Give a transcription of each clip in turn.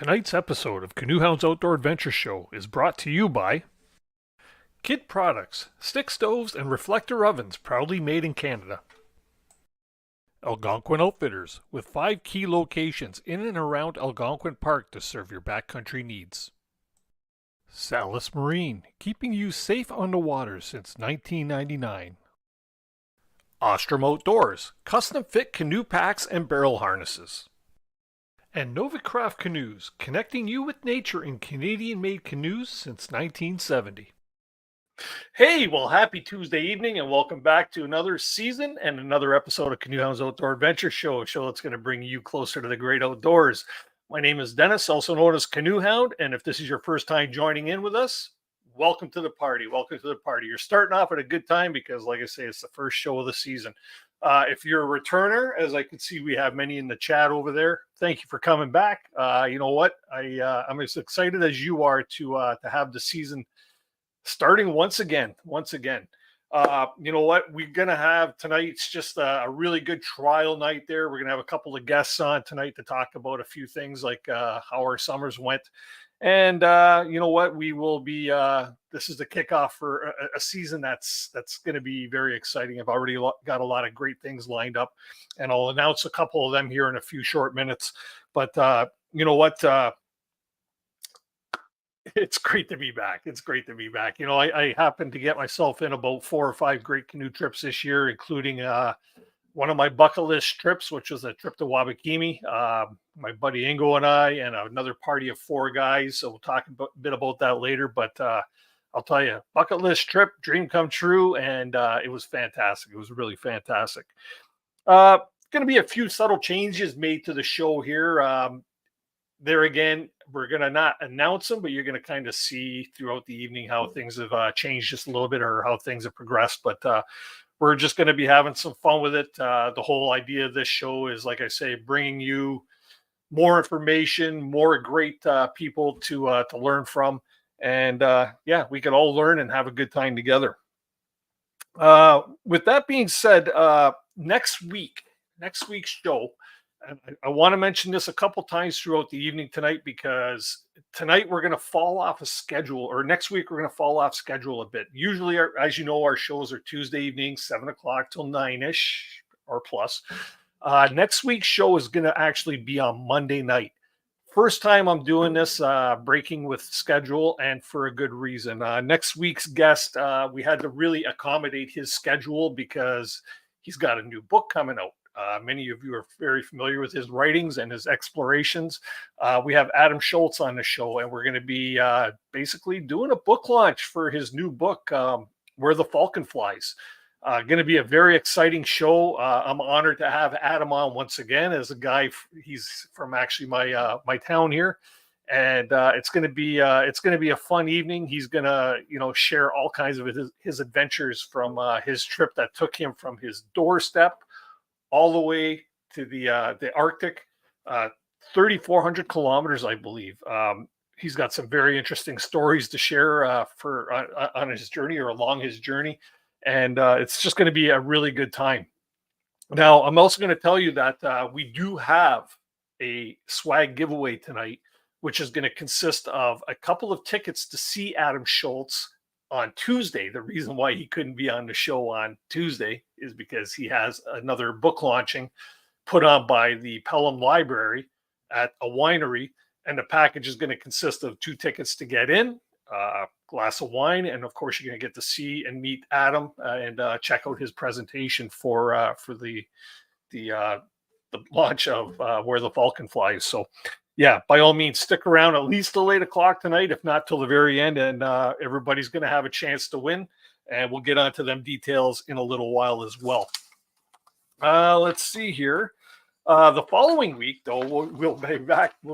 Tonight's episode of CANOEHOUND'S Outdoor Adventure Show is brought to you by Kid Products, stick stoves and reflector ovens proudly made in Canada. Algonquin Outfitters, with 5 key locations in and around Algonquin Park to serve your backcountry needs. Salis Marine, keeping you safe on the water since 1999. Ostrom Outdoors, custom fit canoe packs and barrel harnesses. And Novacraft Canoes, connecting you with nature in Canadian-made canoes since 1970. Hey, well, happy Tuesday evening, and welcome back to another season and another episode of CANOEHOUND'S Outdoor Adventure Show, a show that's going to bring you closer to the great outdoors. My name is Dennis, also known as CanoeHound, and if this is your first time joining in with us, welcome to the party. Welcome to the party. You're starting off at a good time because, like I say, it's the first show of the season. If you're a returner, as I can see, we have many in the chat over there. Thank you for coming back. You know what? I'm as excited as you are to have the season starting once again. You know what? We're going to have tonight's just a really good trial night there. We're going to have a couple of guests on tonight to talk about a few things like how our summers went. And you know what? We will be. This is the kickoff for a season that's going to be very exciting. I've already got a lot of great things lined up, and I'll announce a couple of them here in a few short minutes. But you know what? It's great to be back. It's great to be back. You know, I happened to get myself in about 4 or 5 great canoe trips this year, including one of my bucket list trips, which was a trip to Wabakimi. My buddy Ingo and I, and another party of 4 guys. So we'll talk a bit about that later. But I'll tell you, bucket list trip, dream come true, and it was fantastic. It was really fantastic. Going to be a few subtle changes made to the show here. There again, we're going to not announce them, but you're going to kind of see throughout the evening how things have changed just a little bit or how things have progressed. But we're just going to be having some fun with it. The whole idea of this show is, like I say, bringing you more information, more great people to learn from. And yeah, we can all learn and have a good time together. With that being said, next week's show, and I want to mention this a couple times throughout the evening tonight, because tonight we're going to fall off a schedule, or next week we're going to fall off schedule a bit. Usually, as you know, our shows are Tuesday evenings, 7 o'clock till 9-ish or plus. Next week's show is going to actually be on Monday night. First time I'm doing this, breaking with schedule, and for a good reason. Next week's guest, we had to really accommodate his schedule because he's got a new book coming out. Many of you are very familiar with his writings and his explorations. We have Adam Shoalts on the show, and we're going to be basically doing a book launch for his new book, Where the Falcon Flies. Going to be a very exciting show. I'm honored to have Adam on once again as a guy. He's from actually my town here, and it's going to be a fun evening. He's going to share all kinds of his adventures from his trip that took him from his doorstep all the way to the Arctic, 3,400 kilometers, I believe. He's got some very interesting stories to share on his journey or along his journey. And it's just going to be a really good time. Now, I'm also going to tell you that we do have a swag giveaway tonight, which is going to consist of a couple of tickets to see Adam Shoalts on Tuesday. The reason why he couldn't be on the show on Tuesday is because he has another book launching put on by the Pelham Library at a winery, and the package is going to consist of 2 tickets to get in, a glass of wine, and of course you're going to get to see and meet Adam and check out his presentation for the launch of Where the Falcon Flies. So yeah, by all means, stick around at least till 8 o'clock tonight, if not till the very end, and everybody's going to have a chance to win, and we'll get onto them details in a little while as well. Let's see here. The following week, though, we'll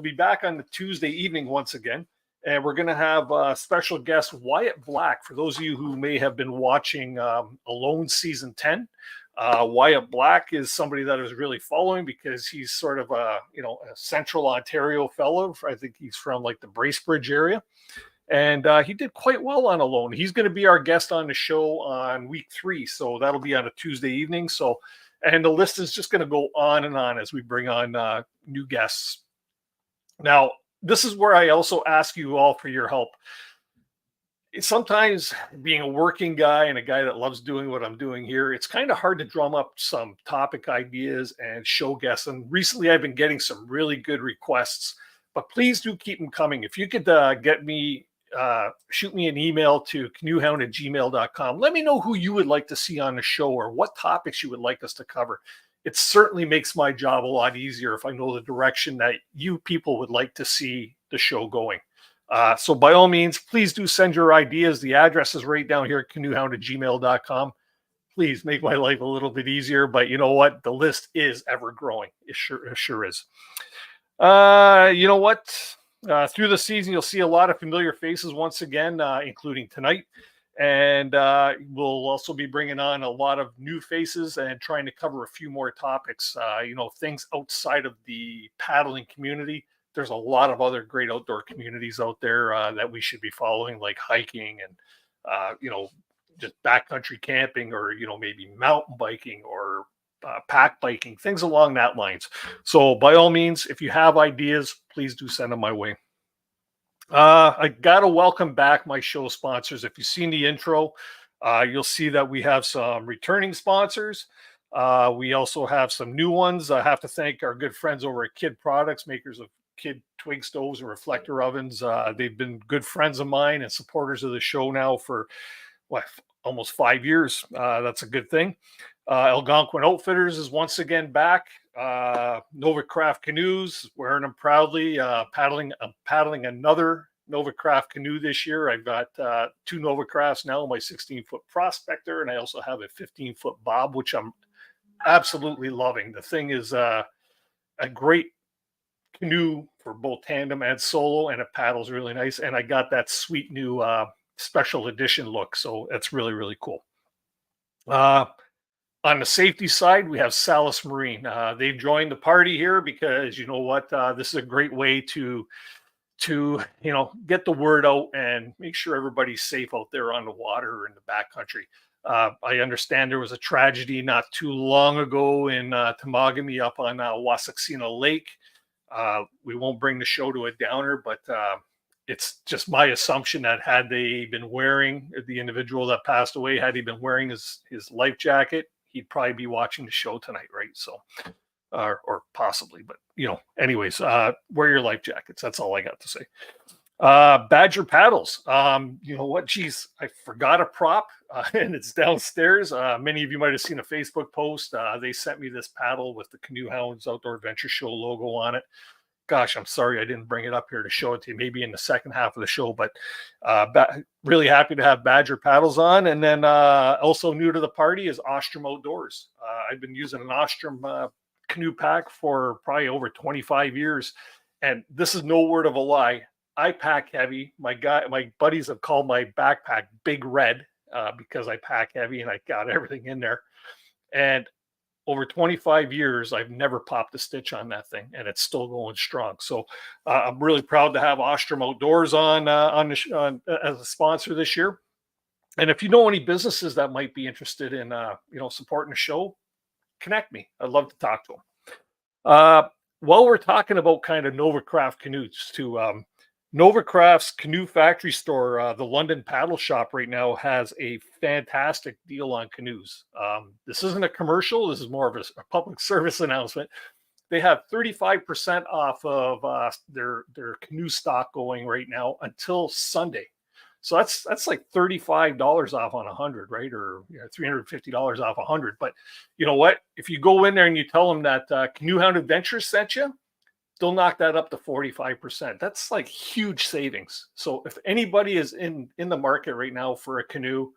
be back on the Tuesday evening once again, and we're going to have special guest Wyatt Black. For those of you who may have been watching Alone Season 10, Wyatt Black is somebody that I was really following because he's sort of a Central Ontario fellow. I think he's from like the Bracebridge area, and he did quite well on Alone. He's going to be our guest on the show on week 3, so that'll be on a Tuesday evening. And the list is just going to go on and on as we bring on new guests. Now, this is where I also ask you all for your help. Sometimes being a working guy and a guy that loves doing what I'm doing here, it's kind of hard to drum up some topic ideas and show guests. And recently I've been getting some really good requests, but please do keep them coming. If you could shoot me an email to canoehound@gmail.com. Let me know who you would like to see on the show or what topics you would like us to cover. It certainly makes my job a lot easier if I know the direction that you people would like to see the show going. So by all means, please do send your ideas. The address is right down here at canoehound@gmail.com. Please make my life a little bit easier. But you know what? The list is ever growing. It sure is. You know what? Through the season, you'll see a lot of familiar faces once again, including tonight. And we'll also be bringing on a lot of new faces and trying to cover a few more topics, things outside of the paddling community. There's a lot of other great outdoor communities out there that we should be following, like hiking and, just backcountry camping or, maybe mountain biking or pack biking, things along that lines. So by all means, if you have ideas, please do send them my way. I got to welcome back my show sponsors. If you've seen the intro, you'll see that we have some returning sponsors. We also have some new ones. I have to thank our good friends over at Kid Products, makers of Kid twig stoves and reflector ovens. They've been good friends of mine and supporters of the show now for almost 5 years. That's a good thing. Algonquin Outfitters is once again back. Novacraft Canoes, wearing them proudly. Paddling another Novacraft canoe this year. I've got 2 Novacrafts now, my 16-foot Prospector, and I also have a 15-foot Bob, which I'm absolutely loving. The thing is a great canoe for both tandem and solo, and it paddles really nice. And I got that sweet new special edition look, so that's really, really cool. On the safety side, we have Salis Marine. They've joined the party here because you know what? This is a great way to get the word out and make sure everybody's safe out there on the water or in the backcountry. I understand there was a tragedy not too long ago in Temagami up on Wasaksina Lake. We won't bring the show to a downer, but it's just my assumption that had they been wearing, the individual that passed away, had he been wearing his life jacket, he'd probably be watching the show tonight, right? So, or possibly, but anyways, wear your life jackets. That's all I got to say. Badger paddles. You know what? Geez, I forgot a prop, and it's downstairs. Many of you might have seen a Facebook post. They sent me this paddle with the Canoe Hounds Outdoor Adventure Show logo on it. Gosh, I'm sorry I didn't bring it up here to show it to you. Maybe in the second half of the show, but really happy to have Badger paddles on. And then also new to the party is Ostrom Outdoors. I've been using an Ostrom canoe pack for probably over 25 years, and this is no word of a lie. I pack heavy. My buddies have called my backpack Big Red because I pack heavy and I got everything in there. And over 25 years, I've never popped a stitch on that thing, and it's still going strong. So I'm really proud to have Ostrom Outdoors on as a sponsor this year. And if you know any businesses that might be interested in supporting the show, connect me. I'd love to talk to them. While we're talking about kind of Novacraft canoes, too. Novacraft's Canoe Factory Store, the London Paddle Shop right now has a fantastic deal on canoes. This isn't a commercial. This is more of a public service announcement. They have 35% off of their canoe stock going right now until Sunday. So that's like $35 off on 100, right? Or $350 off 100. But you know what? If you go in there and you tell them that Canoe Hound Adventures sent you, they'll knock that up to 45%. That's like huge savings. So if anybody is in the market right now for a canoe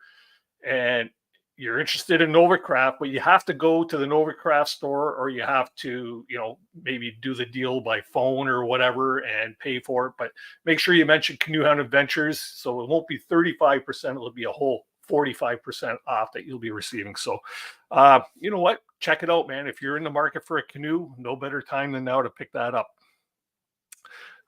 and you're interested in Novacraft, but you have to go to the Novacraft store, or you have to, maybe do the deal by phone or whatever and pay for it. But make sure you mention Canoe Hound Adventures. So it won't be 35%. It'll be a whole 45% off that you'll be receiving. So, you know what? Check it out, man. If you're in the market for a canoe, no better time than now to pick that up.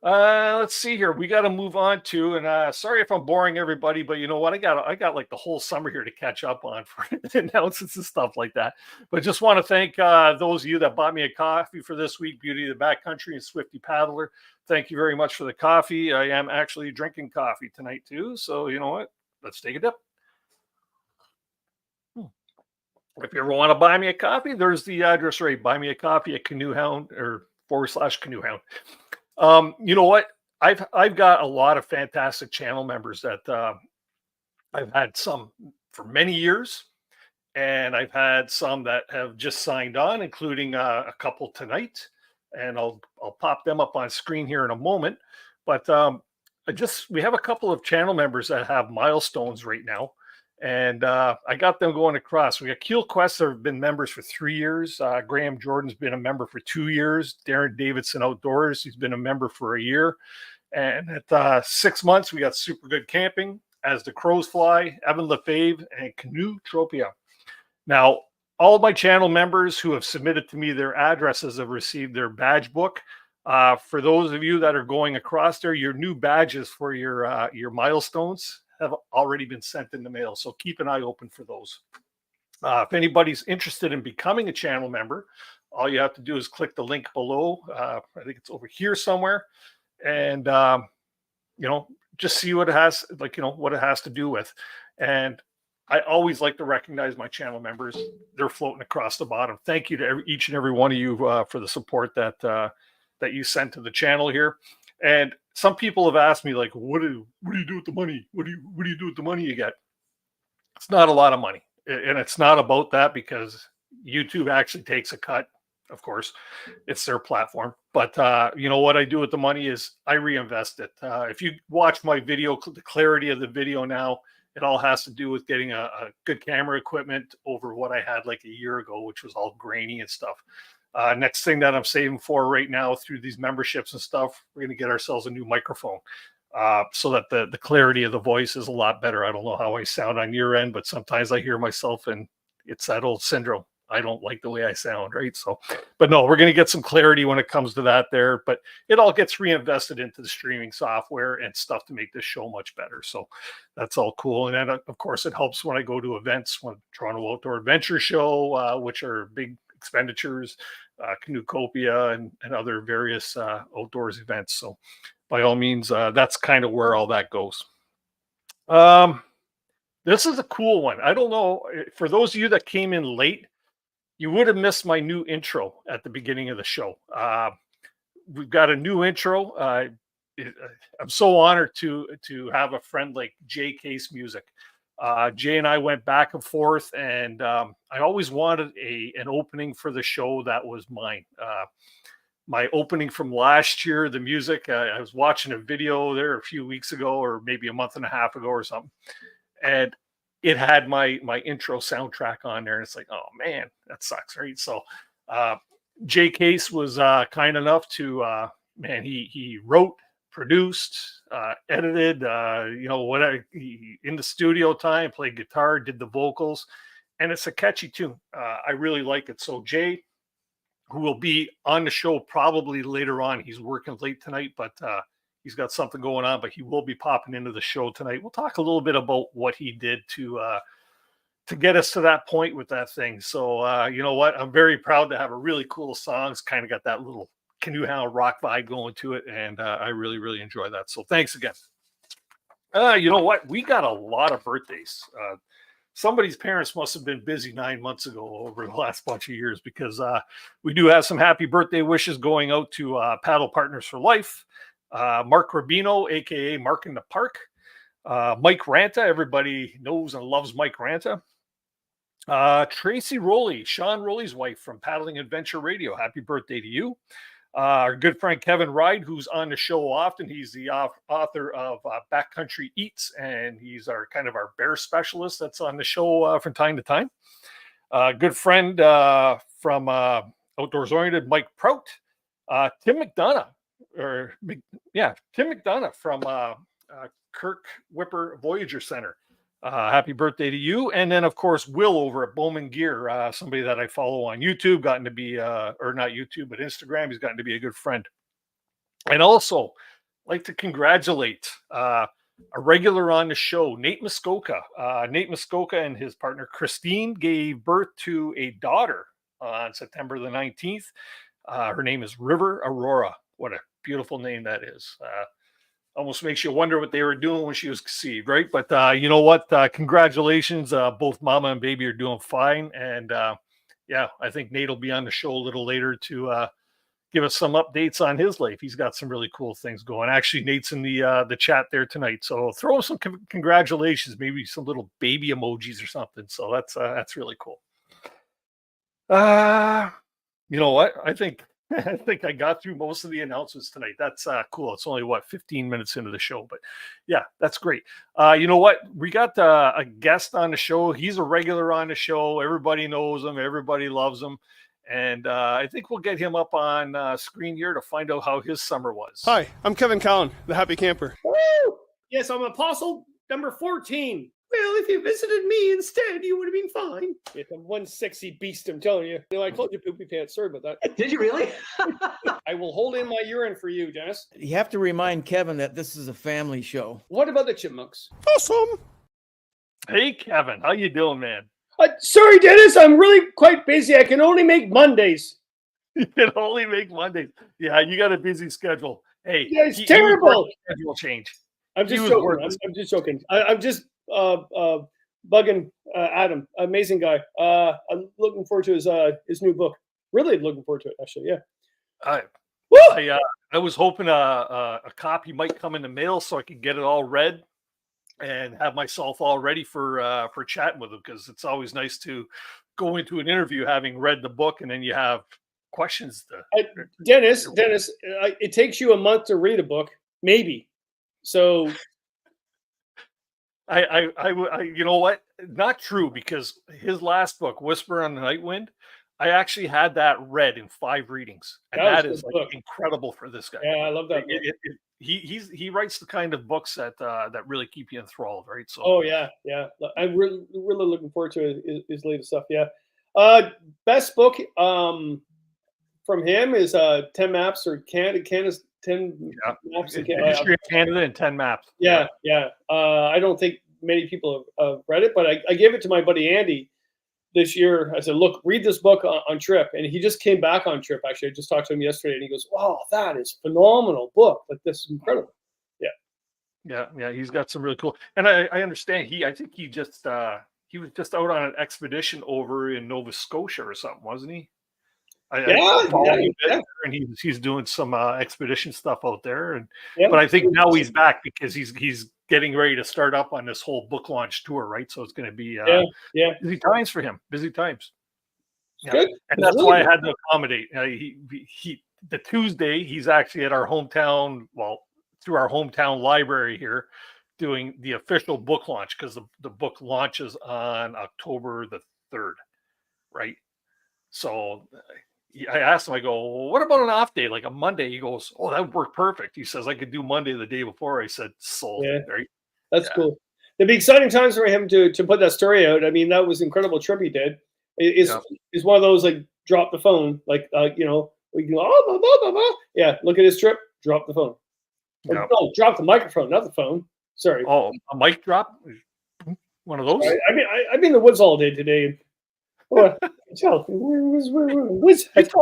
Let's see here. We got to move on to, and sorry if I'm boring everybody, but you know what? I got like the whole summer here to catch up on for announcements and stuff like that. But just want to thank those of you that bought me a coffee for this week, Beauty of the Backcountry and Swifty Paddler. Thank you very much for the coffee. I am actually drinking coffee tonight too. So you know what? Let's take a dip. If you ever want to buy me a coffee, there's the address right. Buy me a coffee at CANOEHOUND or /CANOEHOUND. You know what? I've got a lot of fantastic channel members that I've had some for many years, and I've had some that have just signed on, including a couple tonight. And I'll pop them up on screen here in a moment. But we have a couple of channel members that have milestones right now. And I got them going across. We got Keel Quest that have been members for 3 years. Graham Jordan's been a member for 2 years. Darren Davidson Outdoors, he's been a member for a year. And at 6 months, we got Super Good Camping, As the Crows Fly, Evan Lefebvre, and Canoe Tropia. Now, all of my channel members who have submitted to me their addresses have received their badge book. For those of you that are going across there, your new badges for your milestones have already been sent in the mail. So keep an eye open for those. If anybody's interested in becoming a channel member, all you have to do is click the link below. I think it's over here somewhere. And, just see what it has, what it has to do with. And I always like to recognize my channel members. They're floating across the bottom. Thank you to each and every one of you for the support that you sent to the channel here. And some people have asked me, like, what do you do with the money? What do you do with the money you get? It's not a lot of money. And it's not about that, because YouTube actually takes a cut. Of course, it's their platform. But what I do with the money is I reinvest it. If you watch my video, the clarity of the video now, it all has to do with getting a good camera equipment over what I had like a year ago, which was all grainy and stuff. Next thing that I'm saving for right now through these memberships and stuff, we're going to get ourselves a new microphone so that the clarity of the voice is a lot better. I don't know how I sound on your end, but sometimes I hear myself and it's that old syndrome. I don't like the way I sound, right? So, but no, we're going to get some clarity when it comes to that there, but it all gets reinvested into the streaming software and stuff to make this show much better. So that's all cool. And then of course it helps when I go to events, when Toronto Outdoor Adventure Show, which are big expenditures, Canoecopia and other various outdoors events. So by all means, that's kind of where all that goes. This is a cool one. I don't know, for those of you that came in late, you would have missed my new intro at the beginning of the show. We've got a new intro. I'm so honored to have a friend like Jay Case Music. Jay and I went back and forth, and I always wanted an opening for the show that was mine. My opening from last year, the music, I was watching a video there a few weeks ago, or maybe a month and a half ago or something, and it had my intro soundtrack on there, and it's like, oh man, that sucks, right? So Jay Case was kind enough to he wrote, produced, edited, in the studio time, played guitar, did the vocals, and it's a catchy tune. I really like it. So Jay, who will be on the show probably later on, he's working late tonight, but he's got something going on, but he will be popping into the show tonight. We'll talk a little bit about what he did to get us to that point with that thing. So you know what? I'm very proud to have a really cool song. It's kind of got that little Canoe Hound rock vibe going to it, and I really, really enjoy that. So thanks again. You know what? We got a lot of birthdays. Somebody's parents must have been busy 9 months ago over the last bunch of years, because we do have some happy birthday wishes going out to Paddle Partners for Life. Mark Rubino, aka Mark in the Park, Mike Ranta, everybody knows and loves Mike Ranta. Tracy Rowley, Sean Rowley's wife from Paddling Adventure Radio, happy birthday to you. Our good friend Kevin Ride, who's on the show often, he's the author of Backcountry Eats, and he's our bear specialist that's on the show from time to time. Good friend from Outdoors Oriented, Mike Prout. Tim McDonough from Kirk Whipper Voyager Center. Happy birthday to you. And then, of course, Will over at Bowman Gear, somebody that I follow on YouTube, gotten to be, or not YouTube, but Instagram. He's gotten to be a good friend. And also, like to congratulate a regular on the show, Nate Muskoka. Nate Muskoka and his partner Christine gave birth to a daughter on September the 19th. Her name is River Aurora. What a beautiful name that is. Almost makes you wonder what they were doing when she was conceived, right? But you know what? Congratulations. Both mama and baby are doing fine. And yeah, I think Nate will be on the show a little later to give us some updates on his life. He's got some really cool things going. Actually, Nate's in the chat there tonight. So throw some congratulations, maybe some little baby emojis or something. So that's really cool. You know what? I think I got through most of the announcements tonight. That's cool. It's only 15 minutes into the show, but yeah, that's great. You know what? We got a guest on the show. He's a regular on the show. Everybody knows him. Everybody loves him. And I think we'll get him up on screen here to find out how his summer was. Hi, I'm Kevin Callan, the Happy Camper. Woo! Yes, I'm Apostle number 14. Well, if you visited me instead, you would have been fine. Yes, I'm one sexy beast, I'm telling you. I called you poopy pants. Sorry about that. Did you really? I will hold in my urine for you, Dennis. You have to remind Kevin that this is a family show. What about the chipmunks? Awesome. Hey, Kevin, how you doing, man? Sorry, Dennis, I'm really quite busy. I can only make Mondays. You can only make Mondays. Yeah, you got a busy schedule. Hey, yeah, it's terrible. Schedule change. I'm just joking. I'm just joking. I'm just bugging Adam. Amazing guy. I'm looking forward to his new book. Really looking forward to it, actually. Yeah. I was hoping a copy might come in the mail so I could get it all read and have myself all ready for chatting with him, because it's always nice to go into an interview having read the book and then you have questions. Dennis, it takes you a month to read a book, maybe. So I you know what? Not true, because his last book, Whisper on the Night Wind, I actually had that read in 5 readings, and that is like incredible for this guy. Yeah, I love that. He writes the kind of books that really keep you enthralled, right? So. Oh yeah. I'm really looking forward to his latest stuff. Yeah. Best book from him is 10 Maps or Canada's 10 Maps. History of Canada and 10 Maps. Yeah. I don't think many people have read it, but I gave it to my buddy Andy this year. I said, look, read this book on trip. And he just came back on trip. Actually, I just talked to him yesterday and he goes, wow, that is phenomenal book. Like, this is incredible. Yeah. He's got some really cool. And I understand I think he was just out on an expedition over in Nova Scotia or something, wasn't he? And he's doing some expedition stuff out there. But I think now he's back because he's getting ready to start up on this whole book launch tour, right? So it's going to be busy times for him. Busy times. Yeah. Good. And that's why I had to accommodate. The Tuesday he's actually at our hometown, through our hometown library here, doing the official book launch, because the book launches on October the 3rd, right? So I asked him, I go, well, what about an off day, like a Monday? He goes, oh, that would work perfect. He says, I could do Monday the day before. I said, sold. Yeah. Right? That's cool. There'd be exciting times for him to put that story out. I mean, that was an incredible trip he did. It's one of those, like, drop the phone, like, we can go, blah, blah, blah. Yeah, look at his trip, drop the phone. No, drop the microphone, not the phone. Sorry. Oh, a mic drop? One of those? Sorry. I've been in the woods all day today. You told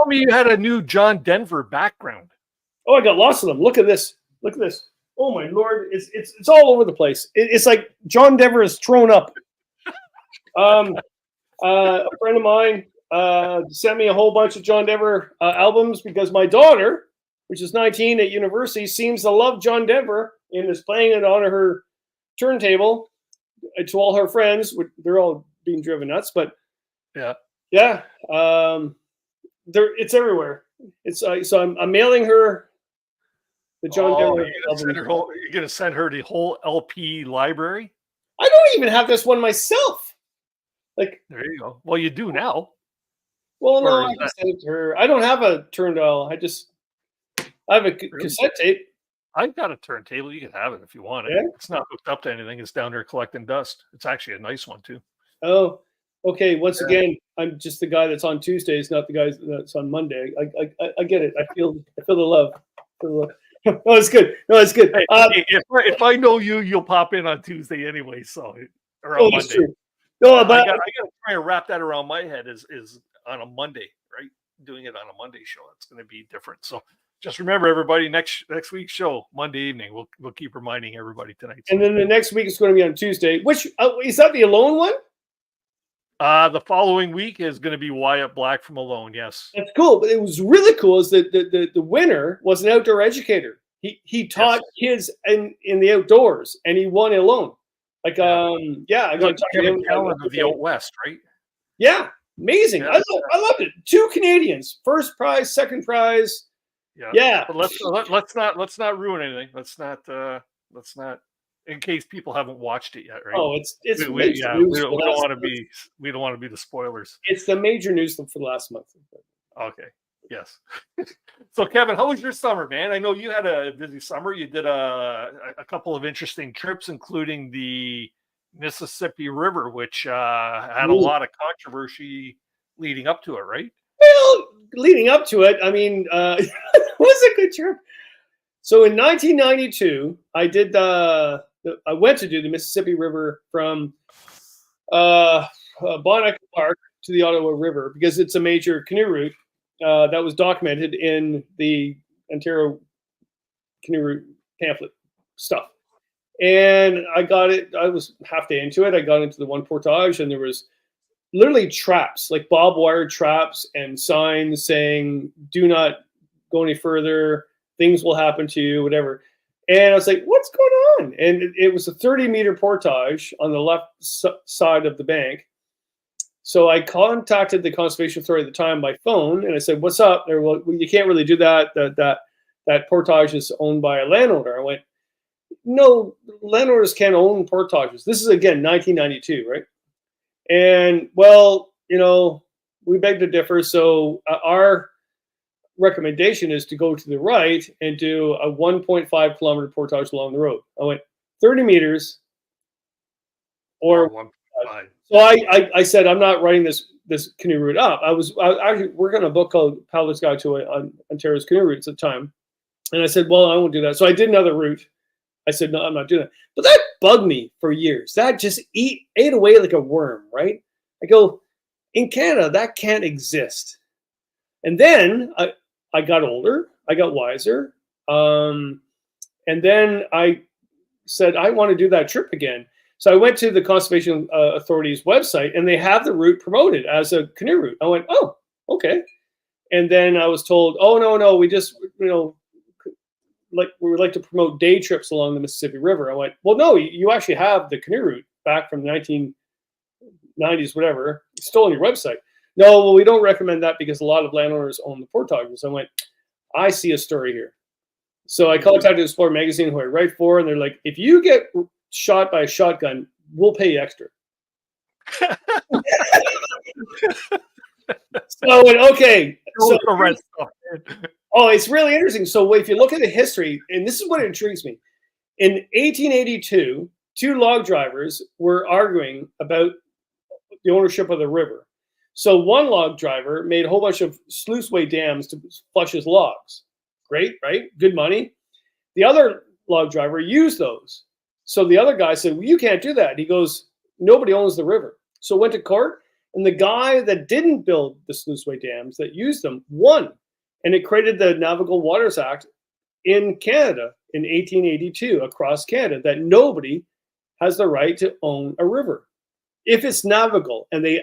me you had a new John Denver background. Oh, I got lost in them. Look at this. Oh my Lord. It's all over the place. It's like John Denver is thrown up. A friend of mine sent me a whole bunch of John Denver albums because my daughter, which is 19 at university, seems to love John Denver and is playing it on her turntable to all her friends. They're all being driven nuts, but yeah. It's everywhere. It's so I'm mailing her the John Denver. You're gonna send her the whole LP library? I don't even have this one myself. Like, there you go. Well, you do now. Well, no, I can send it to her. I don't have a turntable. I have a cassette tape. I've got a turntable. You can have it if you want it. Yeah? It's not hooked up to anything. It's down there collecting dust. It's actually a nice one too. Oh, okay. Once again, I'm just the guy that's on Tuesdays, not the guy that's on Monday. I get it. I feel the love. No, it's good. No, it's good. Hey, if I know you, you'll pop in on Tuesday anyway. So or on That's Monday. true. No, I but got to try and wrap that around my head. Is on a Monday, right? Doing it on a Monday show. It's going to be different. So just remember, everybody, next week's show, Monday evening. We'll keep reminding everybody tonight. and then the next week is going to be on Tuesday. Which is that the Alone one? The following week is going to be Wyatt Black from Alone. Yes, That's cool. But it was really cool is that the winner was an outdoor educator. He taught kids in the outdoors, and he won Alone. Like I got Callan of the Out West, right? Yeah, amazing. Yeah. I loved it. 2 Canadians, first prize, second prize. Yeah. But let's not ruin anything. Let's not. In case people haven't watched it yet, right? Oh, it's we don't want to be the spoilers. It's the major news for the last month. Okay. Yes. So, Kevin, how was your summer, man? I know you had a busy summer. You did a couple of interesting trips, including the Mississippi River, which had a lot of controversy leading up to it, right? Well, leading up to it, I mean, it was a good trip. So in 1992, I went to do the Mississippi River from Bonnet Park to the Ottawa River because it's a major canoe route that was documented in the Ontario canoe route pamphlet stuff. And I got it. I was half day into it. I got into the one portage, and there was literally traps, like barbed wire traps and signs saying, "Do not go any further. Things will happen to you," whatever. And I was like, what's going on? And it was a 30-meter portage on the left side of the bank. So I contacted the Conservation Authority at the time by phone, and I said, what's up? They're, well, you can't really do that. That portage is owned by a landowner. I went, no, landowners can't own portages. This is, again, 1992, right? And, well, we beg to differ. So our recommendation is to go to the right and do a 1.5 kilometer portage along the road. I went 30 meters or 1.5. So I said, I'm not writing this canoe route up. I was actually working on a book called Paddler's Guide to Ontario's Canoe Routes at the time. And I said, well, I won't do that. So I did another route. I said, no, I'm not doing that. But that bugged me for years. That just ate away like a worm, right? I go, in Canada, that can't exist. And then I got older, I got wiser, and then I said, I want to do that trip again. So I went to the Conservation Authority's website, and they have the route promoted as a canoe route. I went, oh, okay. And then I was told, oh, no, we just, we would like to promote day trips along the Mississippi River. I went, well, no, you actually have the canoe route back from the 1990s, whatever. It's still on your website. No, well, we don't recommend that because a lot of landowners own the portages. I went, I see a story here. So I contacted Explore Magazine, who I write for, and they're like, if you get shot by a shotgun, we'll pay you extra. So I went, okay. It's really interesting. So if you look at the history, and this is what intrigues me. In 1882, 2 log drivers were arguing about the ownership of the river. So one log driver made a whole bunch of sluiceway dams to flush his logs. Great, right? Good money. The other log driver used those. So the other guy said, well, you can't do that. He goes, nobody owns the river. So went to court, and the guy that didn't build the sluiceway dams, that used them, won. And it created the Navigable Waters Act in Canada in 1882 across Canada, that nobody has the right to own a river. If it's navigable, and they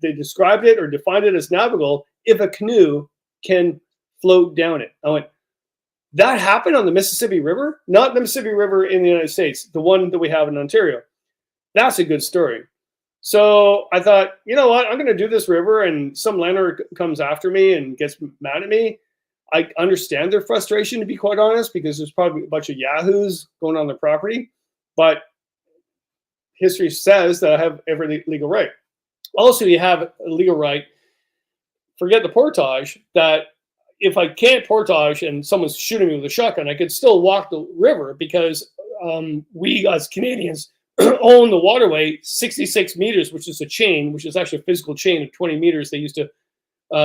described it or defined it as navigable, if a canoe can float down it. I went, that happened on the Mississippi River? Not the Mississippi River in the United States, the one that we have in Ontario. That's a good story. So I thought, you know what? I'm going to do this river, and some landowner comes after me and gets mad at me. I understand their frustration, to be quite honest, because there's probably a bunch of yahoos going on their property. But history says that I have every legal right. Also, you have a legal right, forget the portage, that if I can't portage and someone's shooting me with a shotgun, I could still walk the river because we as Canadians own the waterway 66 meters, which is a chain, which is actually a physical chain of 20 meters. They used to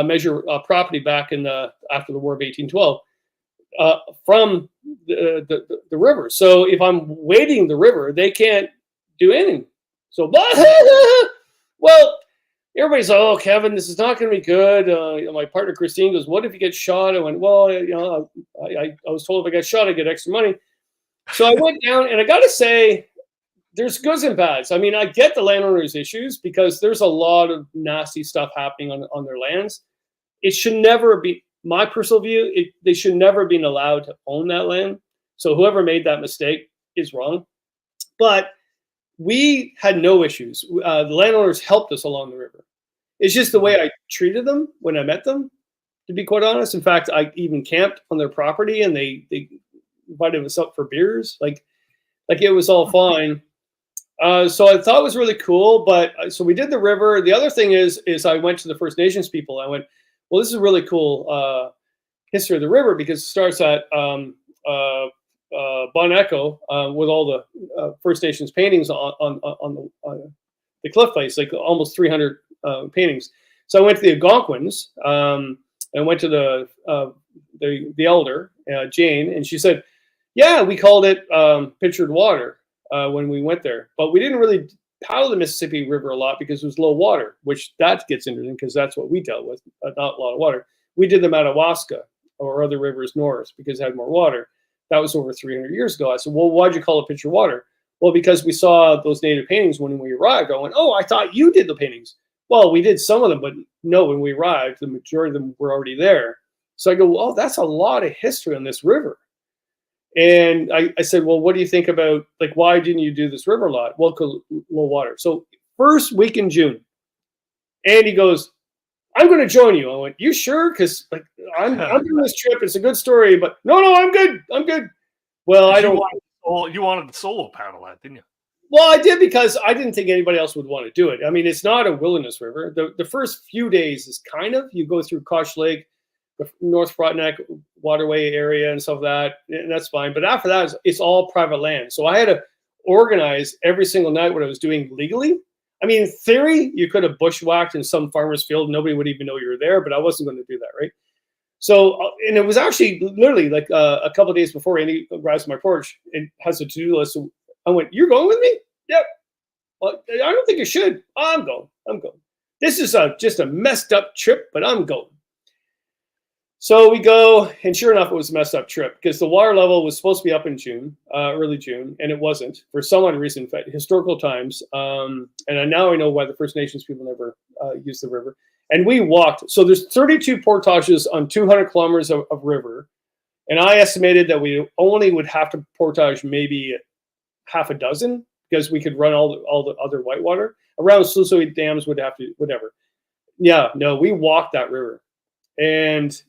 measure property back in after the War of 1812. from the river. So if I'm wading the river, they can't do anything. So, well, everybody's like, oh, Kevin, this is not going to be good. My partner, Christine, goes, what if you get shot? I went, well, I was told if I got shot, I get extra money. So I went down, and I got to say, there's goods and bads. I mean, I get the landowners' issues because there's a lot of nasty stuff happening on their lands. It should never be, my personal view, they should never have been allowed to own that land. So whoever made that mistake is wrong. But we had no issues. The landowners helped us along the river. It's just the way I treated them when I met them, to be quite honest. In fact, I even camped on their property, and they invited us up for beers. Like it was all fine. So I thought it was really cool. But so we did the river. The other thing is I went to the First Nations people. I went, well, this is a really cool history of the river, because it starts at Bon Echo with all the First Nations paintings on the cliff face, like almost 300 paintings. So I went to the Algonquins and went to the elder, Jane, and she said, yeah, we called it Pictured Water when we went there. But we didn't really paddle the Mississippi River a lot because it was low water, which that gets interesting because that's what we dealt with, not a lot of water. We did the Madawaska or other rivers north because it had more water. That was over 300 years ago. I said, well, why'd you call it Pictured Water? Well, because we saw those native paintings when we arrived. I went, oh, I thought you did the paintings. Well, we did some of them, but no, when we arrived, the majority of them were already there. So I go, well, that's a lot of history on this river. And I said, well, what do you think about, like, why didn't you do this river a lot? Well, because low water. So first week in June, Andy goes, I'm going to join you. I went, you sure? Because like I'm doing this trip. It's a good story, but no, I'm good. I'm good. Well, I don't. You wanted the solo paddle that, didn't you? Well, I did because I didn't think anybody else would want to do it. I mean, it's not a wilderness river. The first few days is kind of, you go through Kosh Lake, the North Frontenac waterway area and stuff like that, and that's fine. But after that, it's all private land. So I had to organize every single night what I was doing legally. I mean, in theory, you could have bushwhacked in some farmer's field. Nobody would even know you were there, but I wasn't going to do that, right? So, and it was actually literally like a couple of days before Andy arrives on my porch and has a to-do list. So I went, you're going with me? Yep. Well, I don't think you should. I'm going. This is just a messed up trip, but I'm going. So we go, and sure enough, it was a messed up trip because the water level was supposed to be up in June, early June, and it wasn't for some odd reason, historical times. And now I know why the First Nations people never used the river. And we walked. So there's 32 portages on 200 kilometers of river. And I estimated that we only would have to portage maybe half a dozen because we could run all the other whitewater. Around Sluice dams would have to, whatever. Yeah, no, we walked that river. And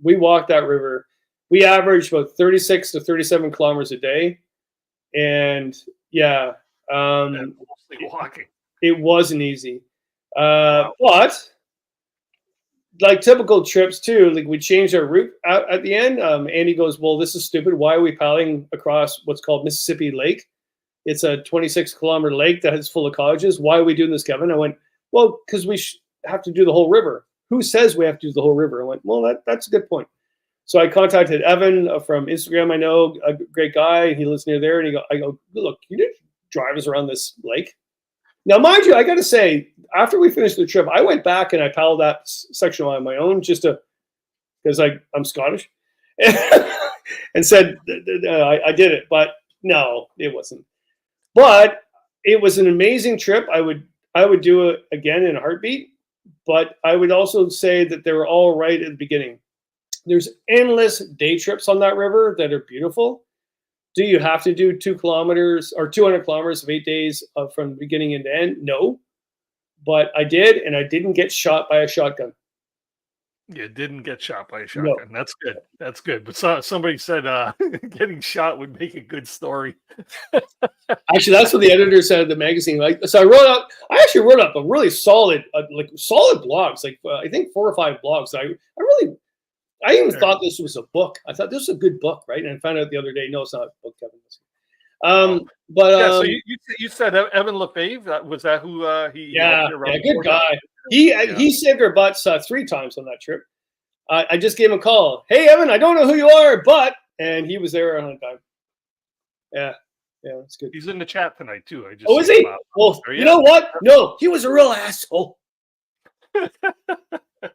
we walked that river. We averaged about 36 to 37 kilometers a day. And yeah, mostly walking. It wasn't easy. But like typical trips too, like we changed our route at the end. Andy goes, well, this is stupid. Why are we paddling across what's called Mississippi Lake? It's a 26-kilometer lake that is full of cottages. Why are we doing this, Kevin? I went, well, because we have to do the whole river. Who says we have to do the whole river? I went, well, that's a good point. So I contacted Evan from Instagram. I know, a great guy. He lives near there. And I go, look, you need to drive us around this lake. Now, mind you, I got to say, after we finished the trip, I went back and I paddled that section on my own just because I'm Scottish and said I did it. But no, it wasn't. But it was an amazing trip. I would do it again in a heartbeat. But I would also say that they were all right at the beginning. There's endless day trips on that river that are beautiful. Do you have to do 2 kilometers or 200 kilometers of 8 days from beginning and end? No. But I did, and I didn't get shot by a shotgun. You didn't get shot by a shotgun. No. That's good. That's good. But somebody said getting shot would make a good story. Actually, that's what the editor said of the magazine. So I actually wrote up a really solid blogs, I think 4 or 5 blogs. I even thought this was a book. I thought this was a good book, right? And I found out the other day, no, it's not a book, Kevin. So you said Evan Lefebvre. Was that who he? Yeah, good guy. He saved our butts 3 times on that trip. I just gave him a call. Hey, Evan, I don't know who you are, but, and he was there on time. Yeah. Yeah, that's good. He's in the chat tonight too. I just Oh, is he? Well, you know what? No, he was a real asshole.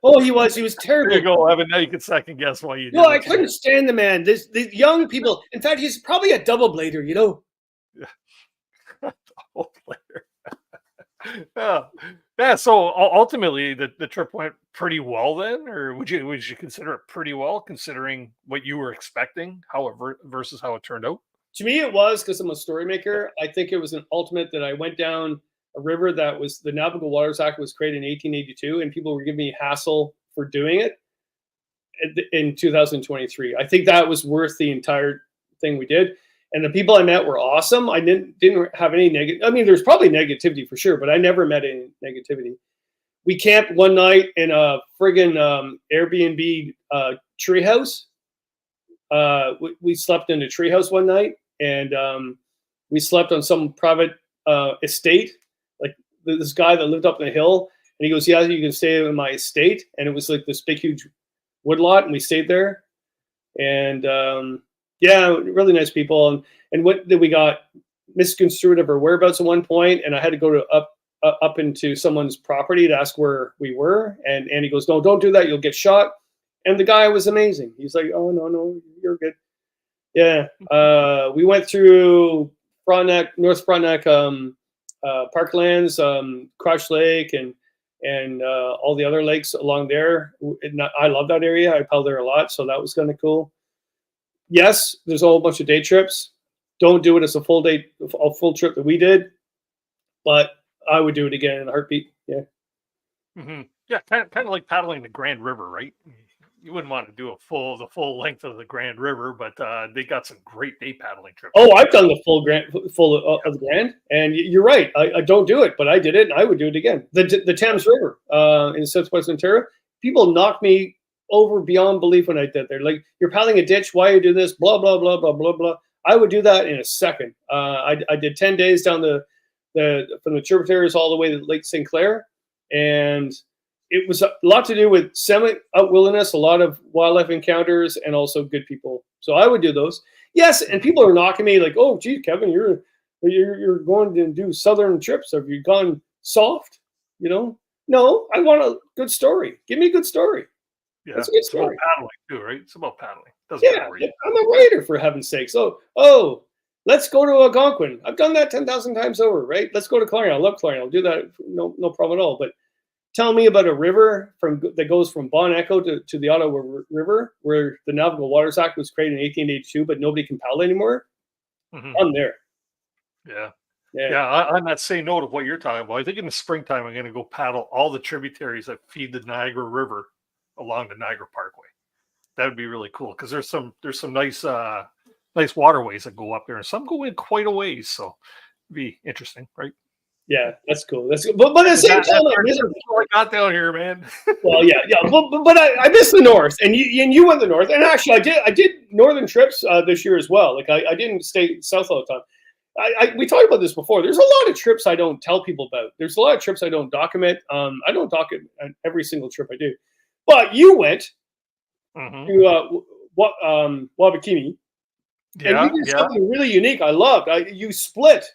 Oh, he was. He was terrible. There you go, Evan. Now you can second guess why you. No, I couldn't stand the man. These young people. In fact, he's probably a double blader. You know. Double blader. Yeah. So ultimately, the trip went pretty well then, or would you consider it pretty well considering what you were expecting, however, versus how it turned out? To me, it was because I'm a story maker. I think it was an ultimate that I went down a river that was the Navigable Waters Act was created in 1882, and people were giving me hassle for doing it in 2023. I think that was worth the entire thing we did. And the people I met were awesome. I didn't have any negative. I mean, there's probably negativity for sure, but I never met any negativity. We camped one night in a friggin' Airbnb treehouse. We slept in a treehouse one night, and we slept on some private estate. Like this guy that lived up in the hill, and he goes, "Yeah, you can stay in my estate." And it was like this big, huge woodlot, and we stayed there. And yeah, really nice people. And what did we got misconstrued of our whereabouts at one point, and I had to go to up into someone's property to ask where we were, and he goes, "No, don't do that. You'll get shot." And the guy was amazing. He's like, "Oh, no, you're good." Yeah. We went through North Frontenac parklands, Crush Lake, and all the other lakes along there. I love that area. I paddled there a lot, so that was kind of cool. Yes, there's a whole bunch of day trips. Don't do it as a full trip that we did, but I would do it again in a heartbeat. Yeah. Mm-hmm. Yeah, kind of like paddling the Grand River, right? You wouldn't want to do the full length of the Grand River, but they got some great day paddling trips. Oh, I've done the full of the Grand, and you're right. I don't do it, but I did it, and I would do it again. The Thames River in Southwest Ontario, people knocked me over beyond belief when I did. They're like, "You're paddling a ditch. Why are you doing this? Blah blah blah blah blah blah." I would do that in a second. I did 10 days down from the tributaries all the way to Lake St. Clair, and it was a lot to do with semi-wilderness, a lot of wildlife encounters, and also good people. So I would do those. Yes, and people are knocking me like, "Oh, gee, Kevin, you're going to do southern trips. Have you gone soft?" You know, no, I want a good story. Give me a good story. Yeah, that's a good story. It's about paddling too, right? It's about paddling. Doesn't matter where I'm a writer, for heaven's sakes. Oh, let's go to Algonquin. I've done that 10,000 times over, right? Let's go to Callan. I love Callan. I'll do that. No problem at all. But tell me about a river that goes from Bon Echo to the Ottawa River, where the Navigable Waters Act was created in 1882, but nobody can paddle anymore. Mm-hmm. I'm there. Yeah. On that same note of what you're talking about, I think in the springtime I'm going to go paddle all the tributaries that feed the Niagara River along the Niagara Parkway. That would be really cool because there's some nice waterways that go up there, and some go in quite a ways. So it'd be interesting, right? Yeah, that's cool. That's cool. But at the same time, I got down here, man. Well, yeah. But I miss the north, and you went the north, and actually I did northern trips this year as well. Like I didn't stay south all the time. We talked about this before. There's a lot of trips I don't tell people about. There's a lot of trips I don't document. I don't document every single trip I do. But you went to Wabakimi, and you did something really unique. I loved. You split.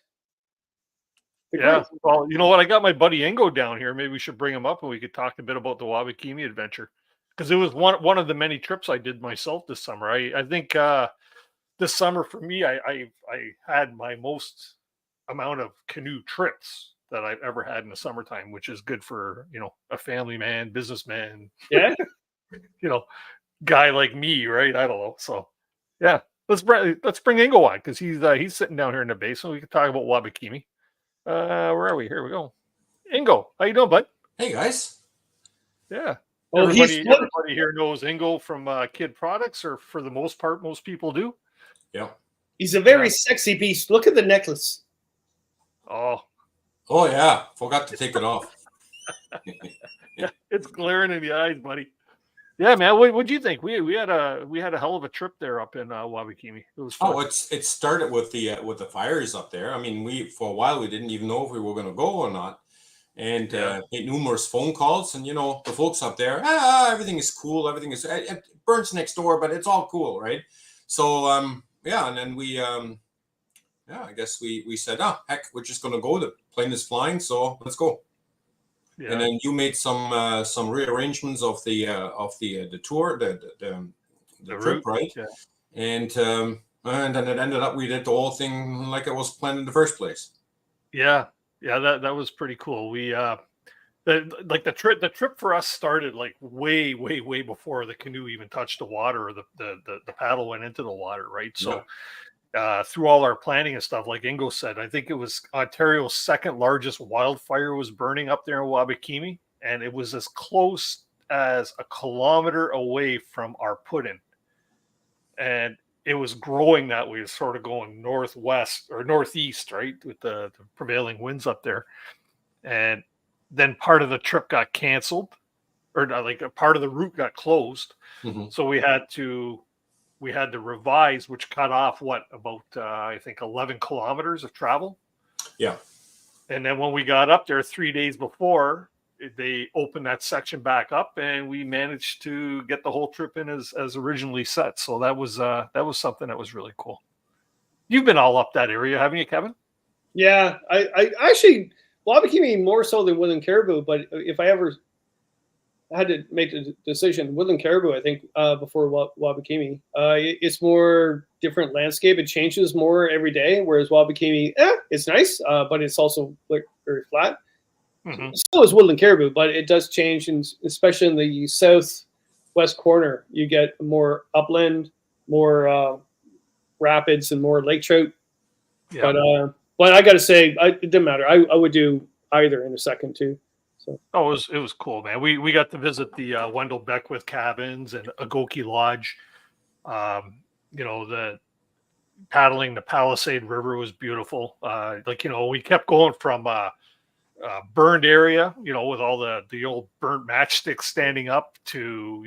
Yeah. Well, you know what? I got my buddy Ingo down here. Maybe we should bring him up and we could talk a bit about the Wabakimi adventure, because it was one of the many trips I did myself this summer. I think this summer for me, I had my most amount of canoe trips that I've ever had in the summertime, which is good for, a family man, businessman, guy like me, right? I don't know. So yeah, let's bring Ingo on, because he's sitting down here in the basement. We can talk about Wabakimi. Where are we? Here we go. Ingo, how you doing, bud? Hey guys. Yeah. Everybody here knows Ingo from Kid Products, or for the most part, most people do. Yeah. He's a very sexy beast. Look at the necklace. Oh yeah. Forgot to take it off. Yeah, it's glaring in the eyes, buddy. Yeah, man. What'd you think? We had a hell of a trip there up in Wabakimi. It was fun. It started with the fires up there. I mean, for a while we didn't even know if we were going to go or not, and made numerous phone calls. And the folks up there, everything is cool. Everything is it burns next door, but it's all cool, right? So and then we I guess we said, heck, we're just gonna go. The plane is flying, so let's go. Yeah. And then you made some rearrangements of the tour, the trip, route, right? Yeah. And then it ended up we did the whole thing like it was planned in the first place. Yeah, that was pretty cool. We the trip for us started like way before the canoe even touched the water, or the paddle went into the water, right? So through all our planning and stuff, like Ingo said, I think it was Ontario's second largest wildfire was burning up there in Wabakimi, and it was as close as a kilometer away from our put-in. And it was growing that way, sort of going northwest or northeast, right, with the prevailing winds up there. And then part of the trip got canceled, or like a part of the route got closed. Mm-hmm. So we had to revise, which cut off about I think 11 kilometers of travel. Yeah. And then when we got up there 3 days before, they opened that section back up, and we managed to get the whole trip in as originally set. So that was something that was really cool. You've been all up that area, haven't you, Kevin? Yeah, I actually Wabakimi more so than Woodland Caribou. But if I ever had to make a decision, Woodland Caribou, I think before Wabakimi, it's more different landscape. It changes more every day, whereas Wabakimi, it's nice, but it's also like very flat. Mm-hmm. So is Woodland Caribou, but it does change, and especially in the southwest corner, you get more upland, more rapids, and more lake trout. Yeah. But I got to say, it didn't matter. I would do either in a second too. So. Oh, it was cool, man. We got to visit the Wendell Beckwith cabins and Agoki Lodge. The paddling the Palisade River was beautiful. We kept going from burned area, with all the old burnt matchsticks standing up, to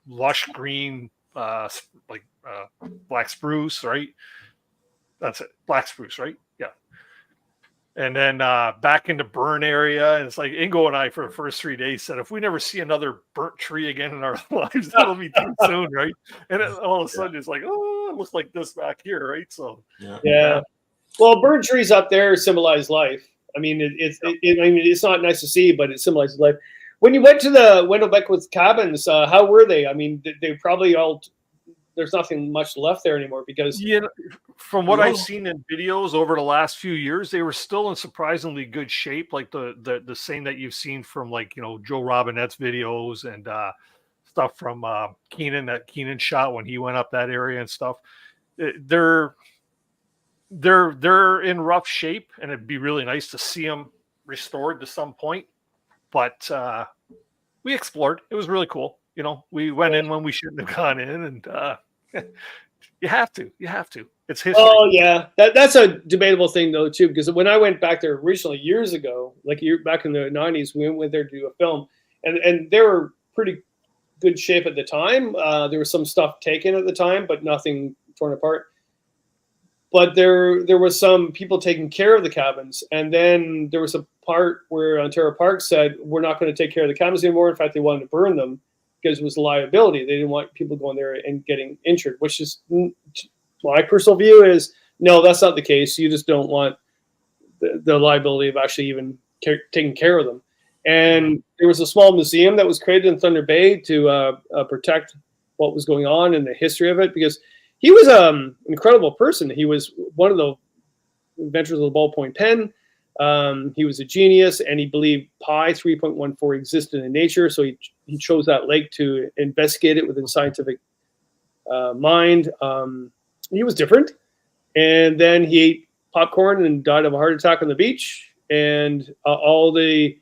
lush green black spruce, right? That's it, black spruce, right? Yeah. And then back into burn area, and it's like Ingo and I for the first 3 days said, if we never see another burnt tree again in our lives, that'll be too soon, right? And all of a sudden it's like, it looks like this back here, right? So yeah. Well, burnt trees up there symbolize life. I mean, it's not nice to see, but it symbolizes life. When you went to the Wendell Beckwith cabins, how were they? I mean, they probably all. There's nothing much left there anymore because. Yeah, from what I've seen in videos over the last few years, they were still in surprisingly good shape, like the same that you've seen from Joe Robinette's videos and stuff from Keenan that Keenan shot when he went up that area and stuff. They're in rough shape, and it'd be really nice to see them restored to some point. But we explored. It was really cool. We went in when we shouldn't have gone in, and you have to. It's history. Oh yeah, that's a debatable thing though too, because when I went back there originally years ago, back in the 90s, we went there to do a film, and they were pretty good shape at the time. There was some stuff taken at the time, but nothing torn apart. But there was some people taking care of the cabins, and then there was a part where Ontario Park said we're not going to take care of the cabins anymore. In fact, they wanted to burn them because it was a liability. They didn't want people going there and getting injured, which is my personal view is no, that's not the case. You just don't want the liability of actually even taking care of them. And there was a small museum that was created in Thunder Bay to protect what was going on and the history of it, because he was an incredible person. He was one of the inventors of the ballpoint pen. He was a genius, and he believed pi 3.14 existed in nature. So he chose that lake to investigate it within scientific mind. He was different. And then he ate popcorn and died of a heart attack on the beach. And all the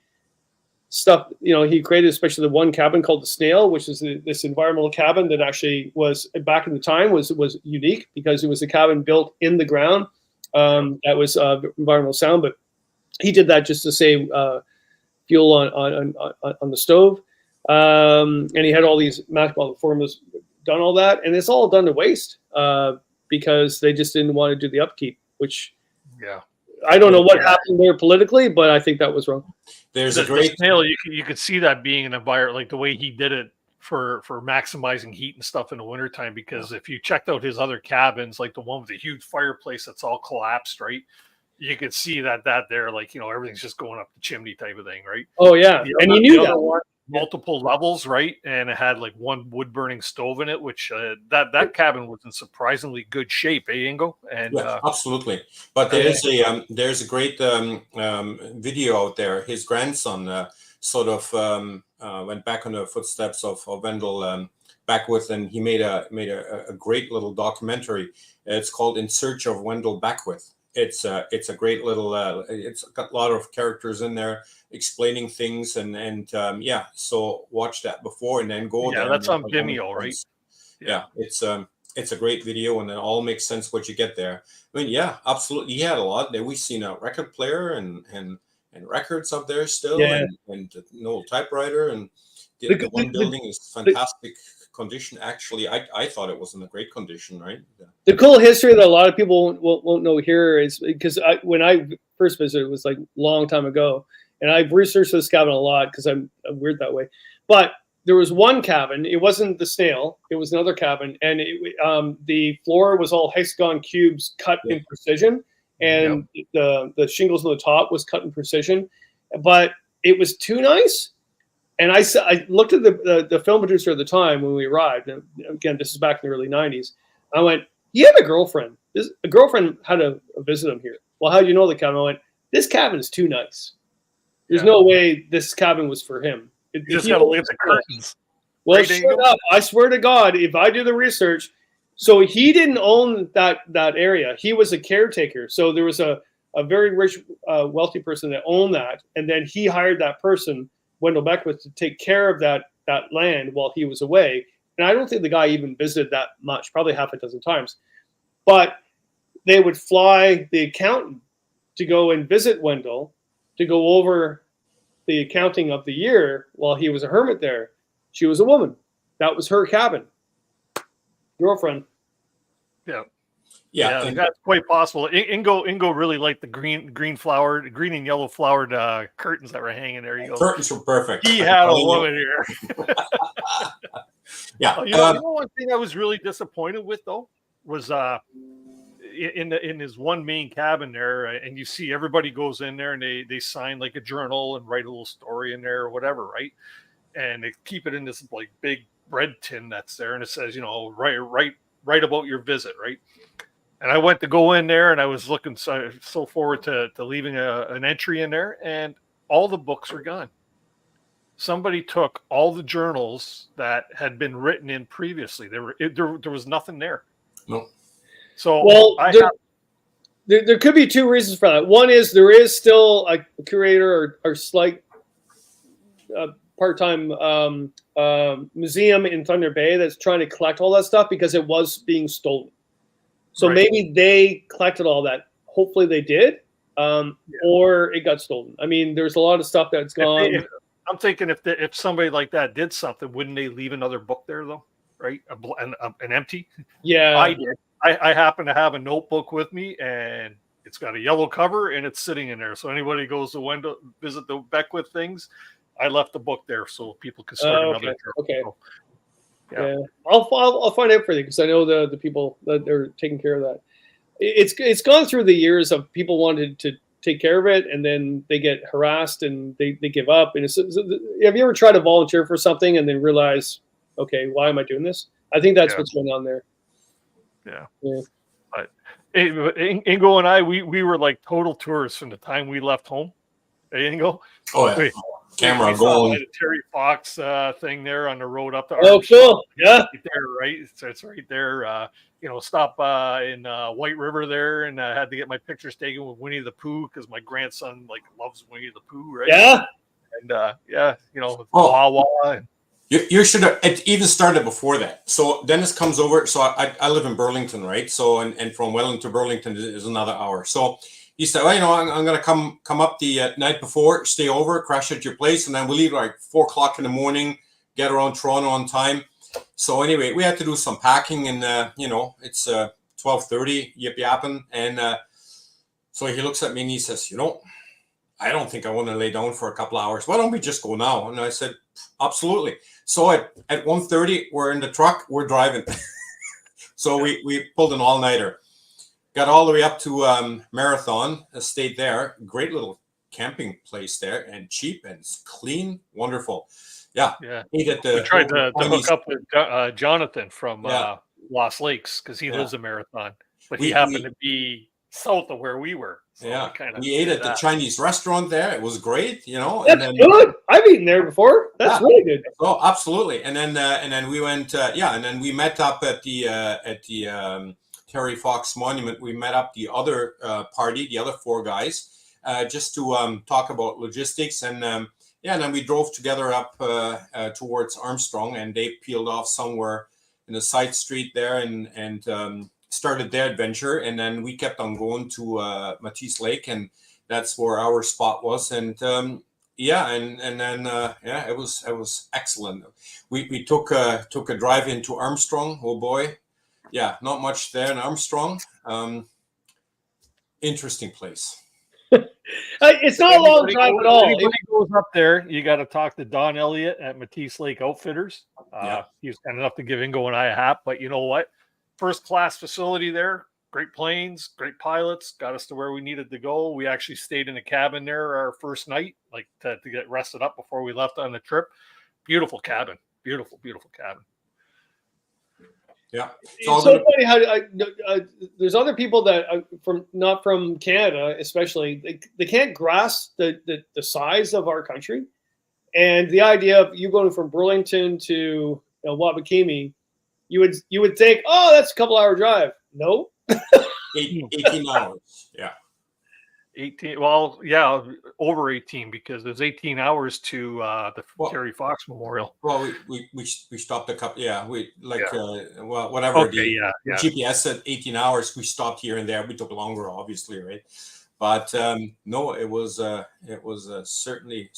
stuff, he created, especially the one cabin called the Snail, which is this environmental cabin that actually was, back in the time, was unique because it was a cabin built in the ground that was environmental sound. But he did that just to save fuel on the stove. And he had all these mathematical formulas done all that. And it's all done to waste because they just didn't want to do the upkeep, which I don't know what happened there politically, but I think that was wrong. There's the, a great the snail. You could see that being an environment, like the way he did it for maximizing heat and stuff in the wintertime. Because if you checked out his other cabins, like the one with the huge fireplace that's all collapsed, right? You could see that there, like, everything's just going up the chimney type of thing, right? Oh yeah, and you knew that one, multiple levels, right? And it had like one wood burning stove in it, which that cabin was in surprisingly good shape, Ingo? And absolutely. But there's a great video out there. His grandson sort of went back on the footsteps of Wendell Beckwith, and he made a great little documentary. It's called In Search of Wendell Beckwith. It's a great little. It's got a lot of characters in there explaining things, and so watch that before and then go. Yeah, that's on Vimeo, right? Yeah, it's a great video, and it all makes sense what you get there. I mean, yeah, absolutely. He had a lot there. We've seen a record player and records up there still, and an old typewriter, and the one building is fantastic condition. Actually, I thought it was in a great condition, right? The cool history that a lot of people won't know here is because when I first visited, it was like a long time ago, and I've researched this cabin a lot because I'm weird that way. But there was one cabin. It wasn't the snail. It was another cabin, and the floor was all hexagon cubes cut in precision, and the shingles on the top was cut in precision, but it was too nice. And I looked at the film producer at the time when we arrived. And again, this is back in the early 90s. I went, "You have a girlfriend. A girlfriend had a visit him here." "Well, how do you know the cabin?" I went, "This cabin is too nice. There's no way this cabin was for him." You just got to look at the curtains. Well, shut up. I swear to God, if I do the research. So he didn't own that area. He was a caretaker. So there was a very rich, wealthy person that owned that. And then he hired that person, Wendell Beckwith, to take care of that land while he was away. And I don't think the guy even visited that much, probably half a dozen times. But they would fly the accountant to go and visit Wendell to go over the accounting of the year while he was a hermit there. She was a woman. That was her cabin. Girlfriend. Yeah, that's quite possible. Ingo really liked the green and yellow flowered curtains that were hanging there. You go, curtains were perfect. He had a woman here. Yeah. You know, one thing I was really disappointed with though was in his one main cabin there, and you see everybody goes in there and they sign like a journal and write a little story in there or whatever, right? And they keep it in this like big bread tin that's there, and it says, write about your visit, right? And I went to go in there, and I was looking so forward to leaving an entry in there, and all the books were gone. Somebody took all the journals that had been written in previously. There was nothing there. No. So there could be two reasons for that. One is there is still a curator or slight part-time museum in Thunder Bay that's trying to collect all that stuff because it was being stolen. So maybe they collected all that. Hopefully they did, or it got stolen. I mean, there's a lot of stuff that's gone. I'm thinking if somebody like that did something, wouldn't they leave another book there though? Right, an empty. Yeah, I did. I happen to have a notebook with me, and it's got a yellow cover, and it's sitting in there. So anybody goes to visit the Beckwith things, I left the book there so people can start another. Okay. So, yeah. I'll find out for you because I know the people that are taking care of that. It's gone through the years of people wanted to take care of it, and then they get harassed and they give up. And have you ever tried to volunteer for something and then realize, okay, why am I doing this? I think that's what's going on there. Yeah. But Ingo and I, we were like total tourists from the time we left home. Hey, Ingo? Oh, yeah. Camera going. The Terry Fox thing there on the road up to cool. Yeah. Right there, right? So it's right there. Stop in White River there, and I had to get my pictures taken with Winnie the Pooh because my grandson loves Winnie the Pooh, right? Yeah. And Wawa. And, you should have. It even started before that. So Dennis comes over. So I live in Burlington, right? So and from Welland to Burlington is another hour. So he said, well, I'm going to come up the night before, stay over, crash at your place, and then we'll leave like 4 o'clock in the morning, get around Toronto on time. So anyway, we had to do some packing, and it's 12:30, yip yapping, and So he looks at me and he says, I don't think I want to lay down for a couple hours. Why don't we just go now? And I said, absolutely. So at 1:30, we're in the truck, we're driving. So we pulled an all-nighter. Got all the way up to Marathon, stayed there. Great little camping place there, and cheap and clean, wonderful. Yeah. We tried to hook up with Jonathan from Lost Lakes because he lives in Marathon, but he happened to be south of where we were. So we ate at the Chinese restaurant there. It was great, That's good. I've eaten there before. That's really good. Oh, absolutely. And then we went, and then we met up at the Terry Fox Monument. We met up the other party, the other 4 guys, just to talk about logistics. And and then we drove together up towards Armstrong, and they peeled off somewhere in a side street there and started their adventure. And then we kept on going to Matisse Lake, and that's where our spot was. And then it was excellent. We took a drive into Armstrong. Oh boy, not much there in Armstrong. Interesting place. It's not a long drive at all. Anybody goes up there, you got to talk to Don Elliott at Matisse Lake Outfitters. He was kind enough to give Ingo and I a hat, but you know what? First class facility there. Great planes, great pilots, got us to where we needed to go. We actually stayed in a cabin there our first night, like to get rested up before we left on the trip. Beautiful cabin, beautiful cabin. Yeah, it's so funny how there's other people that not from Canada, especially they can't grasp the size of our country, and the idea of you going from Burlington to Wabakimi, you would think, oh, that's a couple hour drive. No. 18 hours. Yeah. 18. Well, yeah, over 18 because there's 18 hours to the Terry Fox Memorial. Well, we stopped a couple. Yeah, whatever. Okay, GPS said 18 hours. We stopped here and there. We took longer, obviously, right? But no, it was certainly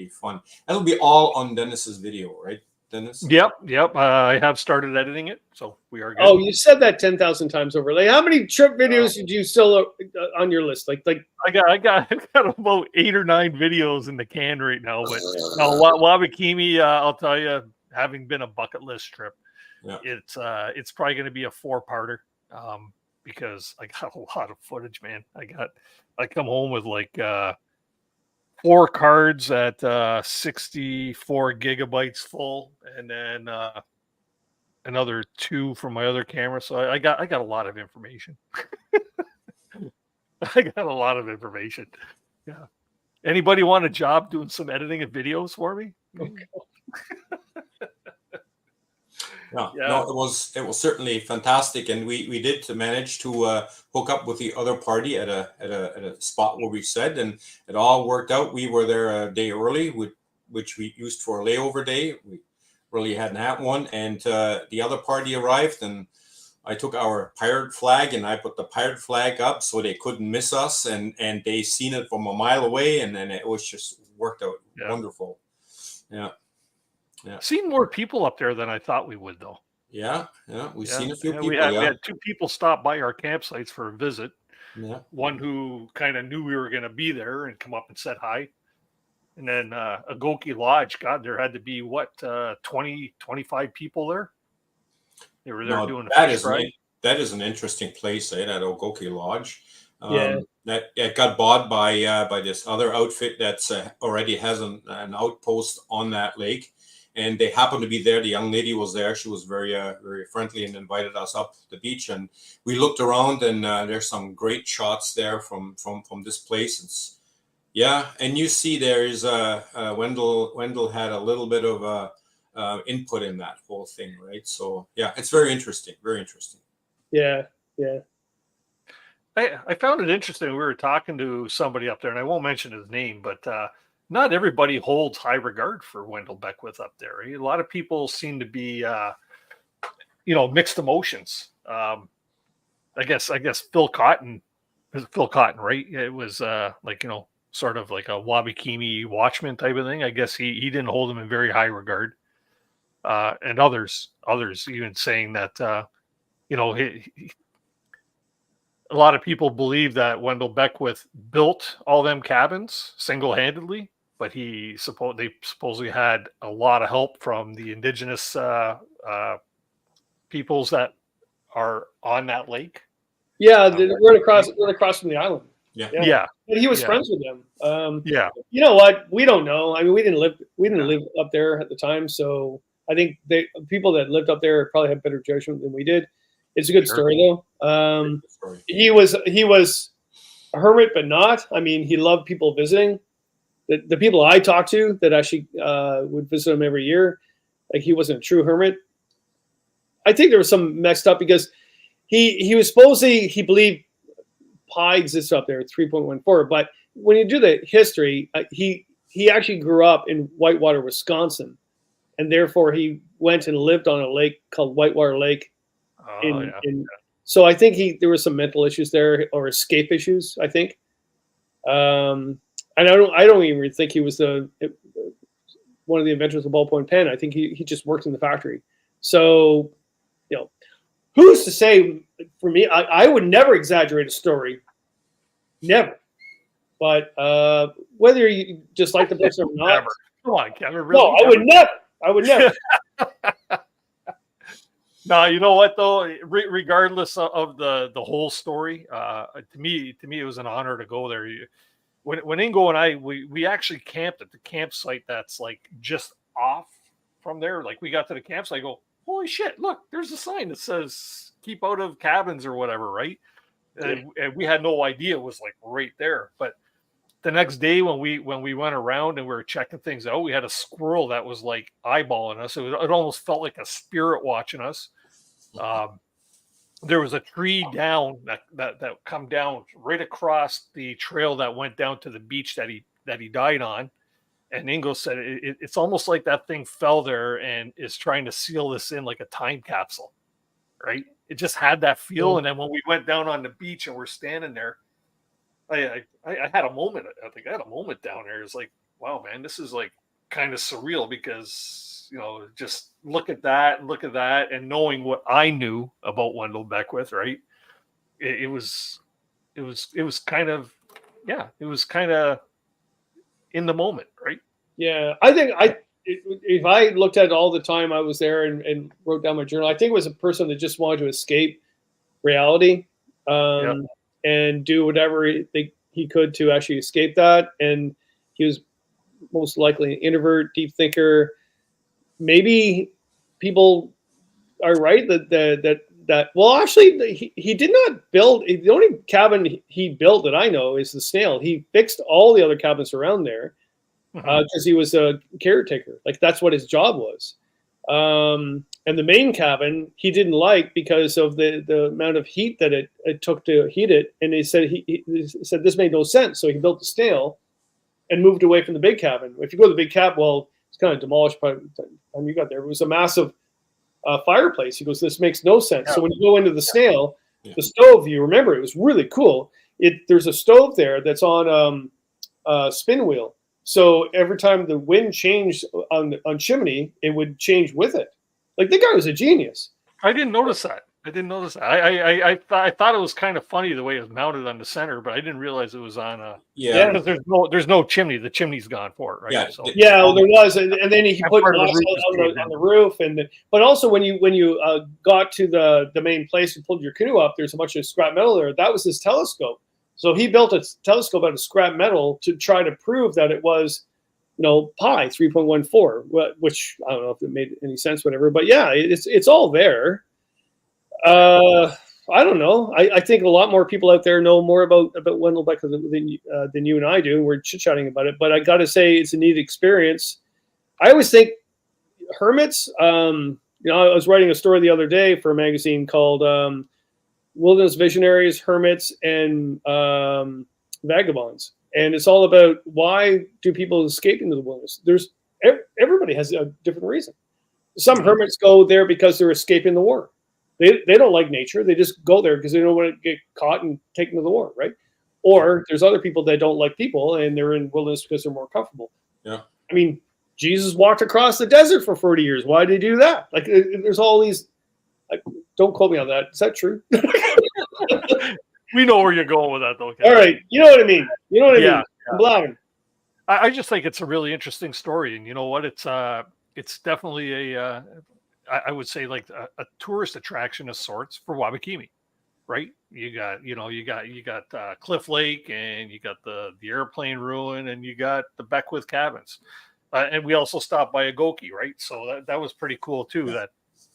fun. That'll be all on Dennis's video, right, Dennis? Yep. I have started editing it, so we are good. Oh, you said that 10,000 times over. Like, how many trip videos did you still on your list? Like I got about 8 or 9 videos in the can right now. But now Wabakimi, I'll tell you, having been a bucket list trip, it's probably going to be a 4-parter because I got a lot of footage, man. I come home with like 4 cards at 64 gigabytes full, and then another 2 from my other camera. So I got a lot of information. I got a lot of information. Yeah. Anybody want a job doing some editing of videos for me? Okay. No, it was certainly fantastic, and we did manage to hook up with the other party at a spot where we said, and it all worked out. We were there a day early, which we used for a layover day. We really hadn't had one, and the other party arrived, and I took our pirate flag and I put the pirate flag up so they couldn't miss us, and they seen it from a mile away, and then it was just worked out wonderful. Yeah. Yeah. Seen more people up there than I thought we would, though. Yeah. We've seen a few people. We had 2 people stop by our campsites for a visit. Yeah. One who kind of knew we were going to be there and come up and said hi. And then Agoki Lodge, God, there had to be 20, 25 people there. They were there doing a fish fry. That is an interesting place, that Agoki Lodge. That got bought by this other outfit that's already has an outpost on that lake. And they happened to be there. The young lady was there. She was very, very friendly and invited us up the beach. And we looked around, and there's some great shots there from this place. And you see there's Wendell had a little bit of input in that whole thing, right? So it's very interesting. Very interesting. Yeah. I found it interesting. We were talking to somebody up there, and I won't mention his name, but not everybody holds high regard for Wendell Beckwith up there. A lot of people seem to be, mixed emotions. I guess Phil Cotton, right? It was sort of like a Wabakimi watchman type of thing. I guess he didn't hold him in very high regard. And others even saying that, a lot of people believe that Wendell Beckwith built all them cabins single-handedly, but they supposedly had a lot of help from the indigenous peoples that are on that lake. Yeah, right across from the island. Yeah. Yeah. And he was Yeah. friends with them. Yeah. You know what? We don't know. I mean, we didn't live up there at the time, so I think people that lived up there probably had better judgment than we did. It's a good Sure. story though. Good story. He was a hermit, but not. I mean, he loved people visiting. The people I talked to that actually would visit him every year, like he wasn't a true hermit. I think there was some messed up because he was supposedly, he believed pi exists up there at 3.14, but when you do the history, he actually grew up in Whitewater, Wisconsin, and therefore he went and lived on a lake called Whitewater Lake. So I think there was some mental issues there or escape issues, I think. And I don't even think he was one of the inventors of the ballpoint pen. I think he just worked in the factory. So, you know, who's to say? For me, I would never exaggerate a story, never. But whether you just like the person or not, Never. Come on, Kevin. Really? No, I would never. I would never. No, you know what though? Regardless of the whole story, to me, it was an honor to go there. When Ingo and I, we actually camped at the campsite that's like just off from there. Like we got to the campsite, I go, holy shit! Look, there's a sign that says "keep out of cabins" or whatever, right? And we had no idea it was like right there. But the next day when we went around and we were checking things out, we had a squirrel that was like eyeballing us. It almost felt like a spirit watching us. There was a tree down that come down right across the trail that went down to the beach that he died on. And Ingo said it's almost like that thing fell there and is trying to seal this in like a time capsule, right? It just had that feel. And then when we went down on the beach and we're standing there, I had a moment. I think I had a moment down there. It's like, wow, man, this is like kind of surreal because, you know, just look at that, and knowing what I knew about Wendell Beckwith, right? It was kind of, yeah, it was kind of in the moment, right? Yeah, I think if I looked at it all the time I was there and wrote down my journal, I think it was a person that just wanted to escape reality and do whatever he could to actually escape that. And he was most likely an introvert, deep thinker. Maybe people are right that well, actually, he did not build. The only cabin he built that I know is the Snail. He fixed all the other cabins around there because he was a caretaker. Like that's what his job was. And the main cabin he didn't like because of the amount of heat that it took to heat it. And he said he said this made no sense. So he built the Snail and moved away from the big cabin. If you go to the big cabin, well, it's kind of demolished by the time you got there. It was a massive fireplace. He goes, this makes no sense. So when you go into the Snail, the stove, you remember, it was really cool. There's a stove there that's on a spin wheel. So every time the wind changed on chimney, it would change with it. Like the guy was a genius. I didn't notice that. I thought it was kind of funny the way it was mounted on the center, but I didn't realize it was on a because there's no chimney. The chimney's gone for it, right? Yeah, so, well, there was, and then he put glass on the roof, but also when you got to the main place and pulled your canoe up, there's a bunch of scrap metal there. That was his telescope. So he built a telescope out of scrap metal to try to prove that it was, pi 3.14, which I don't know if it made any sense, whatever. But yeah, it's all there. I don't know. I think a lot more people out there know more about Wendell Beckwith than you and I do. We're chit-chatting about it, but I got to say it's a neat experience. I always think hermits. I was writing a story the other day for a magazine called Wilderness Visionaries, Hermits, and Vagabonds, and it's all about why do people escape into the wilderness. Everybody has a different reason. Some hermits go there because they're escaping the war. They don't like nature. They just go there because they don't want to get caught and taken to the war, right? Or there's other people that don't like people and they're in wilderness because they're more comfortable. Yeah. I mean, Jesus walked across the desert for 40 years. Why did he do that? Like, there's all these. Don't quote me on that. Is that true? We know where you're going with that, though. Kevin. All right, you know what I mean. You know what I Yeah, mean. I'm blabbing. I just think it's a really interesting story, and you know what? It's definitely I would say like a tourist attraction of sorts for Wabakimi, right? You got Cliff Lake, and you got the airplane ruin, and you got the Beckwith cabins, and we also stopped by Agoki, right? So that was pretty cool too. That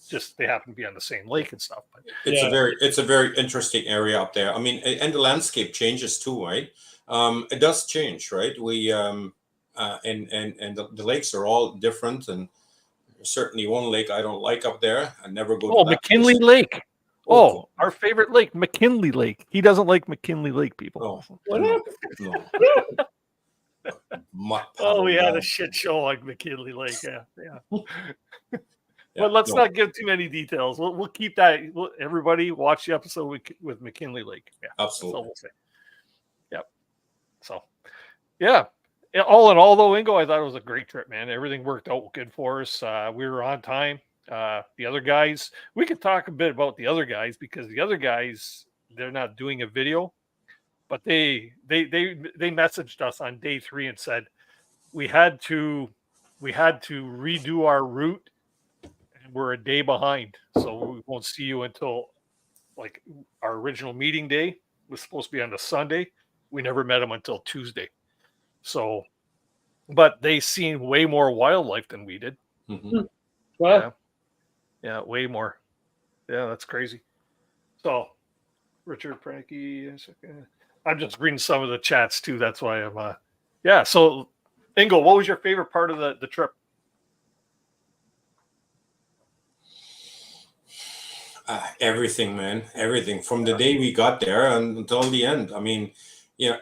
just they happen to be on the same lake and stuff. But It's a very interesting area up there. I mean, and the landscape changes too, right? It does change, right? We and the lakes are all different, and there's certainly one lake I don't like up there. I never go. Oh, to that McKinley place. Lake. Oh, Oh, our favorite lake, McKinley Lake. He doesn't like McKinley Lake, people. No, What no, happened? no. Oh, we had a shit show like McKinley Lake. Yeah. Yeah, But let's no. not give too many details. We'll keep that. Everybody watch the episode with McKinley Lake. Yeah, that's all Absolutely. we'll say. Yep. So, yeah. All in all, though, Ingo, I thought it was a great trip, man. Everything worked out good for us. We were on time. The other guys, we could talk a bit about the other guys because the other guys, they're not doing a video, but they messaged us on day 3 and said we had to redo our route. We're a day behind, so we won't see you until like our original meeting day was supposed to be on the Sunday. We never met them until Tuesday. So, but they seen way more wildlife than we did. Mhm. Well, Yeah, way more. Yeah, that's crazy. So, Richard Frankie, I'm just reading some of the chats too. That's why I'm. Yeah. So, Ingo, what was your favorite part of the trip? Everything, man, everything from the day we got there until the end. I mean,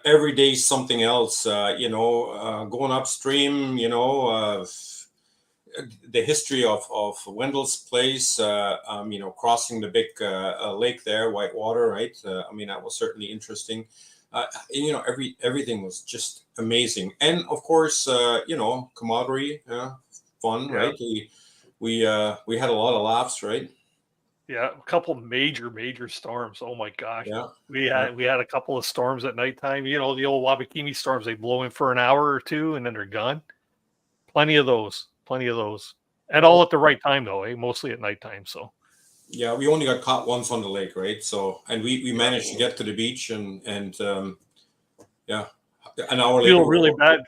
every day something else. Going upstream. The history of Wendell's place. Crossing the big lake there, Whitewater, right? I mean, that was certainly interesting. Everything was just amazing, and of course, camaraderie, fun, Yeah. right? We had a lot of laughs, right? Yeah, a couple major storms. Oh my gosh. Yeah. We had a couple of storms at nighttime. The old Wabakimi storms, they blow in for an hour or two and then they're gone. Plenty of those. And all at the right time though, mostly at nighttime. So Yeah, we only got caught once on the lake, right? So, and we managed to get to the beach and yeah, an hour later. feel really bad.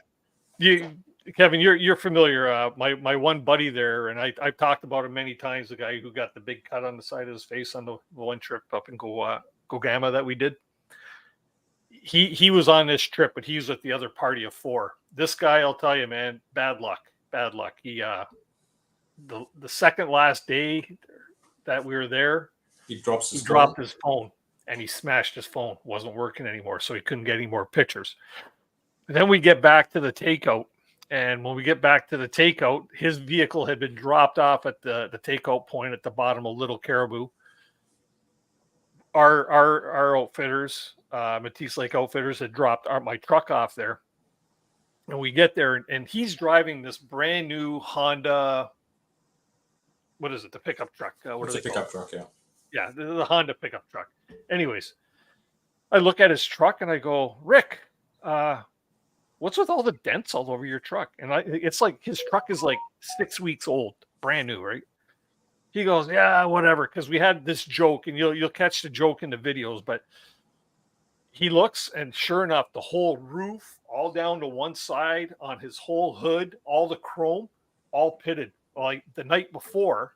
Kevin, you're familiar. My one buddy there, and I've talked about him many times. The guy who got the big cut on the side of his face on the one trip up in Gogama that we did. He was on this trip, but he was with the other party of 4. This guy, I'll tell you, man, bad luck. He the second last day that we were there, he dropped his phone and he smashed his phone. Wasn't working anymore, so he couldn't get any more pictures. And then we get back to the takeout. And when we get back to the takeout, his vehicle had been dropped off at the takeout point at the bottom of Little Caribou. Our outfitters, Matisse Lake Outfitters, had dropped my truck off there. And we get there, and he's driving this brand new Honda. What is it? The pickup truck. It's a pickup truck, yeah. Yeah, the Honda pickup truck. Anyways, I look at his truck and I go, Rick, what's with all the dents all over your truck? And it's like his truck is like 6 weeks old, brand new, right? He goes, yeah, whatever. Because we had this joke, and you'll catch the joke in the videos, but he looks, and sure enough, the whole roof, all down to one side on his whole hood, all the chrome, all pitted. Like the night before,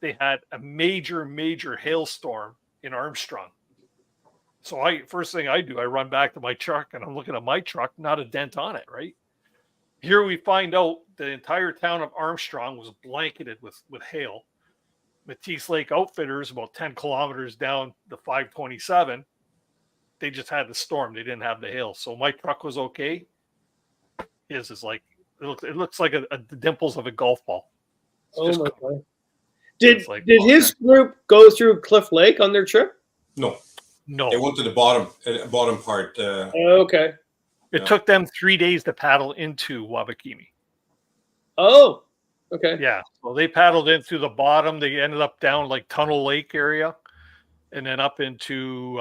they had a major hailstorm in Armstrong. So first thing I do, I run back to my truck and I'm looking at my truck, not a dent on it, right? Here we find out the entire town of Armstrong was blanketed with hail. Matisse Lake Outfitters, about 10 kilometers down the 527, they just had the storm. They didn't have the hail. So my truck was okay. His is like, it looks like the dimples of a golf ball. oh my God. Did okay. his group go through Cliff Lake on their trip? No, No. they went to the bottom part. Okay. It took them 3 days to paddle into Wabakimi. Oh, okay. Yeah. So they paddled in through the bottom. They ended up down like Tunnel Lake area and then up into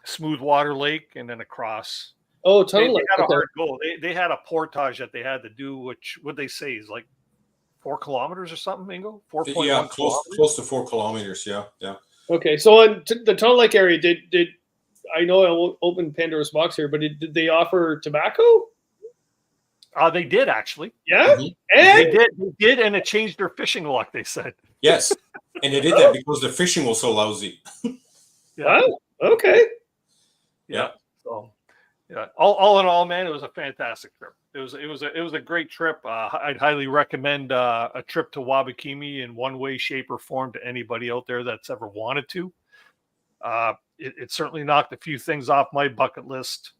Smooth Water Lake, and then across. Oh, They totally. had a Okay. hard goal. They had a portage that they had to do, which what they say is like 4 kilometers or something, Ingo? 4.1 Yeah, kilometers. close to 4 kilometers. Yeah. Okay. So on the Tunnel Lake area, did I know I won't open Pandora's box here, but did they offer tobacco? They did actually. Yeah. Mhm. And They did, and it changed their fishing luck. They said. Yes, and they did that because the fishing was so lousy. Yeah. wow. Okay. Yeah. So, yeah. All in all, man, it was a fantastic trip. It was a great trip. I'd highly recommend a trip to Wabakimi in one way, shape, or form to anybody out there that's ever wanted to. It certainly knocked a few things off my bucket list.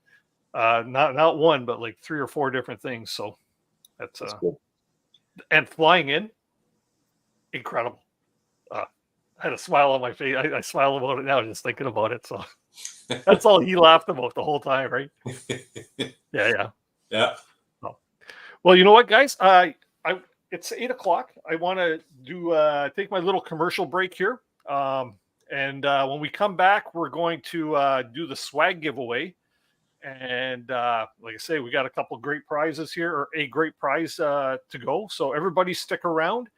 Not one, but like 3 or 4 different things. So that's Cool. and flying in, incredible. I had a smile on my face. I smile about it now just thinking about it. So that's all he laughed about the whole time, right? Yeah. Yeah. Well, you know what, guys? It's 8 o'clock. I want to do take my little commercial break here. And when we come back, we're going to do the swag giveaway. And like I say, we got a couple great prizes here, or a great prize to go. So everybody stick around,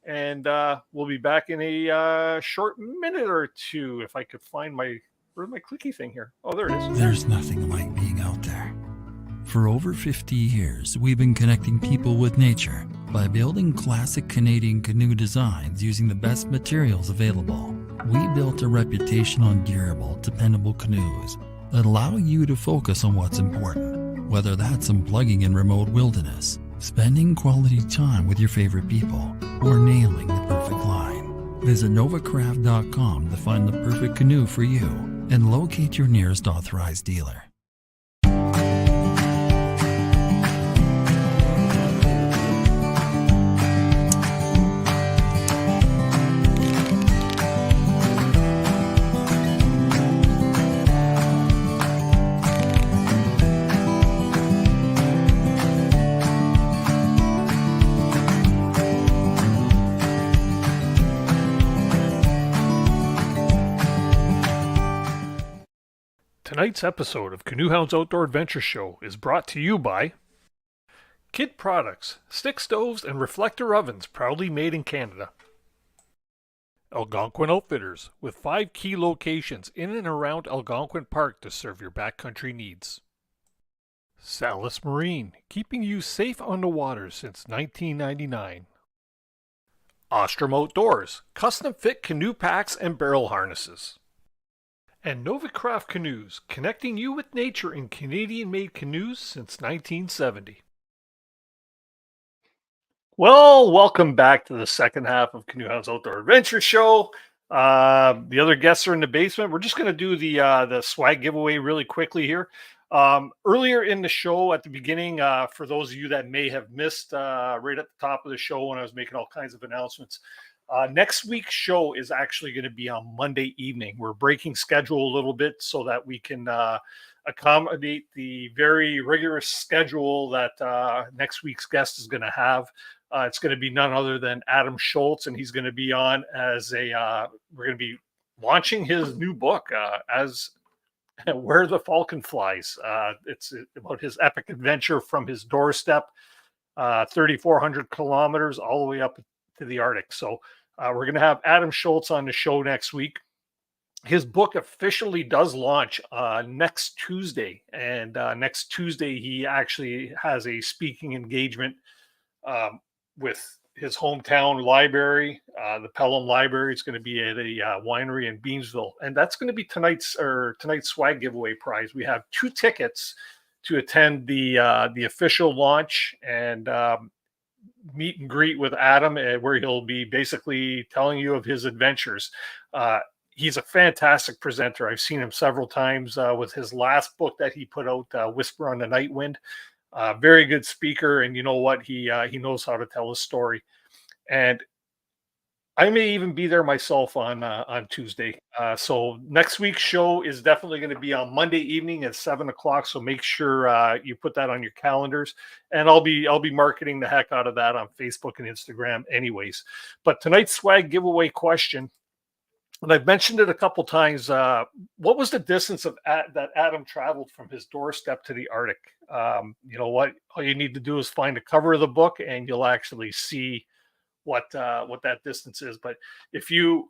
and we'll be back in a short minute or two. If I could find where's my clicky thing here? Oh, there it is. There's nothing like being out there. For over 50 years, we've been connecting people with nature by building classic Canadian canoe designs using the best materials available. We built a reputation on durable, dependable canoes that allow you to focus on what's important, whether that's unplugging in remote wilderness, spending quality time with your favorite people, or nailing the perfect line. Visit novacraft.com to find the perfect canoe for you and locate your nearest authorized dealer. Tonight's episode of CANOEHOUND'S Outdoor Adventure Show is brought to you by Kid Products, stick stoves and reflector ovens proudly made in Canada. Algonquin Outfitters, with 5 key locations in and around Algonquin Park to serve your backcountry needs. Salis Marine, keeping you safe on the water since 1999. Ostrom Outdoors, custom fit canoe packs and barrel harnesses. And Novacraft Canoes, connecting you with nature in Canadian-made canoes since 1970. Well, welcome back to the second half of CANOEHOUND'S Outdoor Adventure Show. The other guests are in the basement. We're just going to do the swag giveaway really quickly here. Earlier in the show, at the beginning, for those of you that may have missed, right at the top of the show when I was making all kinds of announcements, next week's show is actually going to be on Monday evening. We're breaking schedule a little bit so that we can accommodate the very rigorous schedule that next week's guest is going to have. It's going to be none other than Adam Shoalts, and he's going to be on as we're going to be launching his new book, as Where the Falcon Flies. It's about his epic adventure from his doorstep, 3,400 kilometers all the way up to the Arctic. So we're going to have Adam Shoalts on the show next week. His book officially does launch next Tuesday. And next Tuesday, he actually has a speaking engagement with his hometown library, the Pelham Library. It's going to be at a winery in Beamsville. And that's going to be tonight's swag giveaway prize. We have 2 tickets to attend the official launch and meet and greet with Adam, where he'll be basically telling you of his adventures. He's a fantastic presenter. I've seen him several times with his last book that he put out, Whisper on the Night Wind. Very good speaker, and you know what? He knows how to tell a story. And I may even be there myself on Tuesday. So next week's show is definitely going to be on Monday evening at 7 o'clock. So make sure you put that on your calendars. And I'll be marketing the heck out of that on Facebook and Instagram anyways. But tonight's swag giveaway question and I've mentioned it a couple times. What was the distance of that Adam traveled from his doorstep to the Arctic? You know what? All you need to do is find the cover of the book, and you'll actually see what that distance is. But if you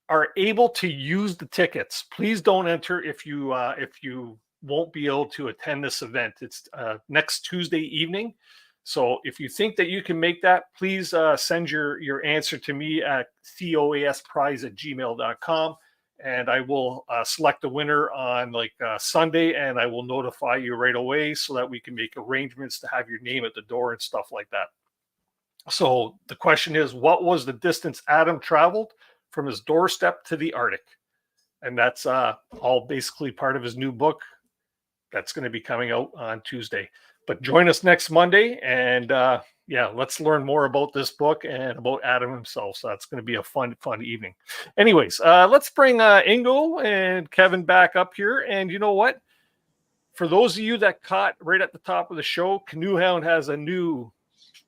are able to use the tickets, please don't enter if you won't be able to attend this event. It's next Tuesday evening. So if you think that you can make that, please send your answer to me at coasprize@gmail.com, and I will select a winner on Sunday, and I will notify you right away so that we can make arrangements to have your name at the door and stuff like that. So the question is, what was the distance Adam traveled from his doorstep to the Arctic? And that's all basically part of his new book that's going to be coming out on Tuesday. But join us next Monday, and let's learn more about this book and about Adam himself. So that's going to be a fun evening. Anyways, let's bring Ingo and Kevin back up here. And you know what? For those of you that caught right at the top of the show, Canoe Hound has a new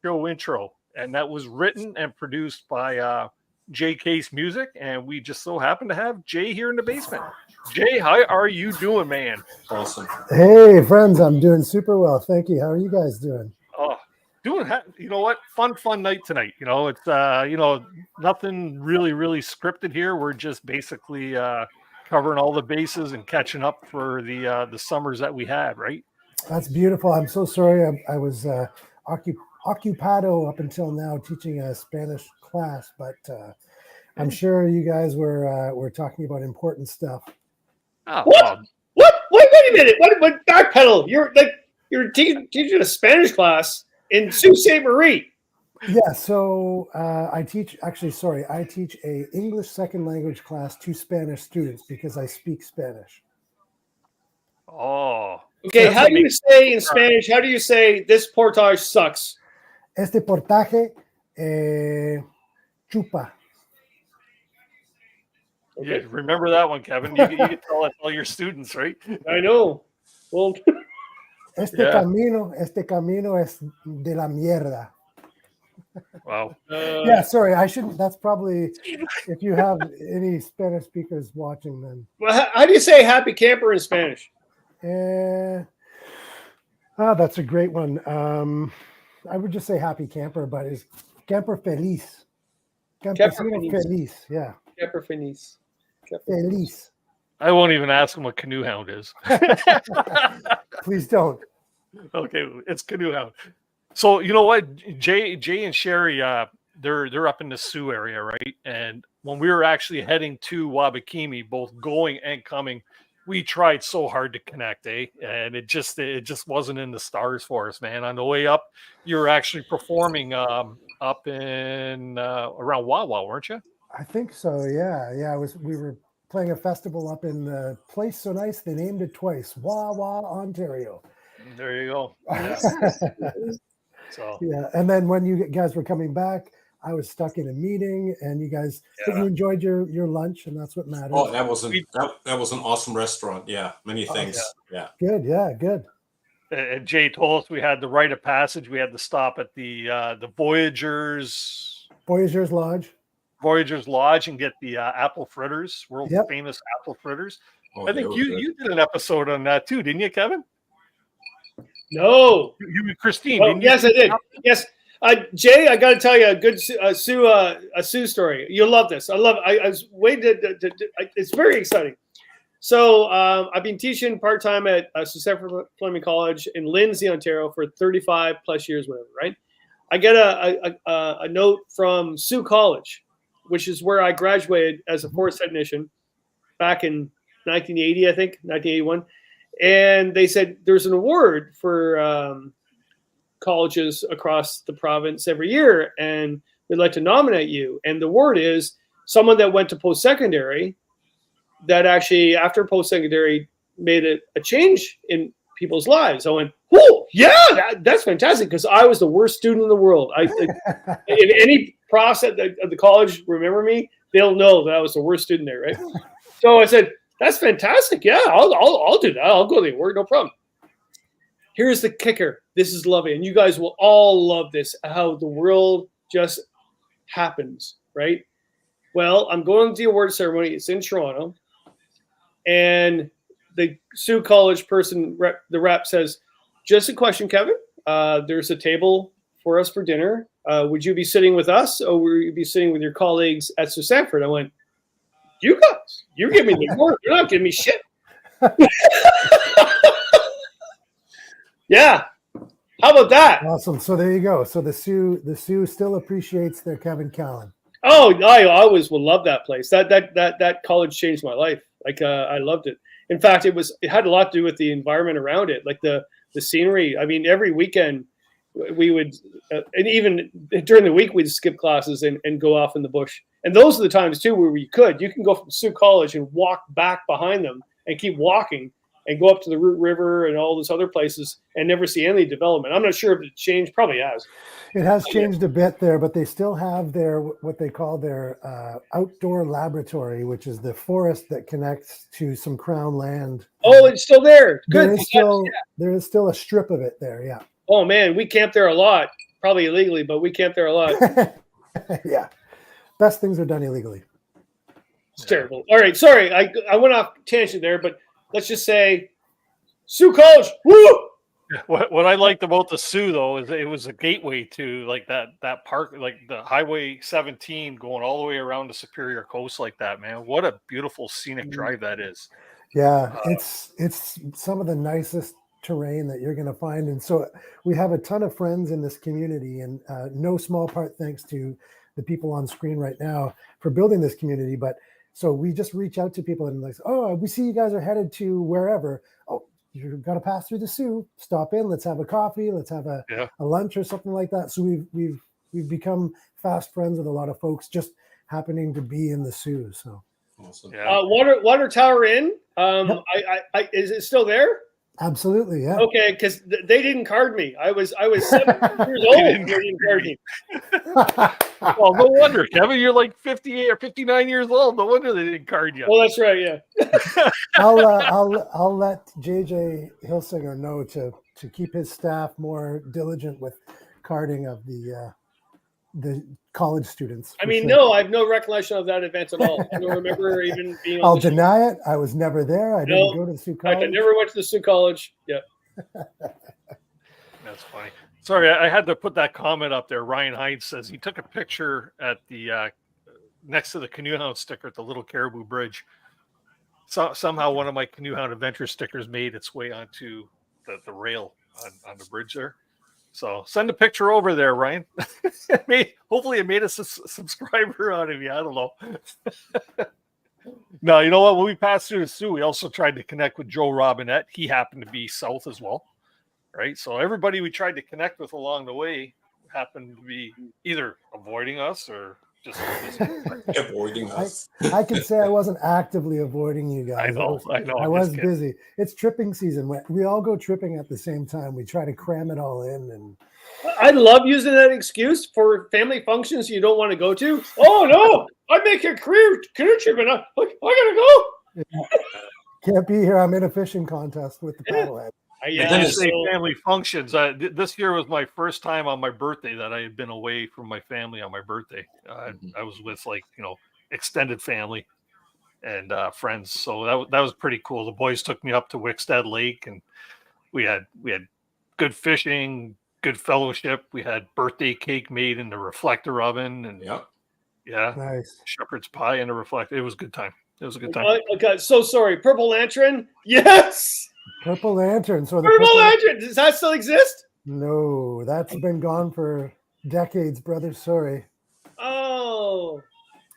show intro, and that was written and produced by Jay Case Music, and we just so happen to have Jay here in the basement. Jay, how are you doing, man? Awesome. Hey, friends, I'm doing super well. Thank you. How are you guys doing? Oh, you know what? Fun night tonight. You know, it's nothing really scripted here. We're just basically covering all the bases and catching up for the summers that we had, right? That's beautiful. I'm so sorry. I was occupado up until now teaching a Spanish class, but I'm sure you guys were talking about important stuff. Oh, What? What? Wait a minute. What backpedal? You're teaching a Spanish class in Sault Ste. Marie. Yeah, so I teach a English second language class to Spanish students because I speak Spanish. Oh. Okay, how do you say in Spanish, how do you say this portage sucks? Este portaje chupa. Yeah, remember that one, Kevin. You can tell that to all your students, right? I know. Well, Este Yeah. camino es de la mierda. Wow. Yeah, sorry, I shouldn't. That's probably, if you have any Spanish speakers watching, then. well, how do you say happy camper in Spanish? That's a great one. I would just say happy camper, but is camper feliz. Campesino feliz. feliz. Yeah. Camper feliz. Feliz. I won't even ask him what Canoe Hound is. Please don't. Okay, it's Canoe Hound. So you know what, Jay and Sherry, they're up in the Sioux area, right? And when we were actually heading to Wabakimi, both going and coming, we tried so hard to connect, and it just wasn't in the stars for us, man. On the way up, you were actually performing up in around Wawa, weren't you? I think so. Yeah. We were playing a festival up in the place so nice they named it twice, Wawa, Ontario. There you go. Yeah. So Yeah, and then when you guys were coming back, I was stuck in a meeting, and you guys you enjoyed your lunch, and that's what matters. Oh, that was an awesome restaurant. Yeah, many things. Yeah. Good. Yeah, good. And Jay told us we had the rite of passage. We had to stop at the Voyagers Lodge and get the apple fritters, world famous apple fritters. Oh, I think you did an episode on that too, didn't you, Kevin? No. You and Christine. Oh, didn't you? yes, I did. Yes. Jay, I got to tell you a good Sioux story. You'll love this. I love it. I was waiting it's very exciting. So I've been teaching part-time at Sault Fleming College in Lindsay, Ontario for 35 plus years, whatever, right? I get a note from Sioux College, which is where I graduated as a forest technician back in 1980, I think, 1981. And they said there's an award for colleges across the province every year, and we'd like to nominate you. And the award is someone that went to post-secondary that actually, after post-secondary, made a change in people's lives. I went, oh, yeah, that's fantastic, because I was the worst student in the world. If any profs at the college remember me, they'll know that I was the worst student there, right? So I said, that's fantastic. Yeah, I'll do that. I'll go to the award, no problem. Here's the kicker. This is lovely, and you guys will all love this, how the world just happens, right? Well, I'm going to the award ceremony. It's in Toronto. And the Sioux College person, the rep says, just a question, Kevin. There's a table for us for dinner. Would you be sitting with us or would you be sitting with your colleagues at Sault Ste. I went, you guys, you give me the award. You're not giving me shit. Yeah. How about that? Awesome. So there you go. So the Sioux still appreciates their Kevin Callan. Oh, I always will love that place. That college changed my life. Like I loved it. In fact, it had a lot to do with the environment around it, like the scenery. I mean, every weekend we would, and even during the week, we'd skip classes and go off in the bush. And those are the times too where you can go from Sioux College and walk back behind them and keep walking and go up to the Root River and all those other places and never see any development. I'm not sure if it changed. Probably has. It has changed a bit there, but they still have their what they call their outdoor laboratory, which is the forest that connects to some Crown land. Oh, it's still there. Good. There is still a strip of it there. Yeah. Oh man, we camped there a lot. Probably illegally, but we camped there a lot. Yeah. Best things are done illegally. It's terrible. All right, sorry, I went off tangent there, but let's just say Sioux College. Woo! What I liked about the Sioux though is it was a gateway to like that park, like the Highway 17 going all the way around the Superior Coast like that, man. What a beautiful scenic drive that is. Yeah, it's some of the nicest terrain that you're going to find, and so we have a ton of friends in this community, and no small part thanks to the people on screen right now for building this community. But so we just reach out to people and like, oh, we see you guys are headed to wherever. Oh, you've got to pass through the Sioux. Stop in. Let's have a coffee. Let's have a lunch or something like that. So we've become fast friends with a lot of folks just happening to be in the Sioux. So Awesome. Yeah. Water Tower Inn. Is it still there? absolutely, yeah. Okay, because they didn't card me. I was 7 years old. They didn't card me. Well, no wonder, Kevin. You're like 58 or 59 years old. No wonder they didn't card you. Well, that's right. Yeah. I'll let JJ Hilsinger know to keep his staff more diligent with carding of the college students. I mean, no, I have no recollection of that event at all. I don't remember even being on I'll the show. deny it. I was never there. I didn't go to the Sioux In fact, I College. never went to the Sioux College. Yeah. That's funny. Sorry, I had to put that comment up there. Ryan Hines says he took a picture at the next to the Canoe Hound sticker at the Little Caribou Bridge. So, somehow one of my Canoe Hound Adventure stickers made its way onto the rail on the bridge there. So send a picture over there, Ryan. Hopefully it made a subscriber out of you. I don't know. No, you know what? When we passed through the Sioux, we also tried to connect with Joe Robinette. He happened to be south as well. Right. So everybody we tried to connect with along the way happened to be either avoiding us or just Avoiding us. I can say I wasn't actively avoiding you guys. I know. I was busy. It's tripping season. We all go tripping at the same time. We try to cram it all in. And I love using that excuse for family functions you don't want to go to. Oh, no, I make a canoe trip and I got to go. Can't be here. I'm in a fishing contest with the paddlehead. Yeah, say family functions. This year was my first time on my birthday that I had been away from my family on my birthday. I was with extended family and friends, so that was pretty cool. The boys took me up to Wickstead Lake, and we had good fishing, good fellowship. We had birthday cake made in the reflector oven, and Nice shepherd's pie in the reflector. It was a good time. It was a good time. Okay, so sorry. Purple Lantern. Yes. Purple Lantern. So the Purple Lantern. Does that still exist? No, that's been gone for decades, brother. Sorry. Oh.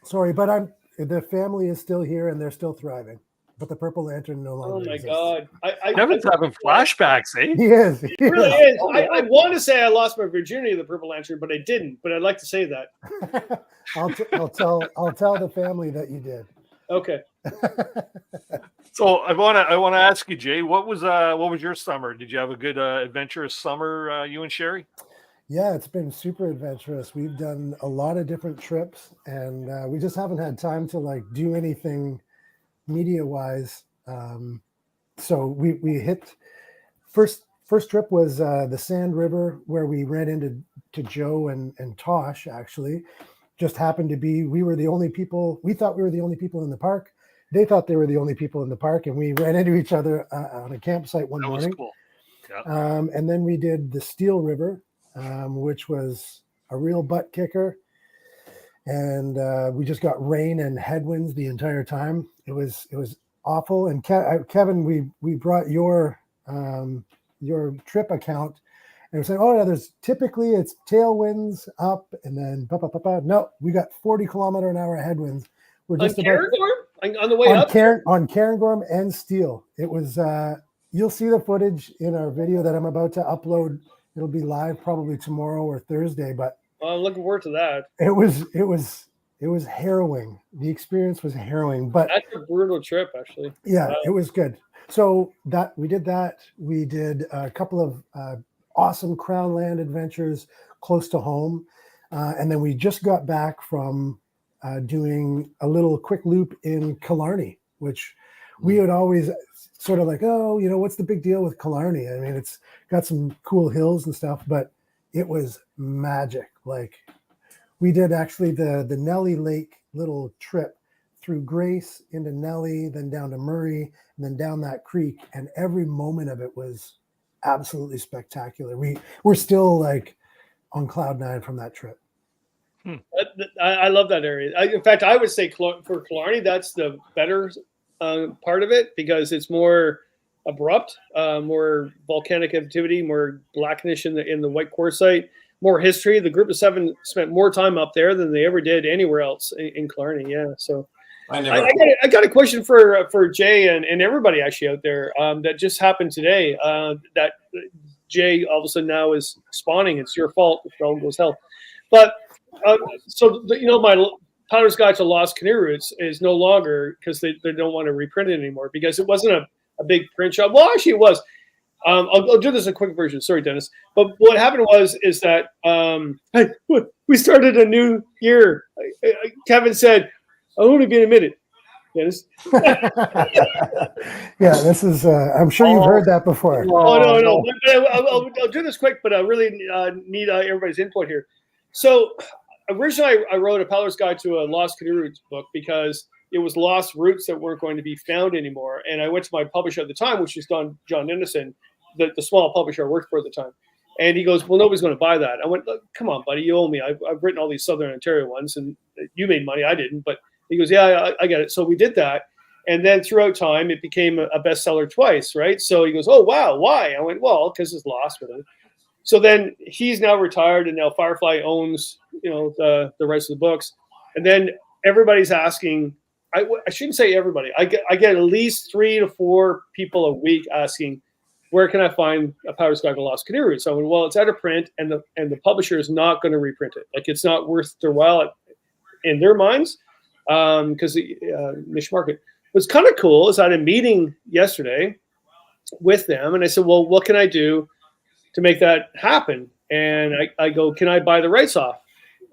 Sorry, but the family is still here and they're still thriving. But the Purple Lantern no longer exists. God. Kevin's having flashbacks, eh? He is. He really is. I want to say I lost my virginity to the Purple Lantern, but I didn't. But I'd like to say that. I'll tell the family that you did. Okay. So I want to ask you, Jay, what was your summer? Did you have a good adventurous summer, you and Sherry? Yeah, it's been super adventurous. We've done a lot of different trips, and we just haven't had time to do anything media-wise. So we hit first trip was the Sand River, where we ran into Joe and Tosh actually, just happened to be, we were the only people, we thought we were the only people in the park. They thought they were the only people in the park, and we ran into each other on a campsite one That was morning. cool. Yeah. And then we did the Steel River, which was a real butt kicker. And we just got rain and headwinds the entire time. It was awful. And Kevin, we brought your trip account, and we said, oh yeah, there's typically it's tailwinds up, and then no, we got 40-kilometer-an-hour headwinds. We're just on Cairngorm? On the way up? On Cairngorm and Steel. It was. You'll see the footage in our video that I'm about to upload. It'll be live probably tomorrow or Thursday, but I'm looking forward to that. it was harrowing. The experience was harrowing, but That's a brutal trip, actually. yeah, it was good. So we did that. We did a couple of awesome Crown Land adventures close to home, and then we just got back from doing a little quick loop in Killarney, which we had always sort of like, oh, what's the big deal with Killarney? I mean, it's got some cool hills and stuff, but it was magic. Like, we did actually the Nellie Lake little trip through Grace into Nellie, then down to Murray, and then down that creek, and every moment of it was absolutely spectacular. We're still like on cloud nine from that trip. I love that area. In fact, I would say for Killarney, that's the better part of it, because it's more abrupt, more volcanic activity, more blackness in the white quartzite, more history. The group of 7 spent more time up there than they ever did anywhere else in Killarney. Yeah, so I got a question for Jay and everybody actually out there that just happened today. That Jay all of a sudden now is spawning. It's your fault if it all goes hell. But my Powder's Guide to Lost Canoe Routes is no longer, because they don't want to reprint it anymore, because it wasn't a big print job. Well, actually, it was. I'll do this in a quick version. Sorry, Dennis. But what happened is that we started a new year. Kevin said, "I'll only be in a minute." Dennis. Yeah, this is. I'm sure you've heard that before. Oh no. I'll do this quick, but I really need everybody's input here. So originally, I wrote a Paddler's Guide to a Lost Canoe Routes book because it was lost routes that weren't going to be found anymore. And I went to my publisher at the time, which was John Innocent, the small publisher I worked for at the time. And he goes, well, nobody's going to buy that. I went, come on, buddy, you owe me. I've written all these Southern Ontario ones, and you made money. I didn't. But he goes, yeah, I get it. So we did that. And then throughout time, it became a bestseller twice, right? So he goes, oh, wow, why? I went, well, because it's lost. Whatever. So then he's now retired, and now Firefly owns, the rest of the books. And then everybody's asking, I shouldn't say everybody. I get at least 3 to 4 people a week asking, where can I find a Powder's Guide to Lost Canoe Routes? So I went, well, it's out of print, and the publisher is not going to reprint it. Like, it's not worth their while in their minds, because the niche market. What's kind of cool is I had a meeting yesterday with them, and I said, well, what can I do to make that happen? And I go, can I buy the rights off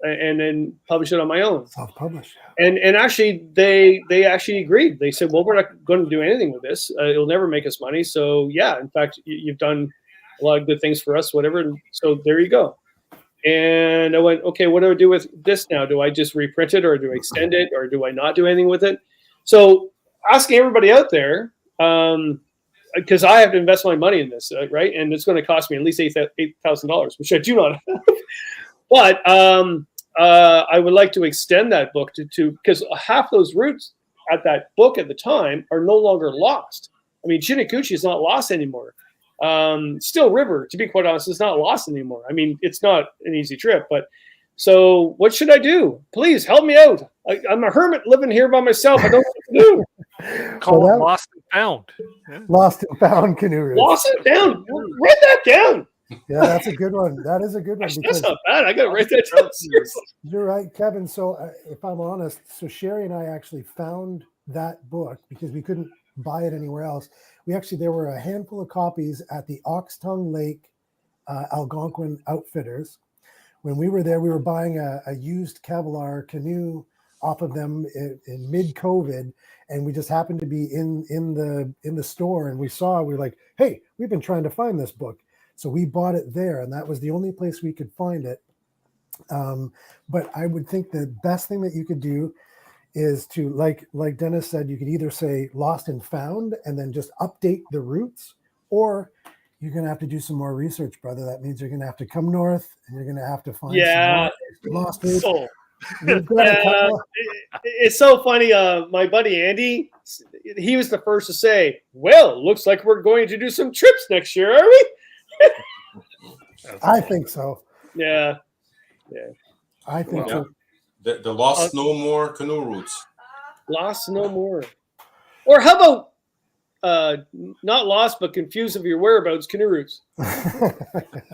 and then publish it on my own? Self-publish. And actually, they actually agreed. They said, well, we're not going to do anything with this. It'll never make us money. So, yeah, in fact, you've done a lot of good things for us, whatever. And so there you go. And I went, okay, what do I do with this now? Do I just reprint it, or do I extend it, or do I not do anything with it? So asking everybody out there, because I have to invest my money in this, right? And it's going to cost me at least $8,000, which I do not have. But I would like to extend that book to because half those routes at that book at the time are no longer lost. I mean, Chiniguchi is not lost anymore. Still River, to be quite honest, is not lost anymore. I mean, it's not an easy trip, but so what should I do? Please help me out. I'm a hermit living here by myself. I don't know what to do. Call it Lost and Found. Yeah. Lost and Found Canoe Routes. Lost it down. Write that down. Yeah, that's a good one. That is a good one. That's not bad. I got to write that down. Seriously. You're right, Kevin. So if I'm honest, so Sherry and I actually found that book because we couldn't buy it anywhere else. There were a handful of copies at the Oxtongue Lake Algonquin Outfitters. When we were there, we were buying a used Kevlar canoe off of them in mid-COVID, and we just happened to be in the store, and we were like, hey, we've been trying to find this book. So we bought it there, and that was the only place we could find it. But I would think the best thing that you could do is to, like Dennis said, you could either say lost and found and then just update the routes, or you're going to have to do some more research, brother. That means you're going to have to come north and you're going to have to find Yeah. some lost routes. So We've got a yeah, couple. it's so funny. My buddy Andy, he was the first to say, "Well, looks like we're going to do some trips next year, are we?" I think so. Yeah. I think Yeah. so. The lost no more canoe routes. Lost no more. Or how about not lost but confused of your whereabouts canoe routes?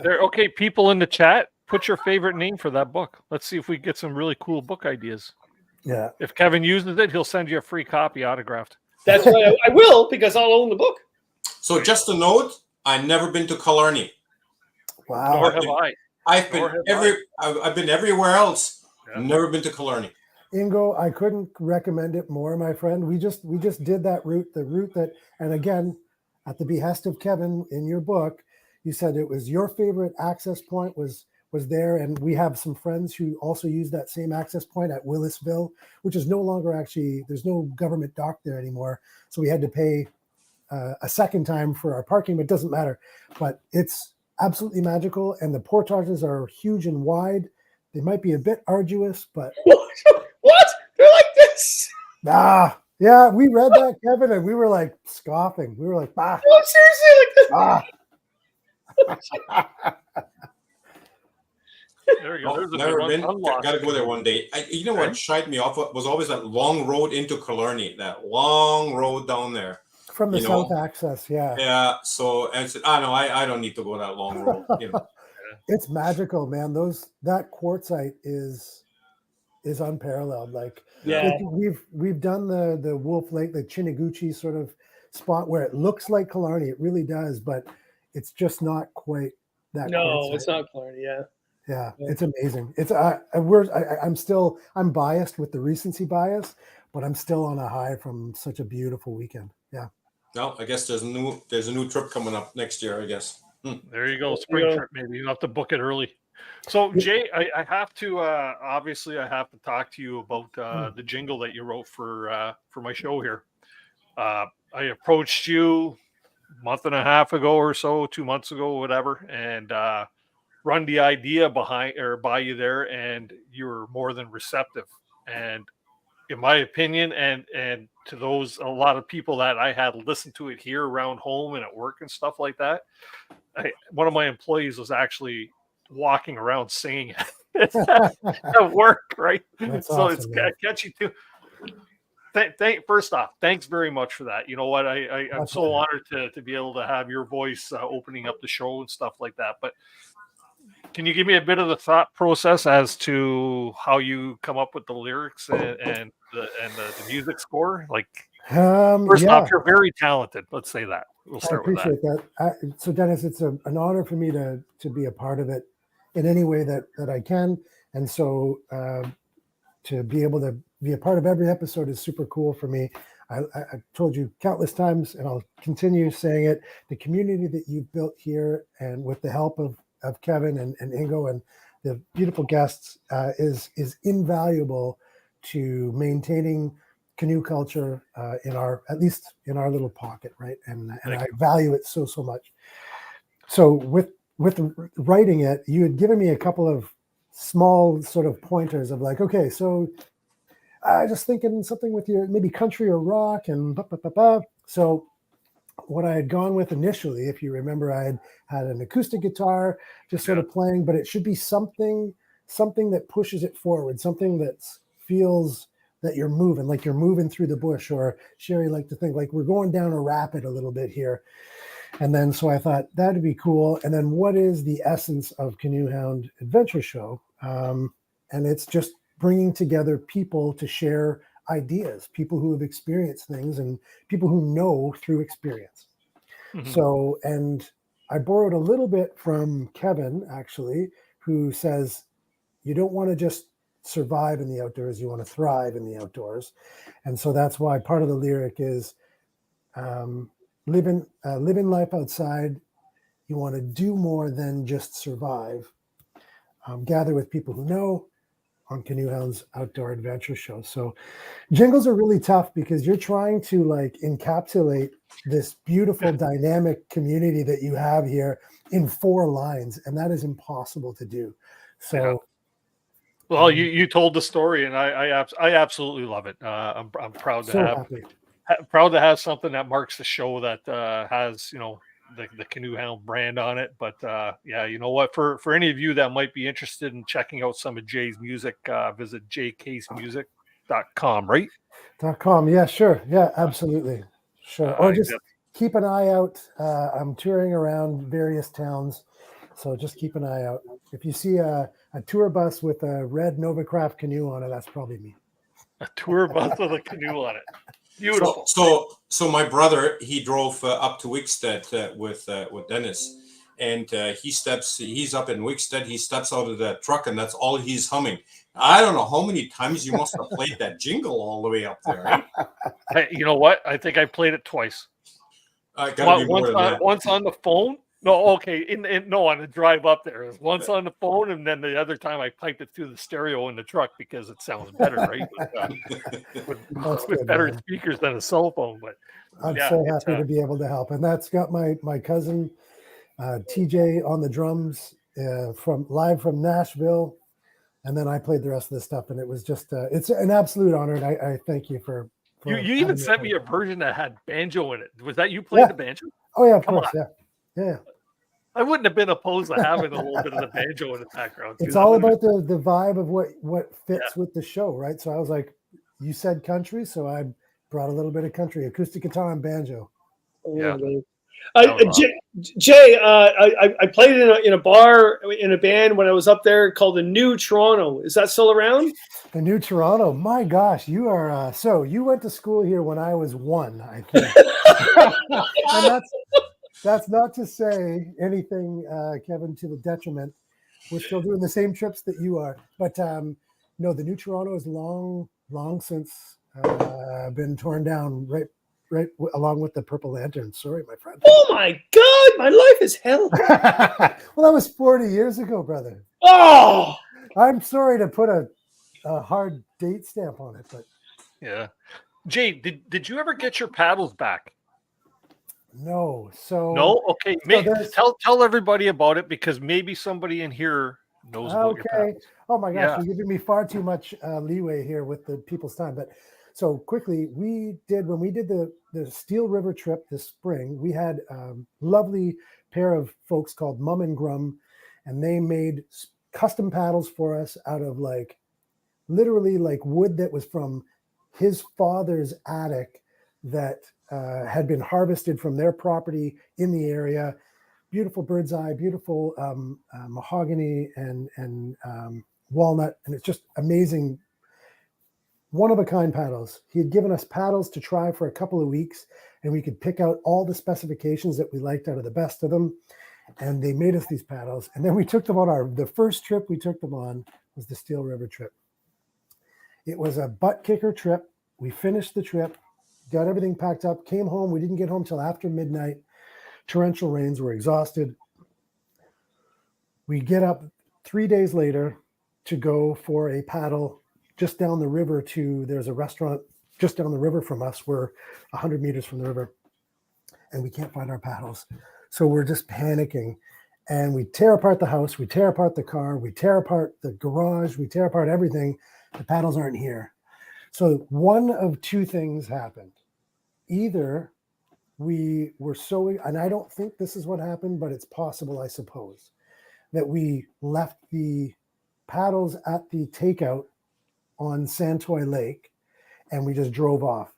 There, okay, people in the chat, put your favorite name for that book. Let's see if we get some really cool book ideas. Yeah. If Kevin uses it, he'll send you a free copy autographed. That's right. I will, because I'll own the book. So just a note, I've never been to Killarney. Wow. Nor have I. I've been Nor have I've been everywhere else. Yeah. Never been to Killarney. Ingo, I couldn't recommend it more, my friend. We just did that route, the route that, and again, at the behest of Kevin in your book, you said it was your favorite access point was there, and we have some friends who also use that same access point at Willisville, which is no longer actually, there's no government dock there anymore, so we had to pay a second time for our parking, but it doesn't matter. But it's absolutely magical, and the portages are huge and wide. They might be a bit arduous, but What? They're like this? yeah, we read that, Kevin, and we were like scoffing. We were like, bah, Oh, seriously, like this? ah. There you go. No, There's a never big one. been. Unlocked. Got to go there one day. You know Okay. what shied me off was always that long road into Killarney. That long road down there. From the You know? south access, yeah. Yeah. So and I said, no, I don't need to go that long road. You know. It's magical, man. That quartzite is unparalleled. Like, Yeah. we've done the Wolf Lake, the Chiniguchi sort of spot where it looks like Killarney. It really does, but it's just not quite that. No, quartzite. it's not Clarity, yeah. Yeah, it's amazing. It's I'm biased with the recency bias, but I'm still on a high from such a beautiful weekend. Yeah. Well, I guess there's a new trip coming up next year. I guess. There you go. Spring Yeah. trip, maybe. You have to book it early. So, Jay, I have to obviously I have to talk to you about the jingle that you wrote for my show here. I approached you a month and a half ago or so, 2 months ago, whatever, and run the idea by you there, and you were more than receptive. And in my opinion, and to those, a lot of people that I had listened to it here around home and at work and stuff like that, one of my employees was actually walking around singing it at work, right? That's So awesome, man. it's catchy too. First off, thanks very much for that. You know what? I'm That's so right. honored to be able to have your voice opening up the show and stuff like that. But can you give me a bit of the thought process as to how you come up with the lyrics and the music score? Like, first Yeah. off, you're very talented. Let's say that. We'll I start with that. appreciate that. So, Dennis, it's an honor for me to be a part of it in any way that I can. And so to be able to be a part of every episode is super cool for me. I told you countless times, and I'll continue saying it, the community that you've built here, and with the help of Kevin and Ingo and the beautiful guests, is invaluable to maintaining canoe culture at least in our little pocket, right? And I value it so much. So with writing it, you had given me a couple of small sort of pointers of like, okay, so just thinking something with your maybe country or rock and blah, blah, blah, blah. So what I had gone with initially, if you remember, I had an acoustic guitar just sort of playing, but it should be something that pushes it forward, something that feels that you're moving, like you're moving through the bush, or Sherry liked to think like we're going down a rapid a little bit here. And then, so I thought that'd be cool. And then what is the essence of Canoe Hound Adventure Show? And it's just bringing together people to share ideas, people who have experienced things and people who know through experience. Mm-hmm. So, and I borrowed a little bit from Kevin, actually, who says, you don't want to just survive in the outdoors, you want to thrive in the outdoors. And so that's why part of the lyric is living life outside. You want to do more than just survive. gather with people who know on Canoe Hounds Outdoor Adventure Show. So jingles are really tough because you're trying to like encapsulate this beautiful dynamic community that you have here in 4 lines, and that is impossible to do. So well, you told the story, and I absolutely love it. I'm proud to so have happy. proud to have something that marks the show that has the Canoe Hound brand on it. But yeah, you know what? For any of you that might be interested in checking out some of Jay's music, visit jcasemusic.com, right? .com. Yeah, sure. Yeah, absolutely. Sure. Or just Yep. keep an eye out. I'm touring around various towns, so just keep an eye out. If you see a tour bus with a red Novacraft canoe on it, that's probably me. A tour bus with a canoe on it. Beautiful. So my brother, he drove up to Wickstead with Dennis, and he's up in Wickstead. He steps out of the truck, and that's all he's humming. I don't know how many times you must have played that jingle all the way up there. Right? Hey, you know what? I think I played it twice. Gotta be more than that. Once on the phone. No, okay. On the drive up there. It was once on the phone, and then the other time I piped it through the stereo in the truck because it sounds better, right? With better speakers than a cell phone. But I'm so happy to be able to help. And that's got my cousin TJ on the drums live from Nashville. And then I played the rest of the stuff, and it was just it's an absolute honor. And I thank you for you even sent me a version that had banjo in it. Was that you played the banjo? Oh yeah, of course. Yeah. I wouldn't have been opposed to having a little bit of the banjo in the background. It's all about the vibe of what fits with the show, right? So I was like, you said country, so I brought a little bit of country, acoustic guitar and banjo. Yeah. Jay, I played in a bar in a band when I was up there called the New Toronto. Is that still around? The New Toronto. My gosh, you are so you went to school here when I was 1, I think. And that's not to say anything, Kevin, to the detriment. We're still doing the same trips that you are, but no, the New Toronto is long since been torn down. Right, along with the Purple Lantern. Sorry, my friend. Oh my God, my life is hell. Well, that was 40 years ago, brother. Oh, I'm sorry to put a hard date stamp on it, but yeah. Jay, did you ever get your paddles back? No. So no. Okay, so tell everybody about it because maybe somebody in here knows about your paddles. Oh my gosh, you're giving me far too much leeway here with the people's time, but. So quickly, when we did the Steel River trip this spring, we had a lovely pair of folks called Mum and Grum, and they made custom paddles for us out of literally wood that was from his father's attic that had been harvested from their property in the area. Beautiful bird's eye, beautiful mahogany and walnut, and it's just amazing. One-of-a-kind paddles. He had given us paddles to try for a couple of weeks, and we could pick out all the specifications that we liked out of the best of them. And they made us these paddles. And then we took them on the first trip we took them on was the Steel River trip. It was a butt kicker trip. We finished the trip, got everything packed up, came home. We didn't get home till after midnight. Torrential rains, were exhausted. We get up 3 days later to go for a paddle just down the river there's a restaurant just down the river from us. We're 100 meters from the river, and we can't find our paddles. So we're just panicking, and we tear apart the house. We tear apart the car. We tear apart the garage. We tear apart everything. The paddles aren't here. So one of two things happened. Either we were so, and I don't think this is what happened, but it's possible, I suppose, that we left the paddles at the takeout on Santoy Lake, and we just drove off.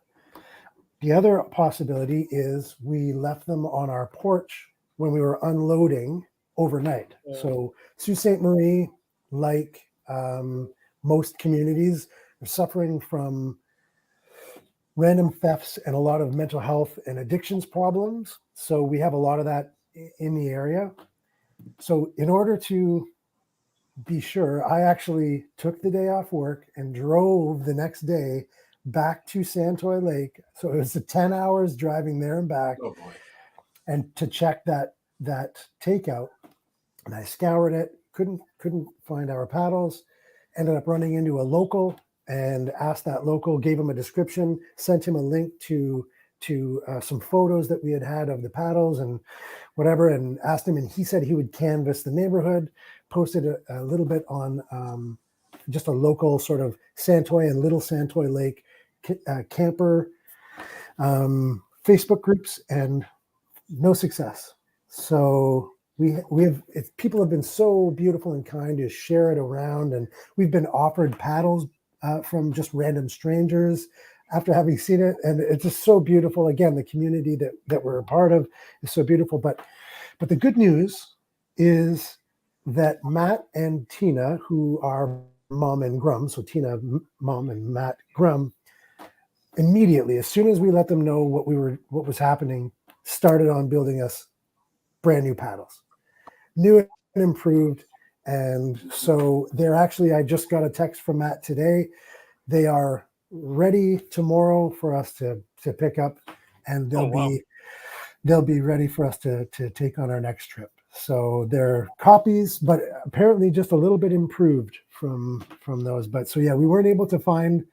The other possibility is we left them on our porch when we were unloading overnight. Yeah. So Sault Ste. Marie, like most communities, are suffering from random thefts and a lot of mental health and addictions problems. So we have a lot of that in the area. So in order to be sure, I actually took the day off work and drove the next day back to Santoy Lake. So it was 10 hours driving there and back, and to check that takeout. And I scoured it, couldn't find our paddles. Ended up running into a local and asked that local, gave him a description, sent him a link to some photos that we had of the paddles and whatever, and asked him, and he said he would canvass the neighborhood, posted a little bit on just a local sort of Santoy and Little Santoy Lake camper Facebook groups, and no success. So we have people have been so beautiful and kind to share it around, and we've been offered paddles from just random strangers after having seen it, and it's just so beautiful. Again, the community that we're a part of is so beautiful. But the good news is that Matt and Tina, who are Mom and Grum, so Tina, Mom, and Matt Grum, immediately, as soon as we let them know what was happening, started on building us brand new paddles, new and improved. And so they're actually, I just got a text from Matt today. They are ready tomorrow for us to pick up, and they'll be ready for us to take on our next trip. So they're copies, but apparently just a little bit improved from those. But so yeah, we weren't able to find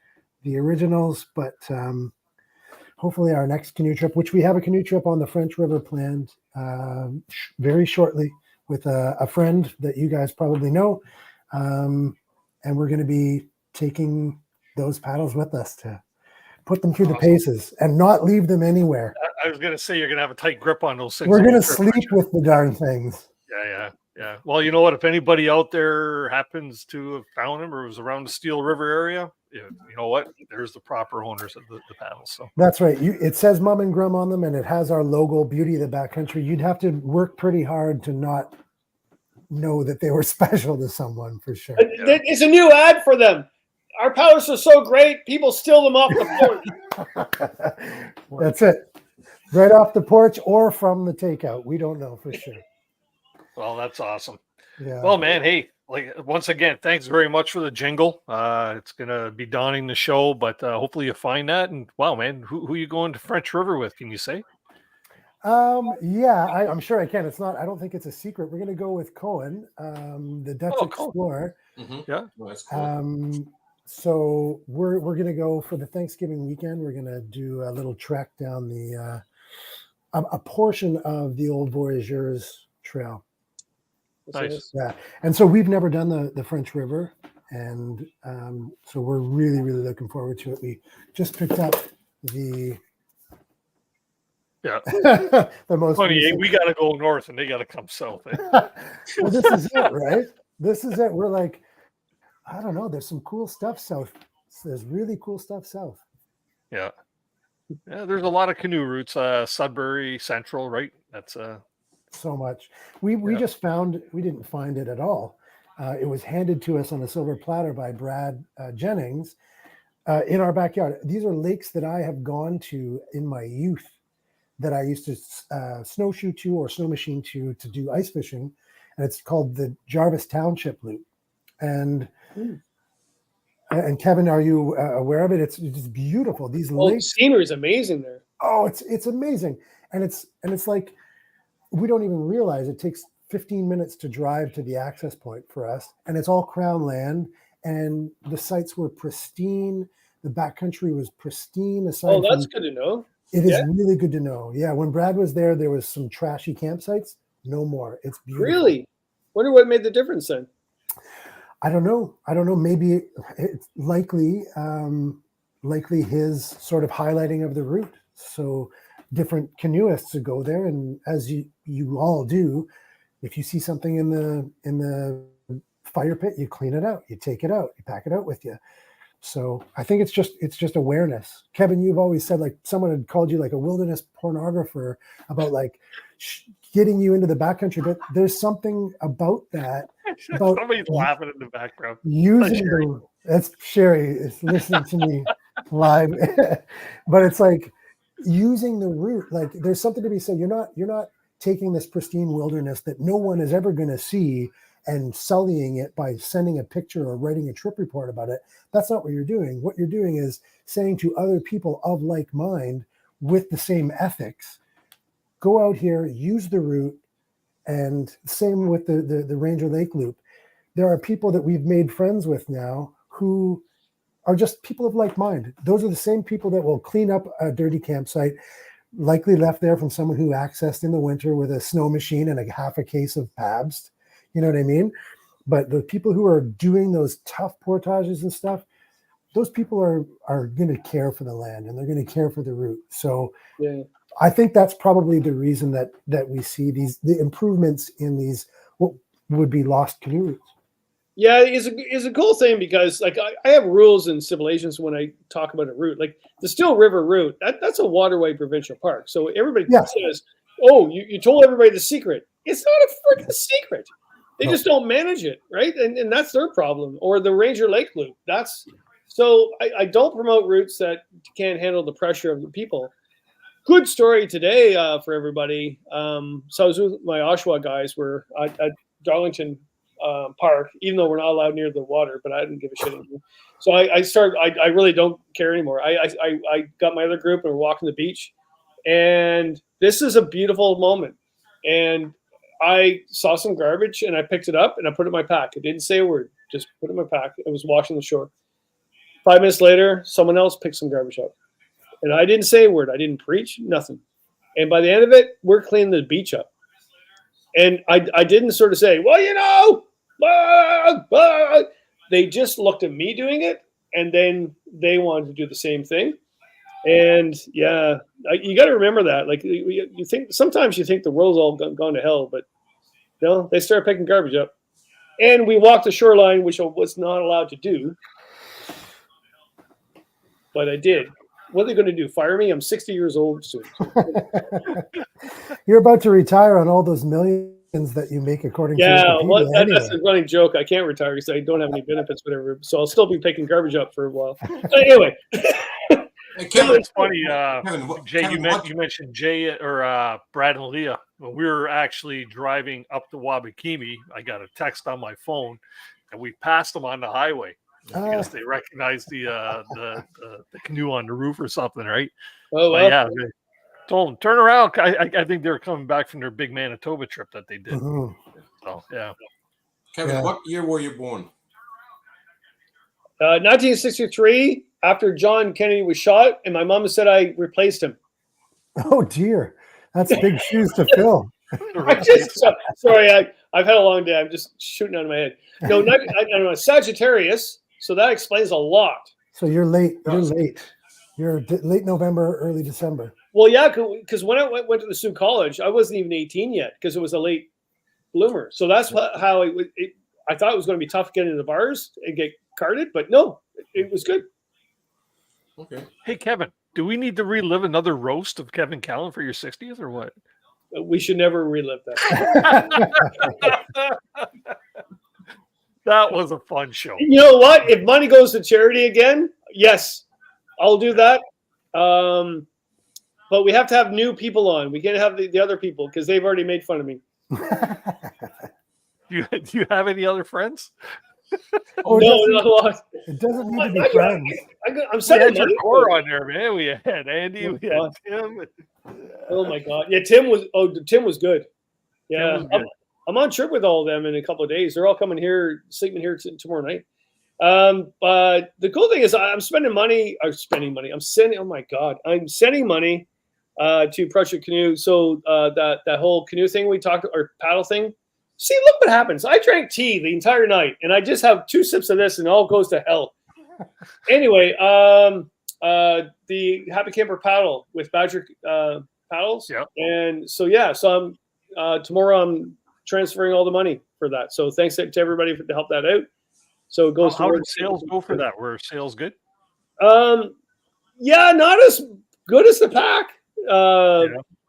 the originals, but hopefully our next canoe trip, which we have a canoe trip on the French River planned very shortly with a friend that you guys probably know, and we're going to be taking those paddles with us to put them through the paces and not leave them anywhere. I was going to say you're going to have a tight grip on those things. We're going to sleep with the darn things. Yeah. Well, you know what? If anybody out there happens to have found them or was around the Steel River area, you know what? There's the proper owners of the paddles. So that's right. It says Mom and Grum on them, and it has our logo, Beauty of the Backcountry. You'd have to work pretty hard to not know that they were special to someone, for sure. It's a new ad for them. Our paddles are so great, people steal them off the porch. That's it. Right off the porch or from the takeout. We don't know for sure. Well, that's awesome. Yeah. Well, man, hey, like once again, thanks very much for the jingle. It's gonna be donning the show, but hopefully you find that. And wow, man, who you going to French River with? Can you say? Yeah, I'm sure I can. It's not. I don't think it's a secret. We're gonna go with Cohen, the Dutch explorer. Mm-hmm. Yeah, oh, that's cool. So we're gonna go for the Thanksgiving weekend. We're gonna do a little trek down the a portion of the old Voyageurs Trail. Nice. Yeah, and so we've never done the French River, and so we're really looking forward to it. We just picked up the the most funny. Recent. We got to go north, and they got to come south. Well, this is it, right? This is it. We're like, I don't know. There's some cool stuff south. There's really cool stuff south. Yeah. There's a lot of canoe routes. Sudbury Central, right? That's so much. We just found, we didn't find it at all. It was handed to us on a silver platter by Brad Jennings in our backyard. These are lakes that I have gone to in my youth that I used to snowshoe to or snow machine to do ice fishing, and it's called the Jarvis Township Loop. And Kevin, are you aware of it? It's just beautiful. These lakes, the scenery is amazing there. Oh, it's amazing, and it's like we don't even realize it takes 15 minutes to drive to the access point for us, and it's all Crown land, and the sites were pristine. The backcountry was pristine. That's good to know. It is really good to know. Yeah, when Brad was there was some trashy campsites. No more. It's beautiful. Really? Wonder what made the difference then. I don't know. Maybe it's likely his sort of highlighting of the route. So different canoeists would go there, and as you all do, if you see something in the fire pit, you clean it out, you take it out, you pack it out with you. So I think it's just awareness. Kevin, you've always said like someone had called you like a wilderness pornographer about like getting you into the backcountry, but there's something about that. About somebody's laughing in the background. Using that's Sherry is listening to me live, but it's like using the route. Like there's something to be said. You're not taking this pristine wilderness that no one is ever going to see and sullying it by sending a picture or writing a trip report about it. That's not what you're doing. What you're doing is saying to other people of like mind with the same ethics, go out here, use the route, and same with the Ranger Lake Loop. there are people that we've made friends with now who are just people of like mind. Those are the same people that will clean up a dirty campsite, likely left there from someone who accessed in the winter with a snow machine and half a case of Pabst. You know what I mean? But the people who are doing those tough portages and stuff, those people are going to care for the land and they're going to care for the route. So Yeah. I think that's probably the reason that we see the improvements in these what would be lost canoe routes. Yeah, it's a cool thing because like I have rules and stipulations when I talk about a route. Like the Still River route, that's a waterway provincial park. So everybody says, "Oh, you told everybody the secret." It's not a freaking secret. They just don't manage it, right? And that's their problem. Or the Ranger Lake Loop. So I don't promote routes that can't handle the pressure of the people. Good story today for everybody. So I was with my Oshawa guys. We're at Darlington Park, even though we're not allowed near the water, but I didn't give a shit anymore. So I really don't care anymore. I got my other group and we're walking the beach, and this is a beautiful moment. And I saw some garbage and I picked it up and I put it in my pack. I didn't say a word, just put it in my pack. I was washing the shore. 5 minutes later, someone else picked some garbage up. And I didn't say a word. I didn't preach, nothing. And by the end of it, we're cleaning the beach up. And I didn't sort of say, well, you know, they just looked at me doing it. And then they wanted to do the same thing. And yeah, you got to remember that. Like you think, sometimes you think the world's all gone to hell, but they start picking garbage up. And we walked the shoreline, which I was not allowed to do. But I did. What are they going to do? Fire me? I'm 60 years old soon. You're about to retire on all those millions that you make according to Wikipedia. That's a running joke. I can't retire because I don't have any benefits, whatever. So I'll still be picking garbage up for a while. But anyway. Hey, Kevin, It's funny, Jay. Kevin, You mentioned Jay or Brad and Leah. When we were actually driving up to Wabakimi, I got a text on my phone, and we passed them on the highway. I guess they recognized the canoe on the roof or something, right? Oh, well. Yeah, they told them turn around. I think they were coming back from their big Manitoba trip that they did. Mm-hmm. So yeah. Kevin, what year were you born? 1963. After John Kennedy was shot, and my mom said I replaced him. Oh dear, that's big shoes to fill. Sorry, I've had a long day. I'm just shooting out of my head. No, I'm a Sagittarius, so that explains a lot. So you're late. You're late. You're late November, early December. Well, yeah, because when I went to the Sioux College, I wasn't even 18 yet because it was a late bloomer. So that's how I thought it was going to be tough getting into the bars and get carded, but no, it was good. Okay. Hey, Kevin, do we need to relive another roast of Kevin Callan for your 60th or what? We should never relive that. That was a fun show. You know what? If money goes to charity again, yes, I'll do that. But we have to have new people on. We can't have the other people because they've already made fun of me. Do you have any other friends? Oh, no. It doesn't need to be friends. I'm sending your core on there, man. We had Andy, we had Tim. Oh my God! Yeah, Tim was good. Yeah, I'm on trip with all of them in a couple of days. They're all coming here, sleeping here tomorrow night. But the cool thing is, I'm spending money. I'm sending. Oh my God! I'm sending money to Project Canoe. So that whole canoe thing we talked, or paddle thing. See, look what happens. I drank tea the entire night, and I just have 2 sips of this, and it all goes to hell. Anyway, the Happy Camper paddle with Badger paddles. Yeah. And so, so I'm tomorrow I'm transferring all the money for that. So thanks to everybody to help that out. So it goes. How did sales go for that? Were sales good? Yeah, not as good as the pack.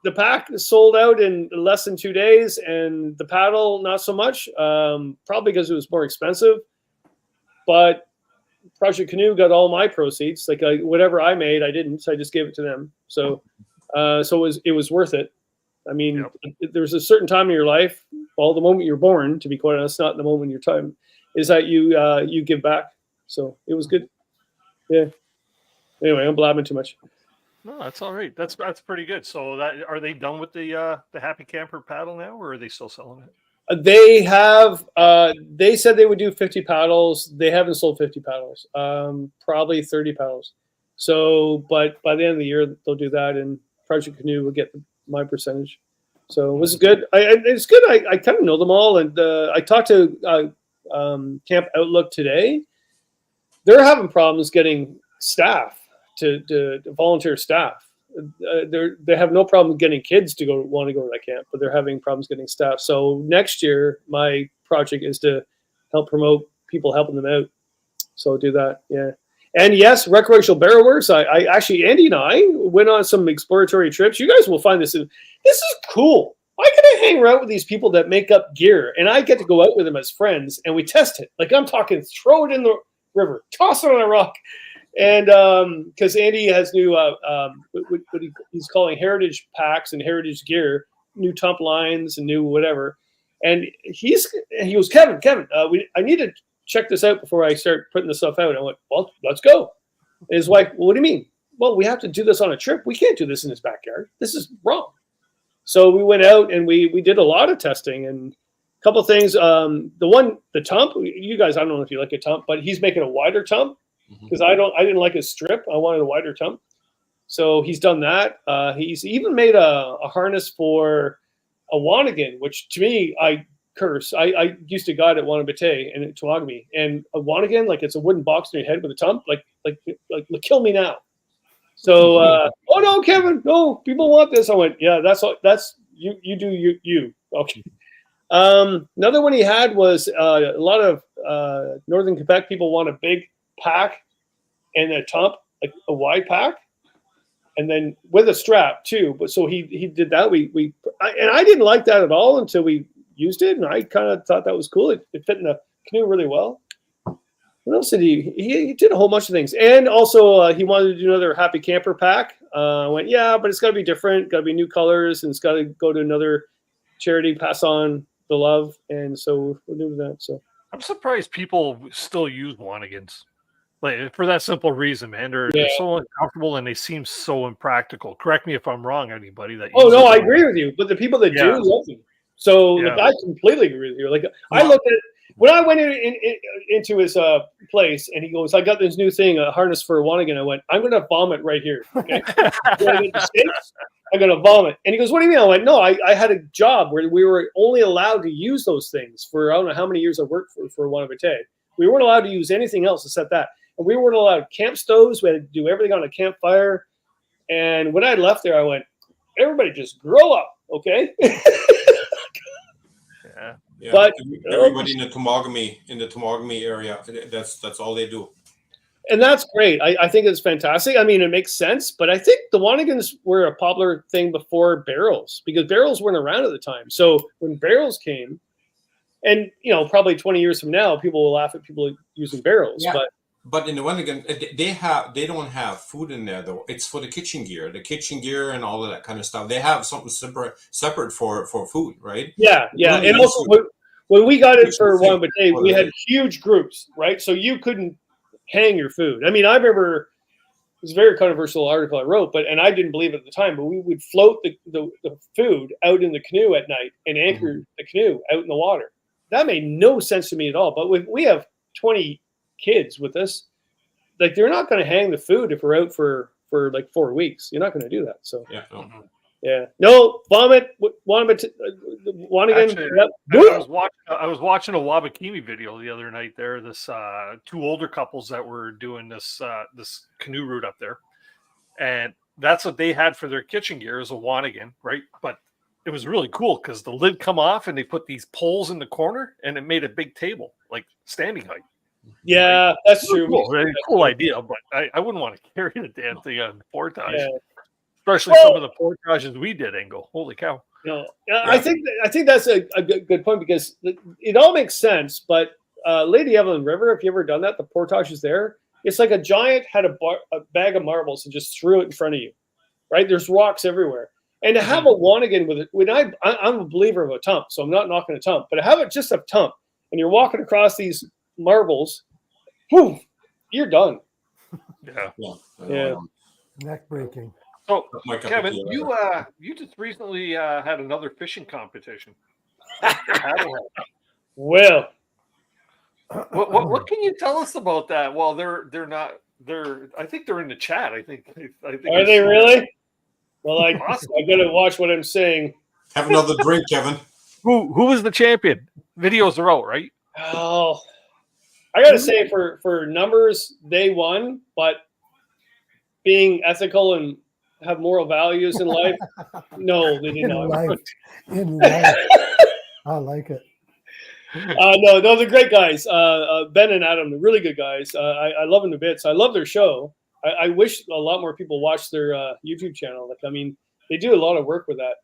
The pack sold out in less than 2 days, and the paddle not so much. Probably because it was more expensive. But Project Canoe got all my proceeds. Like whatever I made, I didn't. So I just gave it to them. So, it was worth it. I mean, there's a certain time in your life. Well, the moment you're born, to be quite honest, not the moment your time, is that you give back. So it was good. Yeah. Anyway, I'm blabbing too much. No, that's all right. That's pretty good. So are they done with the Happy Camper paddle now, or are they still selling it? They have. They said they would do 50 paddles. They haven't sold 50 paddles. Probably 30 paddles. So, but by the end of the year, they'll do that, and Project Canoe will get my percentage. So it was good. It's good. I kind of know them all, and I talked to Camp Outlook today. They're having problems getting staff to volunteer staff. They have no problem getting kids to want to go to that camp, but they're having problems getting staff. So next year, my project is to help promote people helping them out. So do that, yeah. And yes, recreational barrel works. I actually, Andy and I went on some exploratory trips. You guys will find this. This is cool. I get to hang around with these people that make up gear, and I get to go out with them as friends, and we test it. Like I'm talking, throw it in the river, toss it on a rock. And because Andy has new, what he's calling heritage packs and heritage gear, new tump lines and new whatever. And he goes, Kevin, I need to check this out before I start putting this stuff out. I went, well, let's go. And his wife, well, what do you mean? Well, we have to do this on a trip. We can't do this in his backyard. This is wrong. So we went out and we did a lot of testing and a couple of things. The tump, you guys, I don't know if you like a tump, but he's making a wider tump because I didn't like his strip. I wanted a wider tump. So he's done that. He's even made a harness for a Wanigan, which to me, I curse. I used to guide at Wanabate and at Tuagami, and a Wanigan, like it's a wooden box on your head with a tump, like kill me now. So, oh no, Kevin, no, people want this. I went, yeah, that's you do you. Okay. Another one he had was a lot of Northern Quebec people want a big pack and a tump, like a wide pack, and then with a strap too. But so he did that. And I didn't like that at all until we used it, and I kind of thought that was cool. It fit in the canoe really well. What else did he did a whole bunch of things. And also he wanted to do another Happy Camper pack. I went, yeah, but it's got to be different, got to be new colors, and it's got to go to another charity, pass on the love. And so we're doing that. So I'm surprised people still use Wanigans. Like, for that simple reason, man. They're so uncomfortable and they seem so impractical. Correct me if I'm wrong, anybody that Oh no, I agree with you. But the people that do love them. So like, I completely agree with you. Like I looked at when I went into his place, and he goes, "I got this new thing, a harness for a Wanigan." I went, "I'm going to vomit right here. Okay? I'm going to vomit." And he goes, "What do you mean?" I went, "No, I had a job where we were only allowed to use those things for I don't know how many years I worked for Wanabate. We weren't allowed to use anything else except that, and we weren't allowed camp stoves. We had to do everything on a campfire. And when I left there, I went, everybody just grow up, okay?" Yeah, but everybody in the Tomogamy area, that's all they do. And that's great. I think it's fantastic. I mean, it makes sense, but I think the Wanigans were a popular thing before barrels because barrels weren't around at the time. So when barrels came, and probably 20 years from now, people will laugh at people using barrels. Yeah. But in the Wanigan, they don't have food in there though. It's for the kitchen gear and all of that kind of stuff. They have something separate for food, right? Yeah. And also when we got it for Wanabate, we had huge groups, right? So you couldn't hang your food. I mean, I remember it was a very controversial article I wrote, and I didn't believe it at the time, but we would float the food out in the canoe at night and anchor the canoe out in the water. That made no sense to me at all. But we have 20 kids with us, like they're not going to hang the food if we're out for like 4 weeks. You're not going to do that. So no vomit. Wanigan. I was watching a Wabakimi video the other night. There, this two older couples that were doing this canoe route up there, and that's what they had for their kitchen gear is a Wanigan, right? But it was really cool because the lid come off and they put these poles in the corner and it made a big table, like standing height. Yeah, that's true. Cool. Very cool idea, but I wouldn't want to carry the damn thing on the portage, especially some of the portages we did. And go, holy cow! No, I think that's a good point because it all makes sense. But Lady Evelyn River, if you ever done that, the portage is there. It's like a giant had a bag of marbles and just threw it in front of you, right? There's rocks everywhere. And to have a Wanigan with it, when I'm a believer of a tump, so I'm not knocking a tump, but to have it just a tump, and you're walking across these marbles, whew, you're done. Yeah. Neck breaking. So, Kevin, you just recently had another fishing competition. Well, What can you tell us about that? Well, they're not. I think they're in the chat. I think. are they really? Well, I gotta watch what I'm saying. Have another drink, Kevin. Who was the champion? Videos are out, right? Oh, I gotta say for numbers, they won, but being ethical and have moral values in life, no, they did In not. life. In life. I like it. No, they're great guys. Ben and Adam, they're really good guys. I love them to bits. I love their show. I wish a lot more people watch their YouTube channel. Like, I mean, they do a lot of work with that.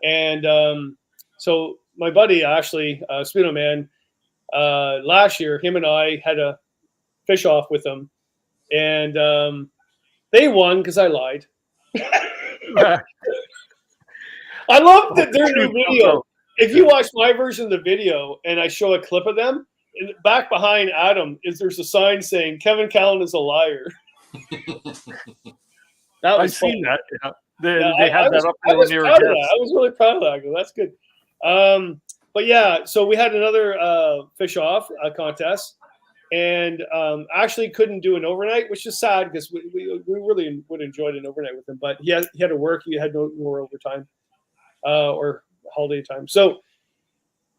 And so my buddy, Ashley, Speedo Man, last year, him and I had a fish off with them. And they won because I lied. I love that their new video. If you watch my version of the video and I show a clip of them, back behind Adam there's a sign saying Kevin Callan is a liar. That was I've seen that. Yeah. They I had was, that up I there was when they were proud of that. guests. I was really proud of that. That's good. But yeah, so we had another fish off contest, and actually couldn't do an overnight, which is sad because we really would enjoyed an overnight with him. But he had to work. He had no more overtime or holiday time. So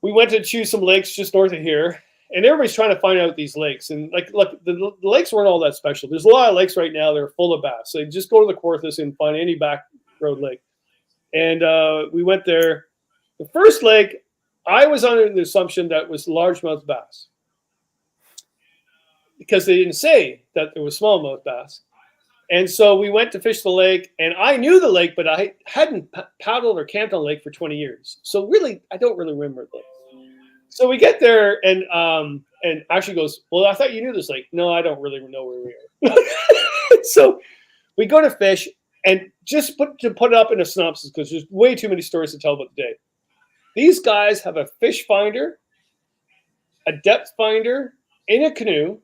we went to choose some lakes just north of here, and everybody's trying to find out these lakes. And like, look, the lakes weren't all that special. There's a lot of lakes right now that are full of bass. So just go to the Kawarthas and find any back road lake. And we went there. The first lake, I was under the assumption that was largemouth bass because they didn't say that there was smallmouth bass. And so we went to fish the lake, and I knew the lake, but I hadn't paddled or camped on the lake for 20 years. So really, I don't really remember the lake. So we get there, and Ashley goes, well, I thought you knew this lake. No, I don't really know where we are. So we go to fish, and just put it up in a synopsis because there's way too many stories to tell about the day. These guys have a fish finder, a depth finder, in a canoe.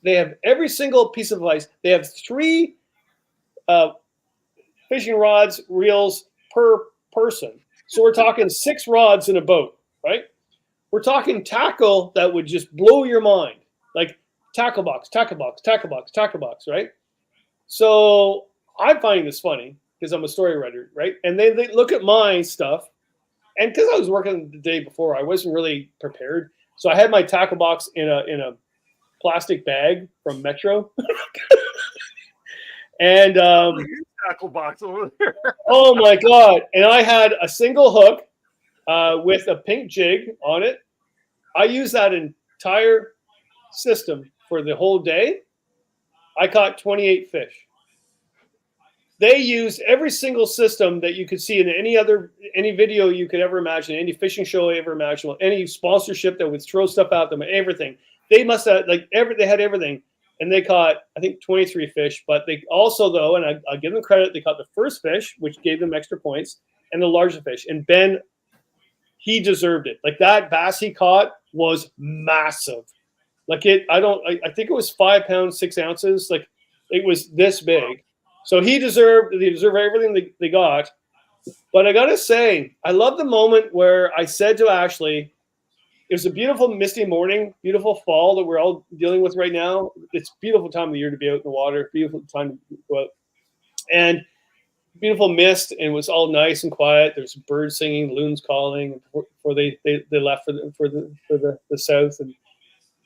They have every single piece of advice. They have 3 fishing rods, reels per person. So we're talking 6 rods in a boat, right? We're talking tackle that would just blow your mind, like tackle box, right? So I'm finding this funny because I'm a story writer, right? And then they look at my stuff, and because I was working the day before, I wasn't really prepared. So I had my tackle box in a plastic bag from Metro. And Tackle box over there. oh my God. And I had a single hook with a pink jig on it. I used that entire system for the whole day. I caught 28 fish. They used every single system that you could see in any video you could ever imagine, any fishing show ever imaginable, any sponsorship that would throw stuff at them, everything. They must have they had everything. And they caught, I think, 23 fish. But they also, though, and I give them credit, they caught the first fish, which gave them extra points, and the larger fish. And Ben, he deserved it. Like, that bass he caught was massive. Like, I think it was 5 pounds, 6 ounces. Like, it was this big. So they deserve everything they got. But I got to say, I love the moment where I said to Ashley, it was a beautiful misty morning, beautiful fall that we're all dealing with right now. It's a beautiful time of the year to be out in the water, beautiful time to go out. And beautiful mist, and it was all nice and quiet. There's birds singing, loons calling before they left for the south and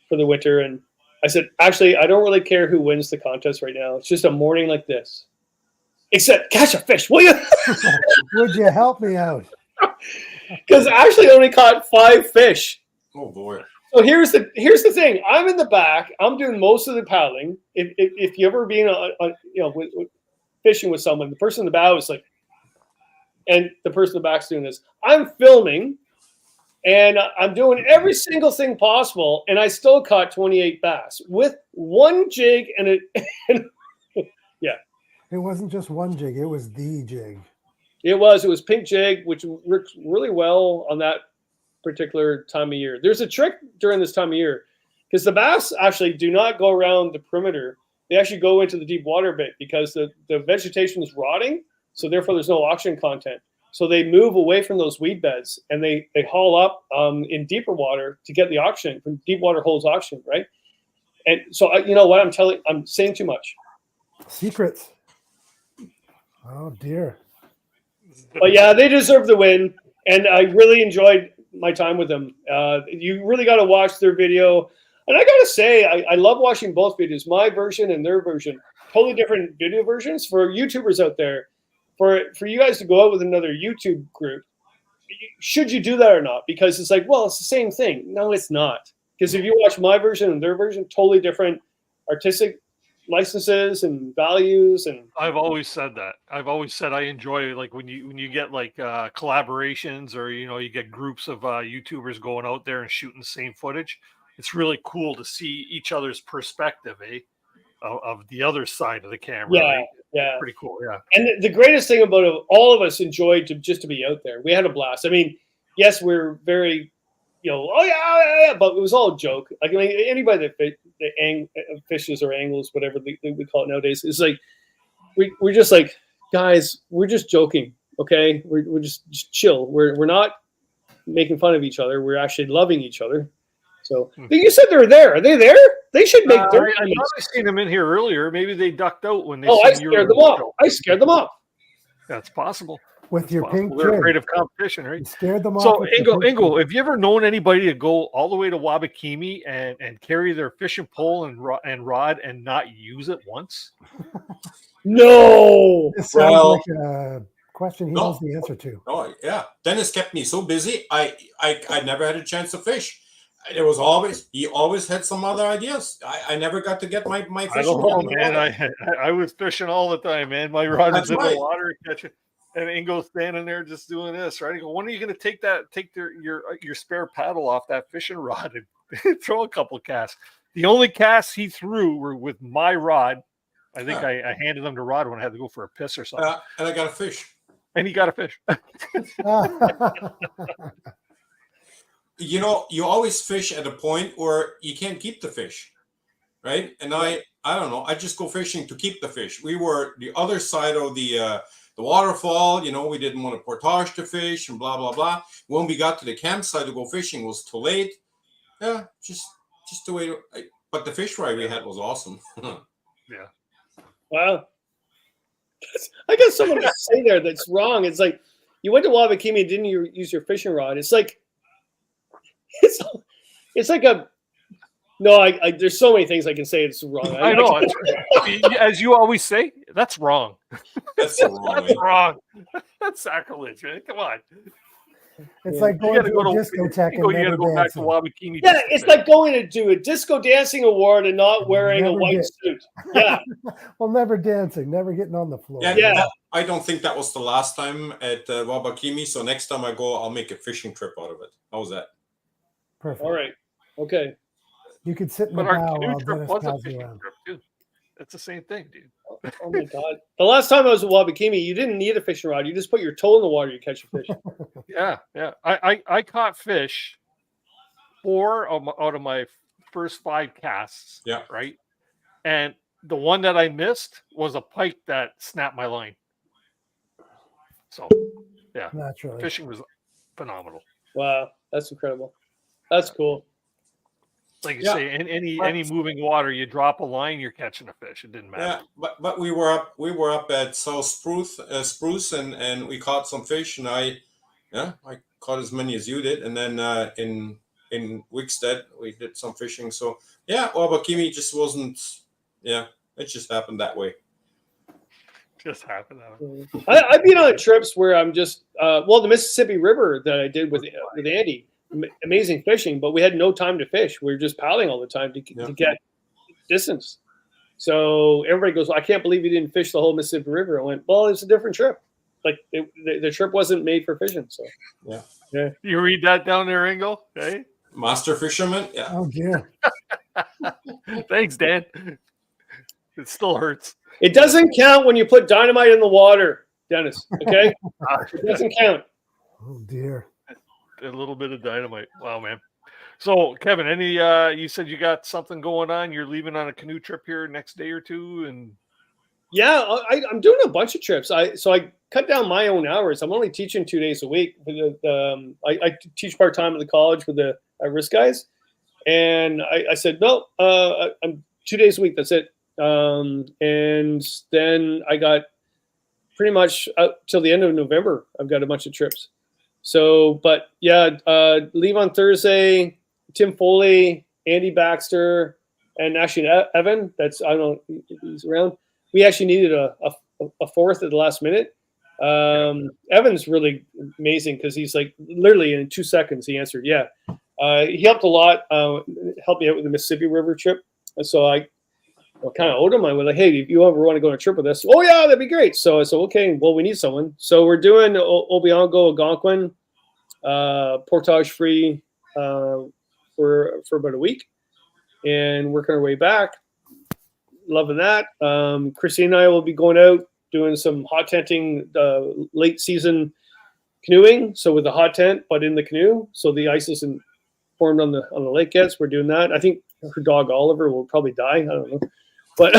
for the winter. And I said, actually, I don't really care who wins the contest right now. It's just a morning like this. Except catch a fish, will you? Would you help me out? Because Ashley only caught 5 fish. Oh boy. So here's the thing. I'm in the back. I'm doing most of the paddling. If you ever been fishing with someone, the person in the bow is like, and the person in the back's doing this. I'm filming, and I'm doing every single thing possible, and I still caught 28 bass with 1 jig and yeah. It wasn't just 1 jig; it was the jig. It was pink jig, which works really well on that particular time of year. There's a trick during this time of year because the bass actually do not go around the perimeter. They actually go into the deep water bit because the vegetation is rotting. So therefore there's no oxygen content. So they move away from those weed beds and they haul up in deeper water to get the oxygen from deep water holds oxygen, right? And so you know what I'm saying too much. Secrets. Oh dear. But yeah, they deserve the win, and I really enjoyed my time with them. You really got to watch their video, and I got to say, I love watching both videos, my version and their version. Totally different video versions for YouTubers out there. For you guys to go out with another YouTube group, should you do that or not? Because it's like, well, it's the same thing. No, it's not. Because if you watch my version and their version, totally different artistic licenses and values. And I've always said that. I've always said I enjoy like when you get like collaborations, or you get groups of YouTubers going out there and shooting the same footage. It's really cool to see each other's perspective, of the other side of the camera. Yeah, right? yeah, Pretty cool. Yeah. And the greatest thing about it, all of us enjoyed to be out there. We had a blast. I mean, yes, we're very, oh yeah, but it was all a joke. Like, I mean, anybody that fishes or angles, whatever we call it nowadays, is like we're just like, guys, we're just joking, okay? We're just chill. We're not making fun of each other. We're actually loving each other. So you said they're there. Are they there? They should make. I thought I seen them in here earlier. Maybe they ducked out when they. I scared them off. I scared them off. That's possible. With your pink They're jib. afraid of competition, right? You scared them off. So, with your pink Ingo, jib. have you ever known anybody to go all the way to Wabakimi and carry their fishing pole and rod and not use it once? No. This sounds like a question he No. knows the answer to. Oh yeah, Dennis kept me so busy. I never had a chance to fish. He always had some other ideas. I never got to get my fishing. I don't know, in the man. water. I was fishing all the time, man. My rod That's is in right. the water catching, and Ingo's standing there just doing this, right? I go, when are you going to take your spare paddle off that fishing rod and throw a couple casts? The only casts he threw were with my rod. I think I handed them to Rod when I had to go for a piss or something. And I got a fish. And he got a fish. You always fish at a point where you can't keep the fish, right? And I don't know. I just go fishing to keep the fish. We were the other side of the waterfall. We didn't want to portage to fish and blah blah blah. When we got to the campsite to go fishing, it was too late. Yeah, just the way. But the fish fry we had was awesome. Yeah. Wow. I got someone to say there that's wrong. It's like you went to Wabakimi and didn't use your fishing rod. It's like it's like a no. I there's so many things I can say it's wrong. I know. As you always say, that's wrong. That's so wrong. That's wrong. That's sacrilege, man. Come on. It's like going to a discotheque and you never gotta go back to dancing. Wabakimi. Yeah, it's like going to do a disco dancing award and not wearing a white suit. Yeah. Well, never dancing, never getting on the floor. Yeah. I don't think that was the last time at Wabakimi. So next time I go, I'll make a fishing trip out of it. How's that? Perfect. All right. Okay. You could sit in the But our bow canoe while trip Dennis was a paddles fishing around. trip too. It's the same thing, dude. Oh my God. The last time I was at Wabakimi, you didn't need a fishing rod. You just put your toe in the water, you catch a fish. Yeah. I caught fish 4 out of my first 5 casts. Yeah. Right. And the one that I missed was a pike that snapped my line. So yeah, Naturally. fishing was phenomenal. Wow. That's incredible. That's cool. Like you Yeah. say, in any moving water, you drop a line, you're catching a fish. It didn't matter. Yeah, but we were up at South Spruce and we caught some fish, and I caught as many as you did, and then in Wickstead we did some fishing. So yeah, Wabakimi just wasn't. Yeah, it just happened that way. Just happened. I've been on trips where I'm just the Mississippi River that I did with Andy. Amazing fishing, but we had no time to fish. We were just paddling all the time to get distance. So everybody goes, I can't believe you didn't fish the whole Mississippi River. I went, well, it's a different trip. Like the trip wasn't made for fishing. So yeah. You read that down there, Ingo? Okay. Master fisherman. Yeah. Oh dear. Thanks, Dan. It still hurts. It doesn't count when you put dynamite in the water, Dennis. Okay, it doesn't count. Oh dear. A little bit of dynamite. Wow, man. So, Kevin, you said you got something going on. You're leaving on a canoe trip here next day or two, and Yeah, I'm doing a bunch of trips. I cut down my own hours. I'm only teaching 2 days a week. I teach part time at the college with the risk guys, and I said no. I'm 2 days a week. That's it. And then I got pretty much out till the end of November. I've got a bunch of trips. So, but yeah, leave on Thursday. Tim Foley, Andy Baxter, and actually Evan. That's I don't know if he's around. We actually needed a fourth at the last minute. Evan's really amazing because he's like literally in 2 seconds he answered. Yeah, he helped a lot. Helped me out with the Mississippi River trip, and so I kind of owed him. I was like, hey, if you ever want to go on a trip with us, oh yeah, that'd be great. So I said, okay, well we need someone. So we're doing Obiango, Algonquin, portage free for about a week, and working our way back. Loving that. Christine and I will be going out doing some hot tenting, late season canoeing. So with the hot tent, but in the canoe, so the ice isn't formed on the lake yet. So we're doing that. I think her dog Oliver will probably die. I don't know, but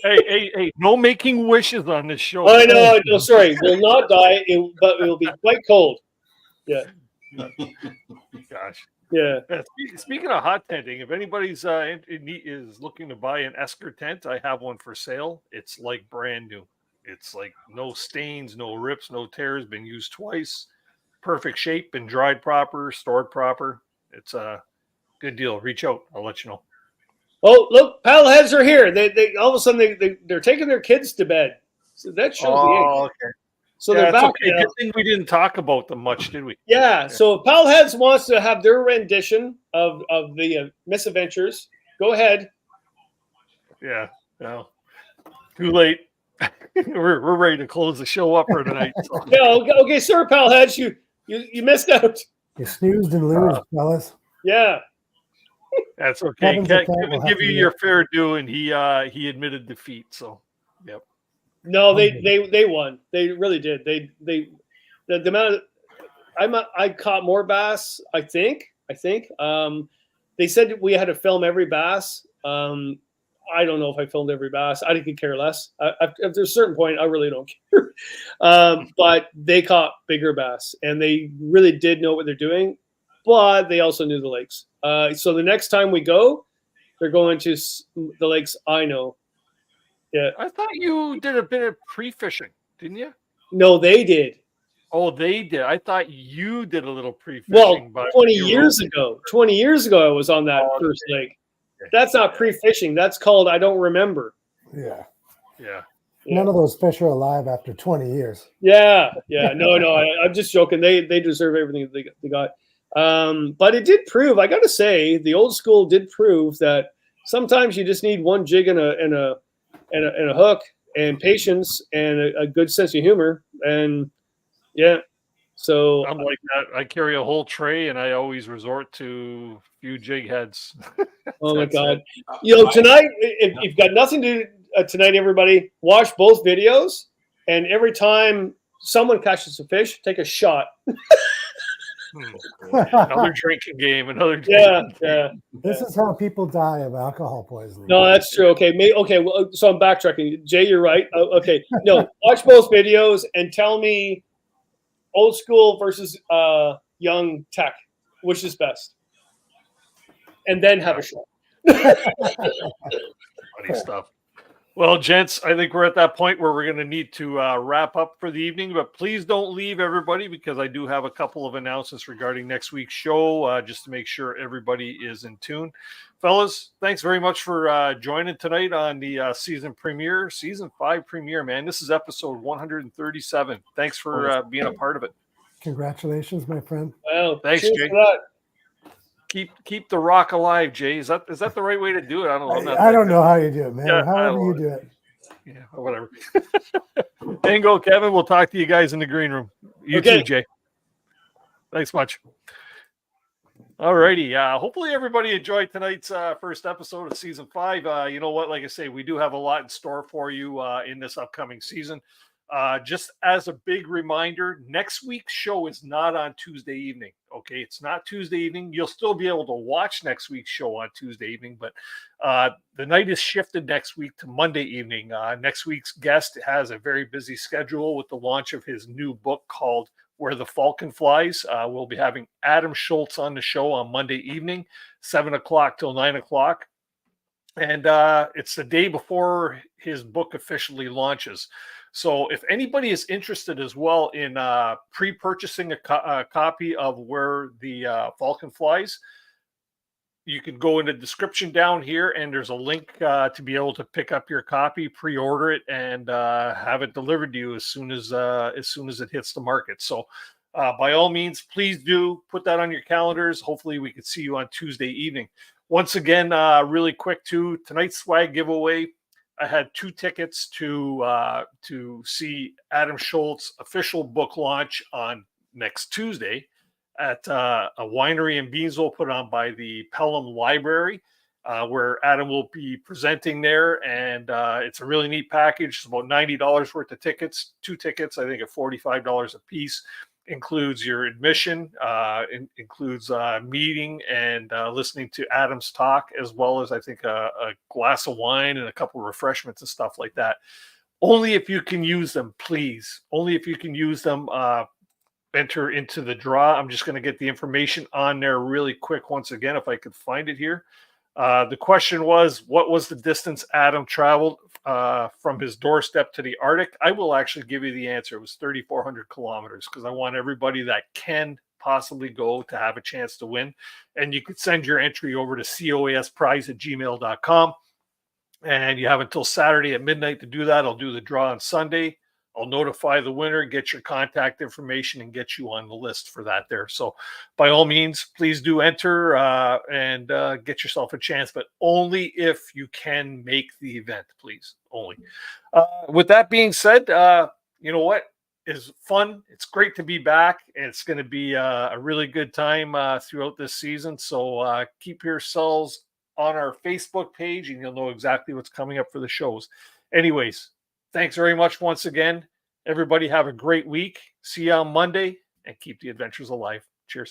hey, no making wishes on this show. I know. No, sorry, will not die. But it will be quite cold. Yeah. Gosh. Yeah. Speaking of hot tenting, if anybody's is looking to buy an Esker tent, I have one for sale. It's like brand new. It's like no stains, no rips, no tears. Been used twice. Perfect shape, been dried proper, stored proper. It's a good deal. Reach out. I'll let you know. Oh, look, paddleheads are here. They all of a sudden they're taking their kids to bed. So that shows the age. Okay. So yeah, they're back. Okay. Good thing we didn't talk about them much, did we? Yeah. So Paddleheads wants to have their rendition of the misadventures. Go ahead. Yeah. No. Too late. we're ready to close the show up for tonight. So. Yeah. Okay, sir, Paddleheads, you missed out. You snoozed and lose, fellas. Yeah. That's okay. Kevin give you your fair due, and he admitted defeat. So, yep. No, they won. They really did. The amount of I caught more bass. I think. They said we had to film every bass. I don't know if I filmed every bass. I could care less. If there's a certain point, I really don't care. But they caught bigger bass, and they really did know what they're doing. But they also knew the lakes. So the next time we go, they're going to the lakes I know. Yeah. I thought you did a bit of pre-fishing, didn't you? No, they did. Oh, they did. I thought you did a little pre-fishing. Well, 20 years ago. 20 years ago, I was on that first lake. That's not pre-fishing. That's called I don't remember. Yeah. Yeah. None of those fish are alive after 20 years. Yeah. No. I'm just joking. They deserve everything they got. But it did prove. I got to say, the old school did prove that sometimes you just need one jig and a hook and patience and a good sense of humor. And yeah, so I'm like that. I carry a whole tray, and I always resort to a few jig heads. Oh my God! Tonight, if you've got nothing to do tonight, everybody watch both videos, and every time someone catches a fish, take a shot. Another drinking game. Yeah. This is how people die of alcohol poisoning. No, that's true. Okay. Well, so I'm backtracking. Jay, you're right. Okay. No, watch both videos and tell me old school versus young tech, which is best, and then have a shot. Funny stuff. Well, gents, I think we're at that point where we're going to need to wrap up for the evening, but please don't leave, everybody, because I do have a couple of announcements regarding next week's show, just to make sure everybody is in tune. Fellas, thanks very much for joining tonight on the season 5 premiere, man. This is episode 137. Thanks for being a part of it. Congratulations, my friend. Well, thanks, Jay. Keep the rock alive, Jay. Is that the right way to do it? I don't know. I don't know how you do it, man. Yeah, however you do it. Yeah, whatever. Bingo, Kevin. We'll talk to you guys in the green room. You too, Jay. Thanks much. All righty. Hopefully everybody enjoyed tonight's first episode of season 5. You know what? Like I say, we do have a lot in store for you in this upcoming season. Just as a big reminder, next week's show is not on Tuesday evening. Okay, it's not Tuesday evening. You'll still be able to watch next week's show on Tuesday evening, but the night is shifted next week to Monday evening. Next week's guest has a very busy schedule with the launch of his new book called Where the Falcon Flies. We'll be having Adam Shoalts on the show on Monday evening, 7 o'clock till 9 o'clock. And it's the day before his book officially launches. So if anybody is interested as well in pre-purchasing a copy of Where the Falcon Flies, you can go in the description down here, and there's a link to be able to pick up your copy, pre-order it, and have it delivered to you as soon as it hits the market. So by all means, please do put that on your calendars. Hopefully we could see you on Tuesday evening. Once again, really quick too, tonight's swag giveaway. I had 2 tickets to see Adam Shoalts' official book launch on next Tuesday at a winery in Beansville put on by the Pelham Library, where Adam will be presenting there. And it's a really neat package. It's about $90 worth of tickets, 2 tickets, I think at $45 a piece. Includes your admission, includes meeting and listening to Adam's talk, as well as I think a glass of wine and a couple of refreshments and stuff like that. Only if you can use them, please. Only if you can use them. Enter into the draw. I'm just going to get the information on there really quick once again, if I could find it here. The question was, what was the distance Adam traveled from his doorstep to the Arctic? I will actually give you the answer. It was 3,400 kilometers, because I want everybody that can possibly go to have a chance to win. And you could send your entry over to coasprize@gmail.com. And you have until Saturday at midnight to do that. I'll do the draw on Sunday. I'll notify the winner, get your contact information, and get you on the list for that there. So by all means, please do enter and get yourself a chance, but only if you can make the event, please. Only. With that being said, you know what? Is fun. It's great to be back. It's going to be a really good time throughout this season. So keep yourselves on our Facebook page, and you'll know exactly what's coming up for the shows. Anyways, thanks very much once again. Everybody have a great week. See you on Monday, and keep the adventures alive.